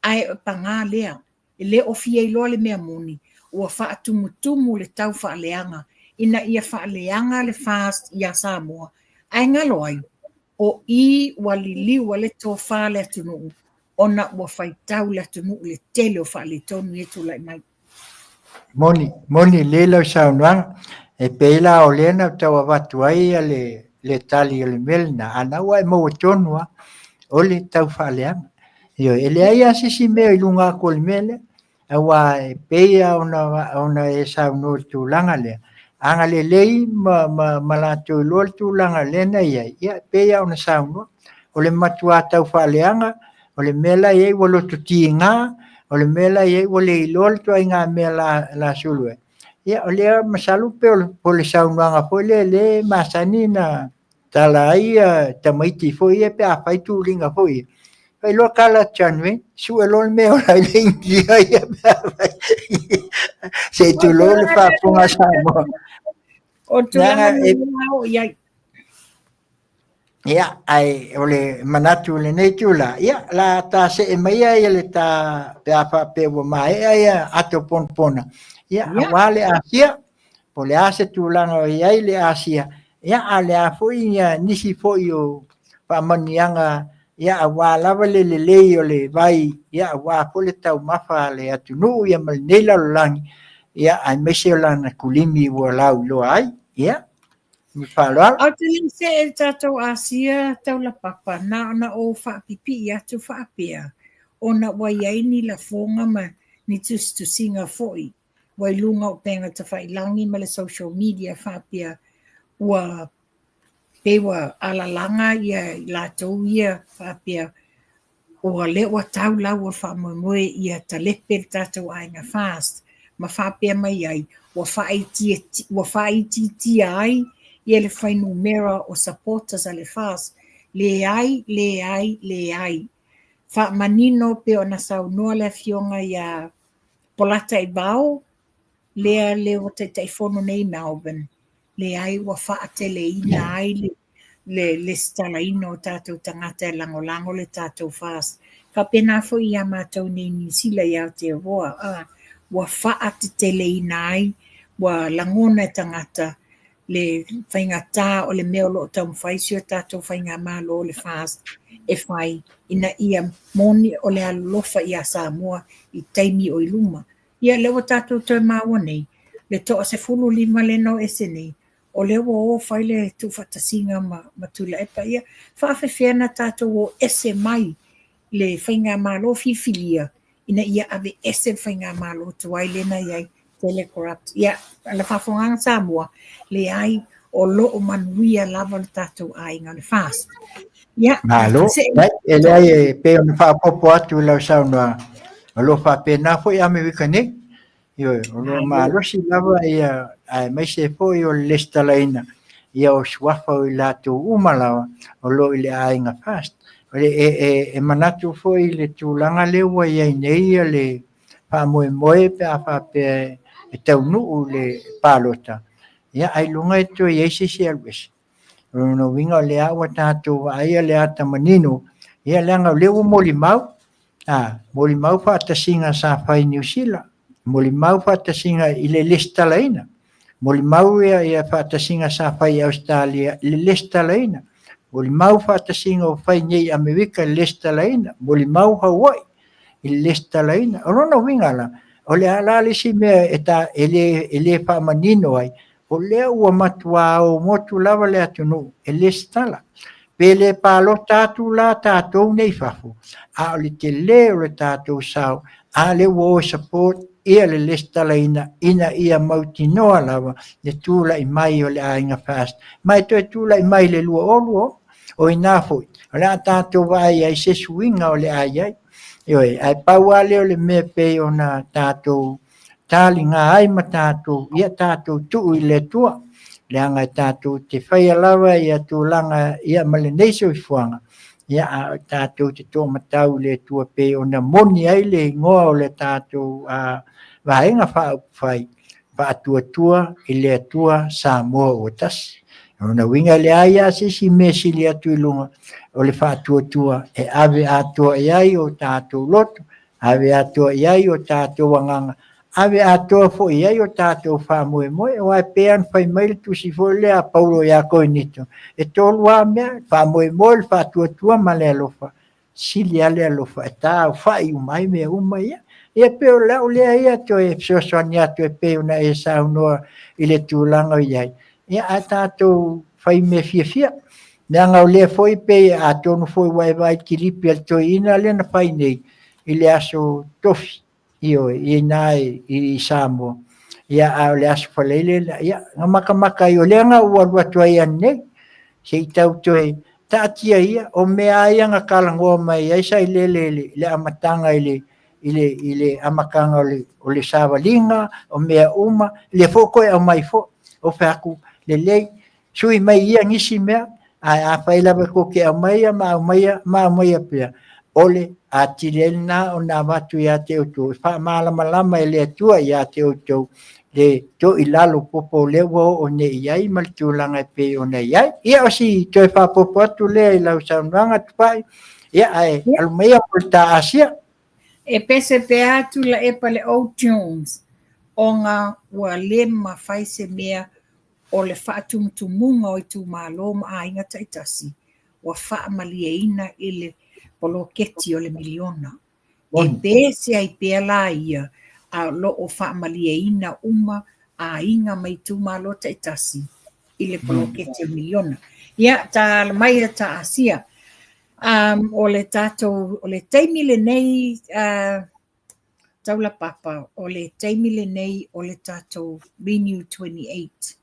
ai panga lea le ofia iloa le mea moni ua faatumutumu le tau faaleanga ina ia faaleanga le fast ia Samoa ai ngalo ai o I waliliu le tofa le atunu ona ua faitau le atunu le tele o faaletonu e tulai mai moni le lau saunoanga e peila o lena taua watu ai le tali o le melna ana ua e mau tonua o le tau whaaleanga. Io ele ai asisi mea i lunga ko le mele awa e peia ona e sauno tūlanga lea. Anga le lei ma la tūlo tūlanga lena ia peia ona sauno o le matua tau whaaleanga o le mela iei walo tuti ngā o le mela iei wale ilol tua inga mela la sulue. Ia o lea masalu pe o le saunoanga po le masani na tala ai tamaiti fo ia pe a fai tūlinga fo ia. Pai loa kala chanwe, su e lol meo la ingia ia pe se tu lol fa punga Samoa. O tūlanga o iai. ia ai ole manatu le nei tula ia la ta se mai ia le ta pa pe wo mai ia ato pona ia Ia. wale asia po le ase tulanga ia le asia ia ale a foi ia nisi foi o pa manianga ia wa lava le o le vai ia wa po le tau mafa le atu no ia mal nela lang ia ai mese lana kulimi wo lau lo ai ia mi fala Au te li se e tātou Asia tau la papa na o whaapipi i atu whaapea. O na wai aini la fonga ma ni tu singa foi. Wai lunga o penga ta whailangi ma le social media whaapea. Ua pewa alalanga ia lātou ia whaapea. Ua le ua tau lau o whaamoemoe ia ta lepe tātou ainga fast. Ma whaapea mai ai. Ua whaiti ai. Ia le whai numera o supporters a le fast. Le ai. Wha manino pe o na sau noa le fionga ia polata i bao. Lea le o te teifono nei Melbourne. Le ai wa wha te le ina ai le stala ino o tātou tangata e lango le tātou fast. Ka pena fo i a mātou nei New Zealand i Aotearoa. Wa wha te le ina ai. Wa langona tangata. Le whainga o le mea lo o tau mwhaisio tātou whainga mālo o le fast e whai ina ia moni o le alofa i a Samoa i taimi o i luma. Ia lewa tātou tau māua nei, le toa se fulu lima le no ese nei, o lewa o whai le tu whatasinga ma tula epa ia, whaafewhena tātou o ese mai le whainga mālo whiwhilia, ina ia ave ese whainga mālo tuai lena iai, corrupt. Ia, le whawhonganga Samoa, le ai o loo manuia lava le tātou ai ngā le fast. Ia, malo e le ai e pe ona whaapopo atu lau saunua o lo whapena fo i ame wika ne o lo malo si lava ia ai mai se fo i o lestalaina ia o suafa o i lātou umalawa o lo i le ai ngā fast e manatu fo i le tūlanga lewa i ai nei le whamoe pe a whape e tau nuu le pālota. Ia ai lunga e tō i eisi si alwes. No winga le awa tātou ai le ata manino. Ia leanga lewa moli mau. Moli mau whaatasinga sa whai New Zealand. Moli mau whaatasinga i le lestalaina. Moli mau ia whaatasinga sa whai Australia le lestalaina. Moli mau whaatasinga o whai nei Amerika lestalaina. Moli mau Hawaii i lestalaina. Rona winga la. O le alale si mea ele wha manino ai, o lea ua matua o motu lava le atunu, ele stala. Pe le palo tātou la tātou nei whafu, a o le te leo le tātou sao, a le wo support ia le lestala ina ia mauti noa lava, le tūla i mai o le ainga fast. Mai toi tūla i mai le lua oluo, o i nāfoi, o le a tātou vai ai se suinga o le ai. Ioi, ai paua leo le mea pei o na tātou tāli ngā ai ma tātou, ia tātou tuu i le tua, le anga tātou te whaia lawa ia tūlanga ia male neiso i fuanga, ia tātou te tō matau le tua pei o na moni ai le ngoa o le tātou vaenga whai, whaatua i le tua Samoa o tasi. Ona winga le ai asisi me sili atu i lunga o le whaatua e ave atua iai o tātou loto, ave atua iai o tātou wanganga, ave atua fo iai o tātou whamoe o ai pean whai maile tusi fo lea paulo ia koe nito. E tolu a mea, whamoe le whaatua ma le alofa, sili ale alofa, e tā whai umai mea umai ia. Ia peo leo lea ia to e psosoani atu e peo na e saunoa i le tūlanga iai. Ia a tātou whai me fia. Nea ngau lea foi pe a tonu foi wai ki lipi al toi ina lea na whai nei. I le aso tofi i nai i Samoa. Ia a le aso whaleile. Ia nga maka i o lea nga uarua toi an nei. Se i tau toi tātia ia o mea ia nga kalangoa mai. Ia i le amatanga i le amakanga o le savalinga o mea uma. Le foko e au mai fo. O whaku le lei, sui mai ia ngisi mea, a whailawa ko ke au maia, ma au maia pia. Ole, a tirel na o na watu ia te utu. Wha malama e le atua ia te utu. le to i lalo popo le wo o ne iai ma le tūlanga e pe o ne iai. Ia o si to e whapopo atu lea i lau saunanga tupai. Ia ai alumea o le ta asia. E pese pe atu la e pale o tunes o ngā ua le ma whai se mea o le whaatumutumunga o i tū mālo ma a inga taitasi ua whaamalia i le poloketi o le miliona. E pese ai pea la ia a lo o whaamalia uma a inga mai tū mālo taitasi i le poloketi o miliona. Ia ta mai ta asia. O le tātou, o le teimile nei taula papa, o le teimile nei o le tātou Renew 28.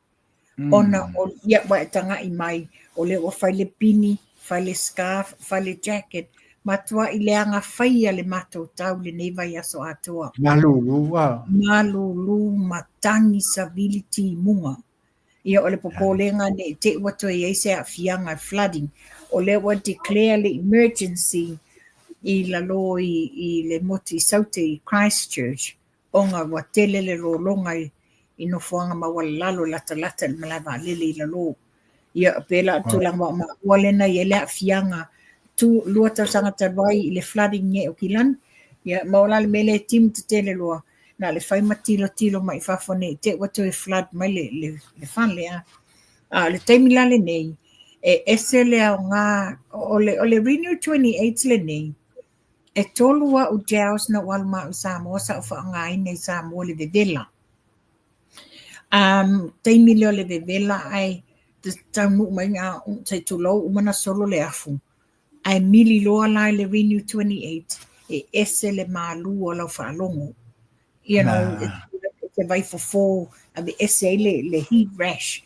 Ona o ia wa tanga I mai, o le o whai le pini, whai le scarf, whai le jacket, matua I le anga whaia le matou tau le nei vai aso atoa. Malulu, wow. Malulu, matangi civility munga. Ia o le popolenga ne te wato e eise a fianga flooding. O le wa declare le emergency I la lo I le moti saute I Christchurch. Onga wa tele le rolonga I no fuanga ma wala lalo lata le malava lele I la lo. Ia pela tulang ma walena I le a fianga tu lua tau sanga tawai I le flooding nye o kilan. Ia maola le mele tim te tele lua. Na le whai matilo mai whafone te wato e flood mai le fan lea. Le taimila le nei. E ese lea o ngā, o le Renew 28 le nei, e tolua o jaus na walma o Samoa sa o whaangai nei Samoa le vevela. Taimile o le vevela ai, te taunu mai ngā tai tulou umana solo le afu. Ai mili loa lai le Renew 28, e ese le malu o lau whaalongo. You know, it's a vai for abe ese le heat rash.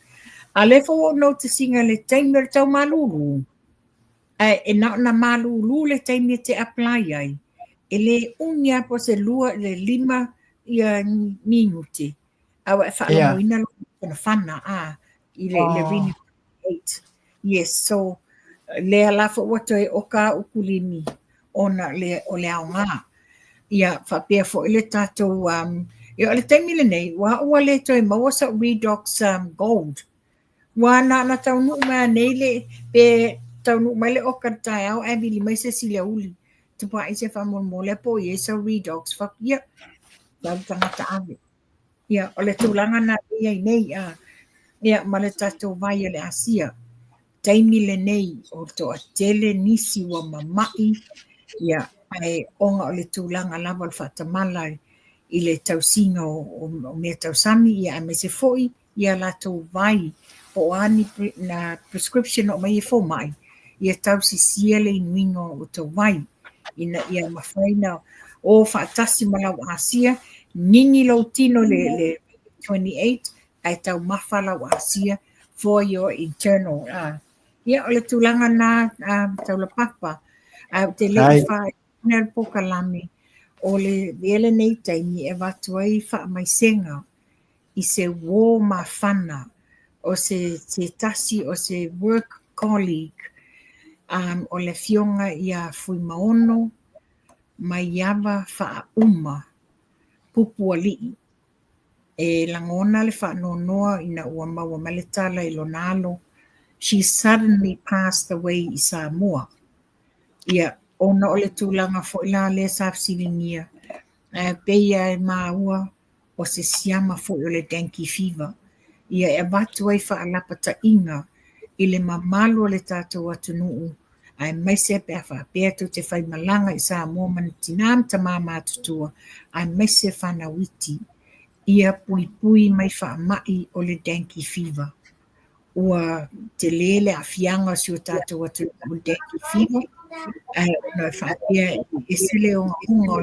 A le fo noticing le taimere tau malulu. E na malulu le taimere te apply ai. E le unia po se lua le 5 minuti. Awa e whaalamoina lo kona whana I le Renew 28. Yes, so le alafo wato e oka ukulimi ona o le ao ngā. Ia whapea fo ile tātou, ia le taimile nei, wa ua le toi mawasa Redox Gold. Wana na taunu ma nei pe taunu mai le oka tai au e bili mai se sile uli. Tu pa I se whamon mo le po I sa Redox whak ia. Tau tangata ave. Ia o le tūlanga na ia nei ia ma le tātou vai le asia. Taimile nei o to a tele nisi wa mamai. Ia ai onga o le tūlanga lava le whatamalai I le tausinga o mea tausami ia me se foi ia la tau vai. O ani na prescription o mai fo mai ia tau si siele inuingo o tau vai ina ia mawhaina o whaatasi malau asia ningi lau tino le 28 ai tau mawhala o asia for your internal ia o le tūlanga na tau la papa te lei whae nel pokalame o le vele nei taimi e watuai wha mai senga I se wō ma whana o se tasi o se work colleague o le fionga ia fui maono mai iava wha uma pupu alii e langona le wha nonoa ina ua maua maletala I lonalo she suddenly passed away I Samoa ia ona o le tūlanga fo ila le safsilingia peia e maua o se siama fo o le dengue fever ia e watu ai whaalapa ta inga I le mamalo le tātou atunuu ai mai se pe whapea tu te whai malanga I Samoa manatinam ta mama tutua ai mai se whanawiti ia pui mai whaamai o le dengue fever ua te lele a fianga si o tātou atunuu dengue fever ai no whapea e sele o unga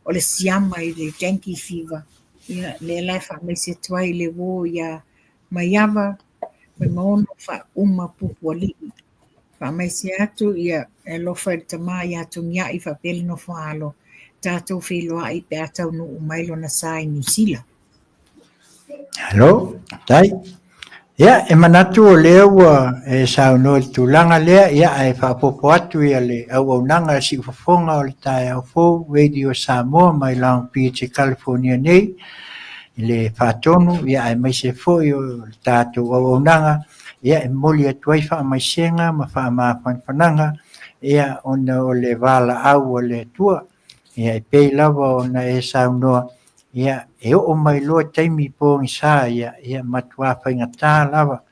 o le siama I le dengue fever ia le lai whamai se tuai le wo ia maiava mai maono wha uma pupu alii. Wha mai se atu ia e lofa te maa ia tu mia I wha peli no whaalo tātou whiloa I pe atau no umailo na sai New Zealand. Hello, tai. Ia, e manatu o lea ua e sao no I tūlanga lea, ia e whapopo atu ia le au nanga si ufafonga o le tae au fōu Radio Samoa mai Long Beach, California nei. i le whātonu, ia ai mai se foi o tātou auaunanga, ia e moli atu ai whaamaisenga, ma whaamawhanwhananga, ia ona o le wala au o le tua, ia e pei lava ona e saunoa, ia e o mai loa taimi po ngisa, ia matua whaingatā lava,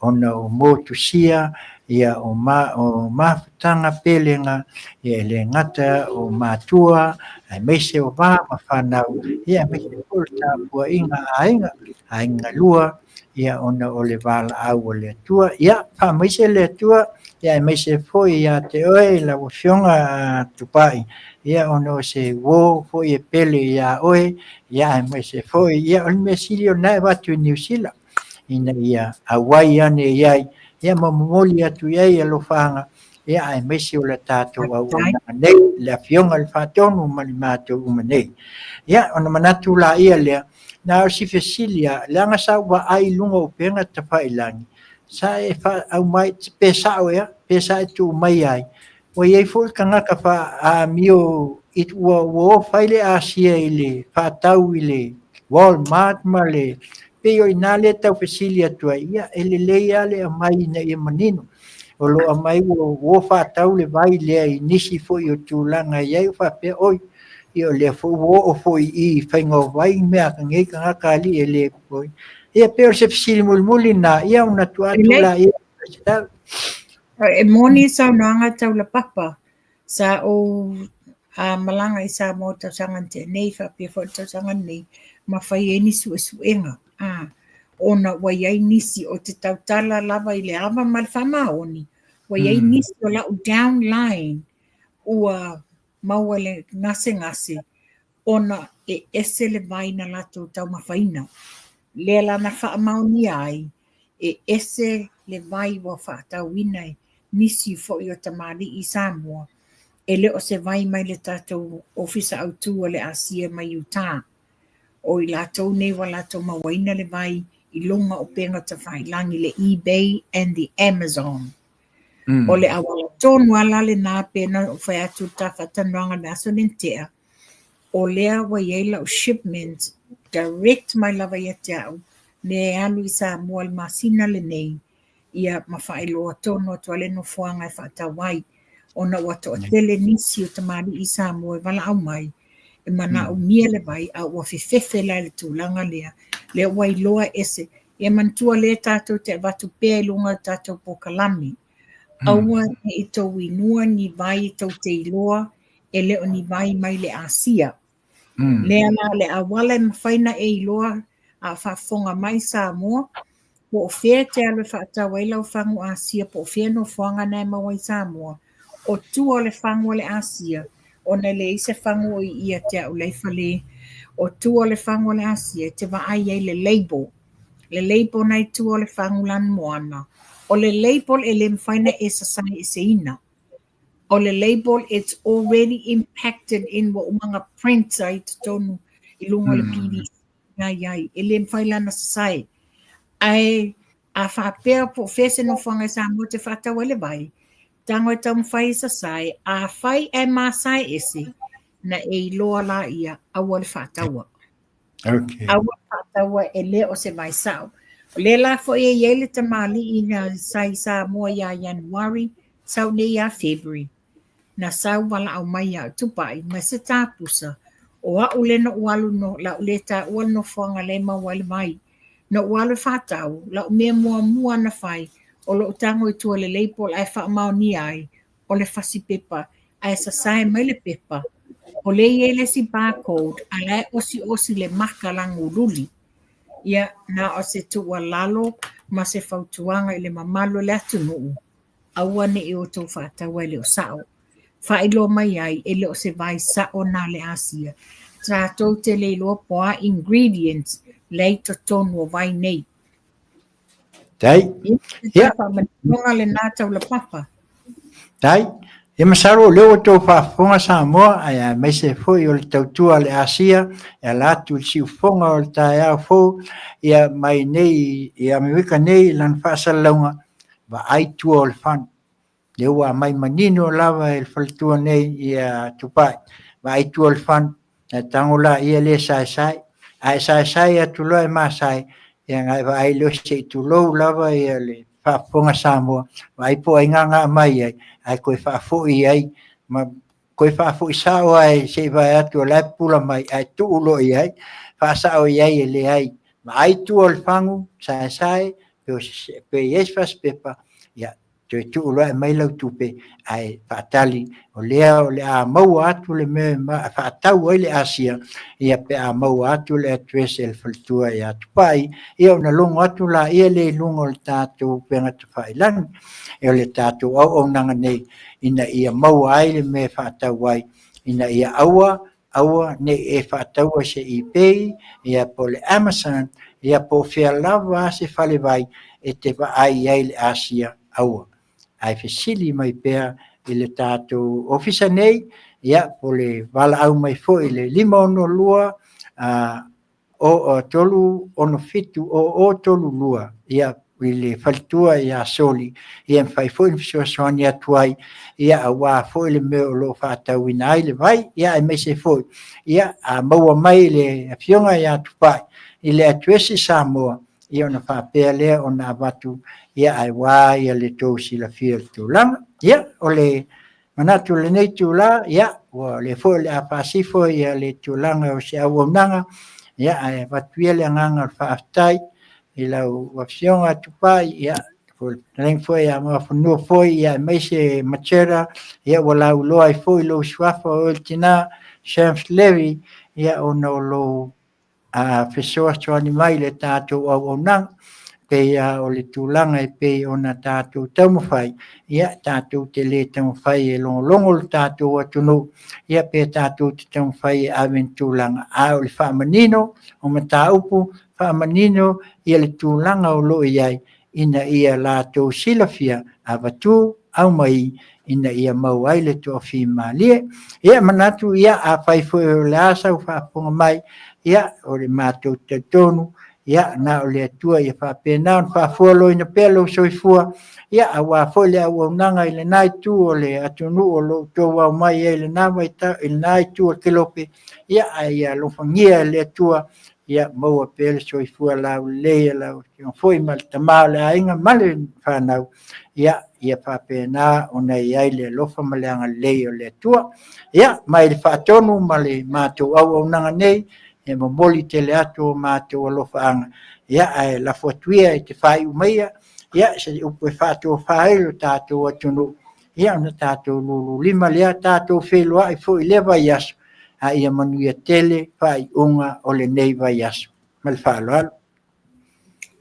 ona o motusia, ia o mawhatanga pelenga, ia le ngata o matua, ai meise o wā ma whanau, ia meise o tāpua inga ainga lua, ia ona o le wala au o le tua, ia wha meise le tua, ia meise foi ia te oe la wafionga tupai, ia ona o se wo foi e pele ia oe, ia meise foi, ia o me siri o nai watu New Zealand, ina ia awai ane iai, ia mamoli atu iai alofanga, ia ai meisi o le tātou au nei, le awhionga le whātonu mani mātou umanei. Ia, ona manatu la ia lea, na o si fesilia, leanga sa wa ai lunga o penga ta whailangi. Sa e wha au mai, pesa o ea, pesa e tu mai ai. O iei ful ka ngaka wha a mio it ua whaile a sia i le, whātau i le, Walmart ma le, pe o ina le tau fesilia tua, ia ele leia le a mai na ia manino. O lo a mai o whātau le vai lea i nisi fo i o tūlanga iai o whapea oi. I o lea fo o fo i whainga vai mea ka ngei ka ngaka ali e le koi. Ia pe o se fesili mulimuli na ia una tuatula ia. E moni sa nanga tau la papa sa o malanga i sa mo tau sangan te nei whapea fo tau sangan nei ma whai e nisu e suenga. Ona wa iai nisi o te tautala lava i le awa ma le whamaoni. Wa iai nisi o lau downline ua maua le ngase. Ona e ese le vai na lato tau mawhaina. Le lana whaamaoni ai e ese le vai wa whaatau inai nisi fo i o tamari i Samoa. E le o se vai mai le tatou ofisa autu o le Asia mai Utah. O i latou nei wa latou mawaina le vai i longa o penga ta whailangi le eBay and the Amazon. O le awala tonu ala le nā pena o whai atu ta whatanuanga naso nentea. O lea wa iela o shipment direct mai lava ia te au. Ne alu i Samoa le masina le nei. Ia ma whailoa tonu atu ale no fuanga e whatawai. Ona wato o tele nisi o tamari i Samoa e wala au mai. E mana o mia le vai a ua fefefe la le tūlanga lea. Le wai loa ese. E mantua le tātou te watu pēa lunga tātou po kalami. Aua e i tau inua ni vai tau te iloa e leo ni vai mai le Asia. Lea la le awala e mawhaina e iloa a whafonga mai Samoa. Po o whea te alu whaatau e lau whangu Asia po o whea no whanga nei mawai Samoa. O tua le whangu le Asia. O na le ise whangu i ia te au leifale. O tua le whangu le Asia te waai e le label. Le label nei tua le whangu lan moana. O le label e le mwhaina e sasai e se ina. O le label it's already impacted in wa umanga print site tonu i lunga le PVC. Iai. E le mwhaila na sasai. Ai a whapea po whese no whanga sa mo te whatau ele vai. Tango e tau mwhai sasai a whai e masai ese na e loa la ia awa le whataua. Okay. Awa whataua e le o se mai sao. Le la fo e yele te mali i na sai sa mua ia Januari, sau ne ia February. Na sau wala au mai ia tupai, ma se tāpusa. O a ule no ualu no, la ule ta ualu no whanga le mawale mai. No ualu whatau, la mea mua na whai, o lo tango i tua le leipol ai wha ni ai, o le whasi pepa, ai sa sae mai le pepa. O le ele si barcode, a le osi le maka langu luli. Ia na o se tua lalo ma se fautuanga i le mamalo le atunuu. Aua ne e o tau whātaua le o sao. Whailo mai ai e le o se vai sao na le Asia. Tātou te le loa poa ingredients lei to tonu o vai nei. Tai. Ia whamanonga le nātau le papa. Tai. Ia masaro leo tō whafonga Samoa, ai mai se foi o le tautua le Asia, ia latu le siufonga o le tae au fō, ia mai nei, ia miwika nei lan whaasalaunga, wa ai tua o le whanu. Leo wa mai manino lava e le whalitua nei ia tupai, wa ai tua o le whanu, ia tangola ia le sai, ai sai atu loa e masai ia ngai vai lo se tu lo lava ia le whaafonga Samoa vai po ai nganga mai ai koe whaafo i ai ma koe whaafo i sao ai se vai atu lai pula mai ai tu ulo i ai whaasao i ai le ai ma ai tu al fangu sai pe yes pepa ia te tu ulo ai mai lau tupe ai whaatali o le a mau atu le me whaatau ai le asia ia pe a mau atu le address el faltua ia tupai ia una longo atu la ia le lungo le tātou penga te whailang ia le tātou au nanga nei ina ia mau ai le me whaatau ai ina ia aua ne e whaatau se eBay ia po le Amazon ia po fea lava se whale vai e te ai ai le asia aua ai fesili mai pea i le tātou ofisa nei ia po le wala au mai fo i le 5 o tolu ono fitu o tolu lua ia i le faltua ia soli ia fai fo i fisoasoni atuai ia awa fo i le meo lo whaatau ina ai le vai ia e mese fo ia a maua mai le fionga ia tupai i le atuesi Samoa ia ona whapea lea ona abatu ia ai wā ia le tau sila fia le tūlanga ia o le manatu le nei tūla ia o le fo le apasifo ia le tūlanga o se auaunanga ia ai watuia le anganga o whaatai i lau wafionga tupai ia ko reng foi ia mafunua foi ia meise machera ia wala uloa i foi lo swafa o el tina James Levy ia ono lo fesoa soani mai le tātou au nang pe ia o le tūlanga e pe ona tātou taumawhai ia tātou te le taumawhai e longo le tātou atunu ia pe tātou te taumawhai e awen tūlanga a o le whaamanino o mata upu whaamanino ia le tūlanga o lo iai ina ia lātou silafia a watu au mai ina ia mau ai le tofi malie ia manatu ia a whaifo e le asa u whaaponga mai ia o le mātou te tonu ia na o le atua ia whapena on whaafualo ina pelo soifua ia a wafo le au nanga i le nai tu o le atunu o lo tō wau mai e le nama i le nai tu o kelope ia a ia lofangia le atua ia maua pele soifua lau leia lau foi mal tamau le ainga male whanau ia whapena o nei ai le lofa maleanga leia le atua ia mai le whaatonu ma le mātou au nanga nei e momoli te le ato mātou alofaanga. Ia ai la fotuia i te whai umeia, ia se upe whātou whaelo tātou atunu. Ia ona tātou lulu lima lea tātou whelua i fo i le vai aso. A ia manuia tele whai unga o le nei vai aso. Mal whaalo alo.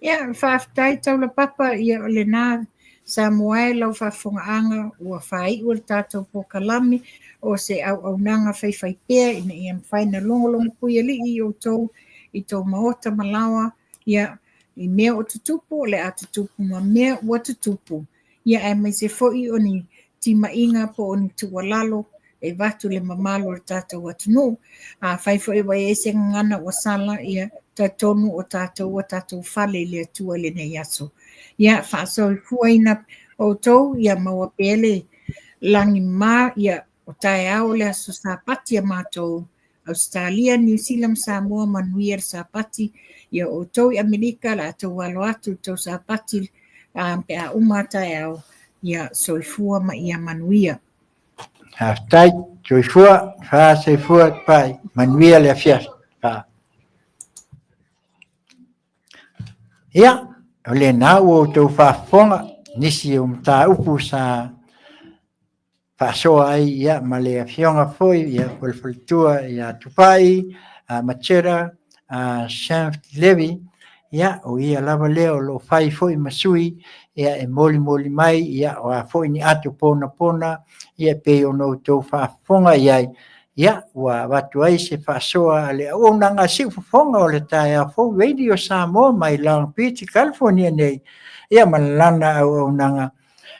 Ia whaafitai tau la papa ia o le nā Samuel au whaafongaanga ua whai ua tātou po kalami o se au nanga whai pēr ina ia mwhaina longolongo pui ali i o tau i tau maota malawa ia i mea o tutupu le a tutupu ma mea ua tutupu ia e mai se foi o ni tima inga po o ni tuwalalo e watu le mamalo o tātou atunu a whai foi wai e se ngana o sala ia tatonu o tātou whale le atua le nei aso. Ia whaasoi fuaina o tau ia maua pele langi mā ia o tae au le aso sāpati a mātou Australia, New Zealand, Samoa, Manuia sāpati ia o tau i Amerika la tau walo atu tau sāpati pe a umatae au ia soifua ma ia Manuia. Haftai, soifua, soifua pai, Manuia le afias. Ia, o le nau o tau whaafonga, nisi o mta upu sa whaasoa ai, ia, ma le awhionga foi, ia, polfaltua, ia, tupai, machera, James Levy, ia, o ia lava leo lo whai foi masui, ia, e moli mai, ia, o a foi ni atu pona, ia, pe o no tau whaafonga iai, ia, ua watu ai se whaasoa le o nanga siufonga o le tae a fo radio Samoa mai Long Beach, California nei, ia malana au nanga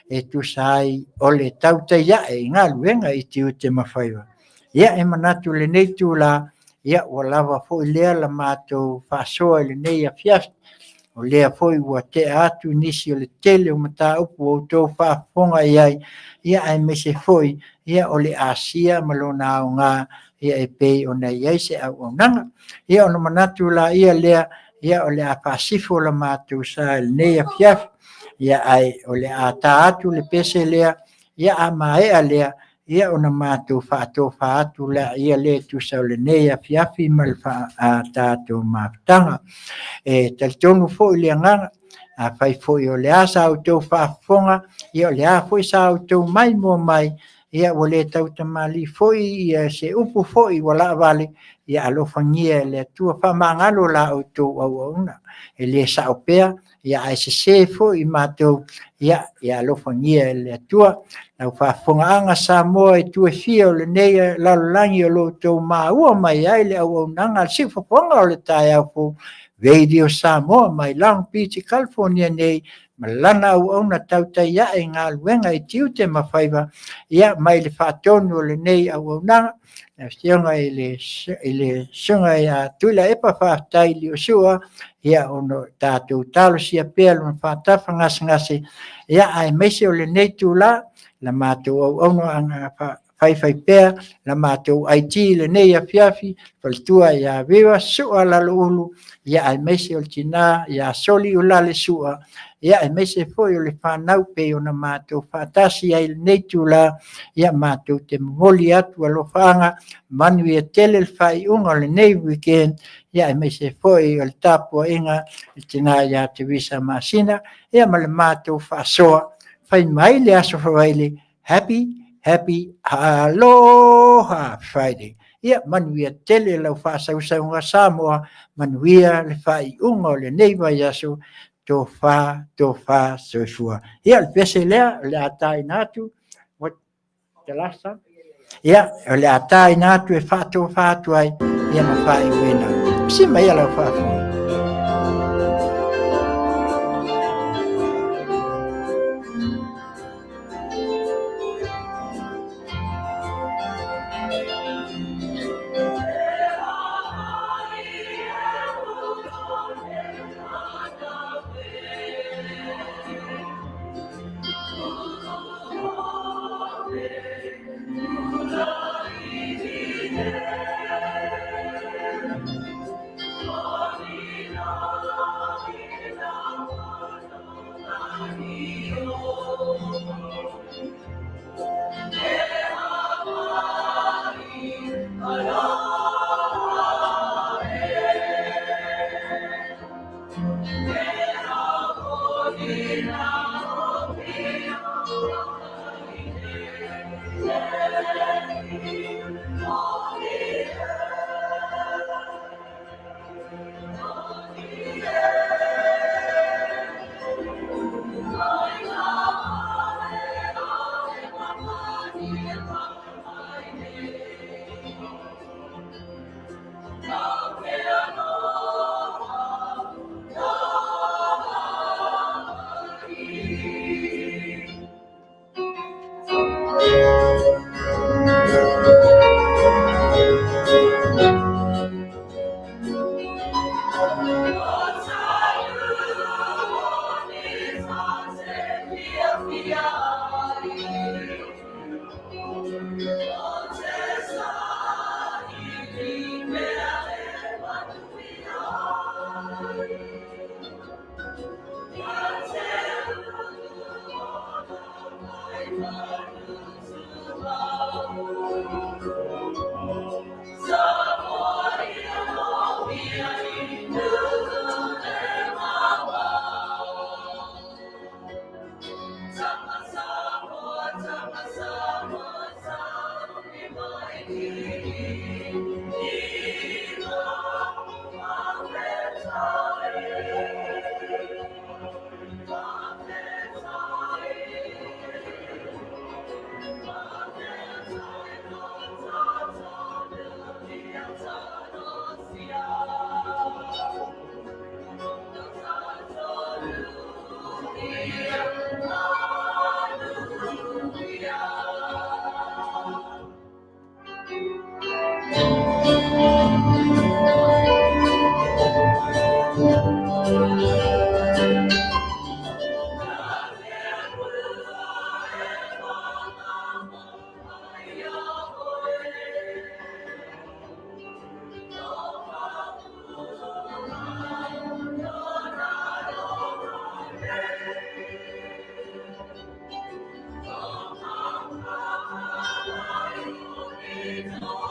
e tu sai o le tauta ia e ngā luenga i tiu te mawhaiwa. Ia e manatu le nei tu la, ia ua lava fo i lea la mātou whaasoa le nei a fiast, o lea fo i ua te atu nisi o le tele o mata upu o tau whaafonga iai, ia e mese foi, ia o le Asia malona au ngā, ia e pei ona iai se auaunaga ia ona manatu la ia lea ia o le a pasifo o le matou sa le nei afiafi ia ai o le a tā atu le pese lea ia a maea lea ia ona matou faatofa atu la ia le tusa o le nei afiafi ma le a tatou mafutaga e talitonu foʻi le agaga a fai foʻi o le a sa outou faafofoga ia o le a foʻi sa outou mai mo mai ia ua lē tautamali foʻi ia se upu foʻi ua laʻavale ia alofagia e le atua faamagalo la outou auauna e lē saʻo pea ia ae sesē foʻi matou ia alofagia e le atua lau faafogaaga sa moa e tuefia o lenei lalolagi o loutou maua mai ai le auaunaga le siʻufofoga o le taeao fou Radio Samoa mai Long Beach, California nei malana auauna tautaiaʻe galuega i tiute mafaiva ia mai le faatonu o lenei auaunaga sioga i le suga ia tuila epa faafetai liosua ia ono tatou talosia pea lona faatafa gasegase ia ae maise o lenei tulā la matou auauna aga faifai pea la matou IT lenei afiafi faletua ia viva suʻa laloulu ia ae maise o le tinā ia soli o la le suʻa ia e maise foʻi o le fanau pei ona matou faatasi ai lenei tulā ia matou te momoli atu alofaaga manu ia tele le faaiʻuga o lenei weekend ia e maise foʻi o le tapuaʻiga le tinā iā te visa masina ia ma le matou faasoa fai mai le aso fawaile happy aloha Friday ia manuia tele lau faasausauga Samoa manuia le faaiʻuga o lenei vai aso tofa soifua ia le pese lea o le a taina atu the last time ia o le a taina atu e faatofa atu ai ia ma faaiʻuena sima ia lau faafoga no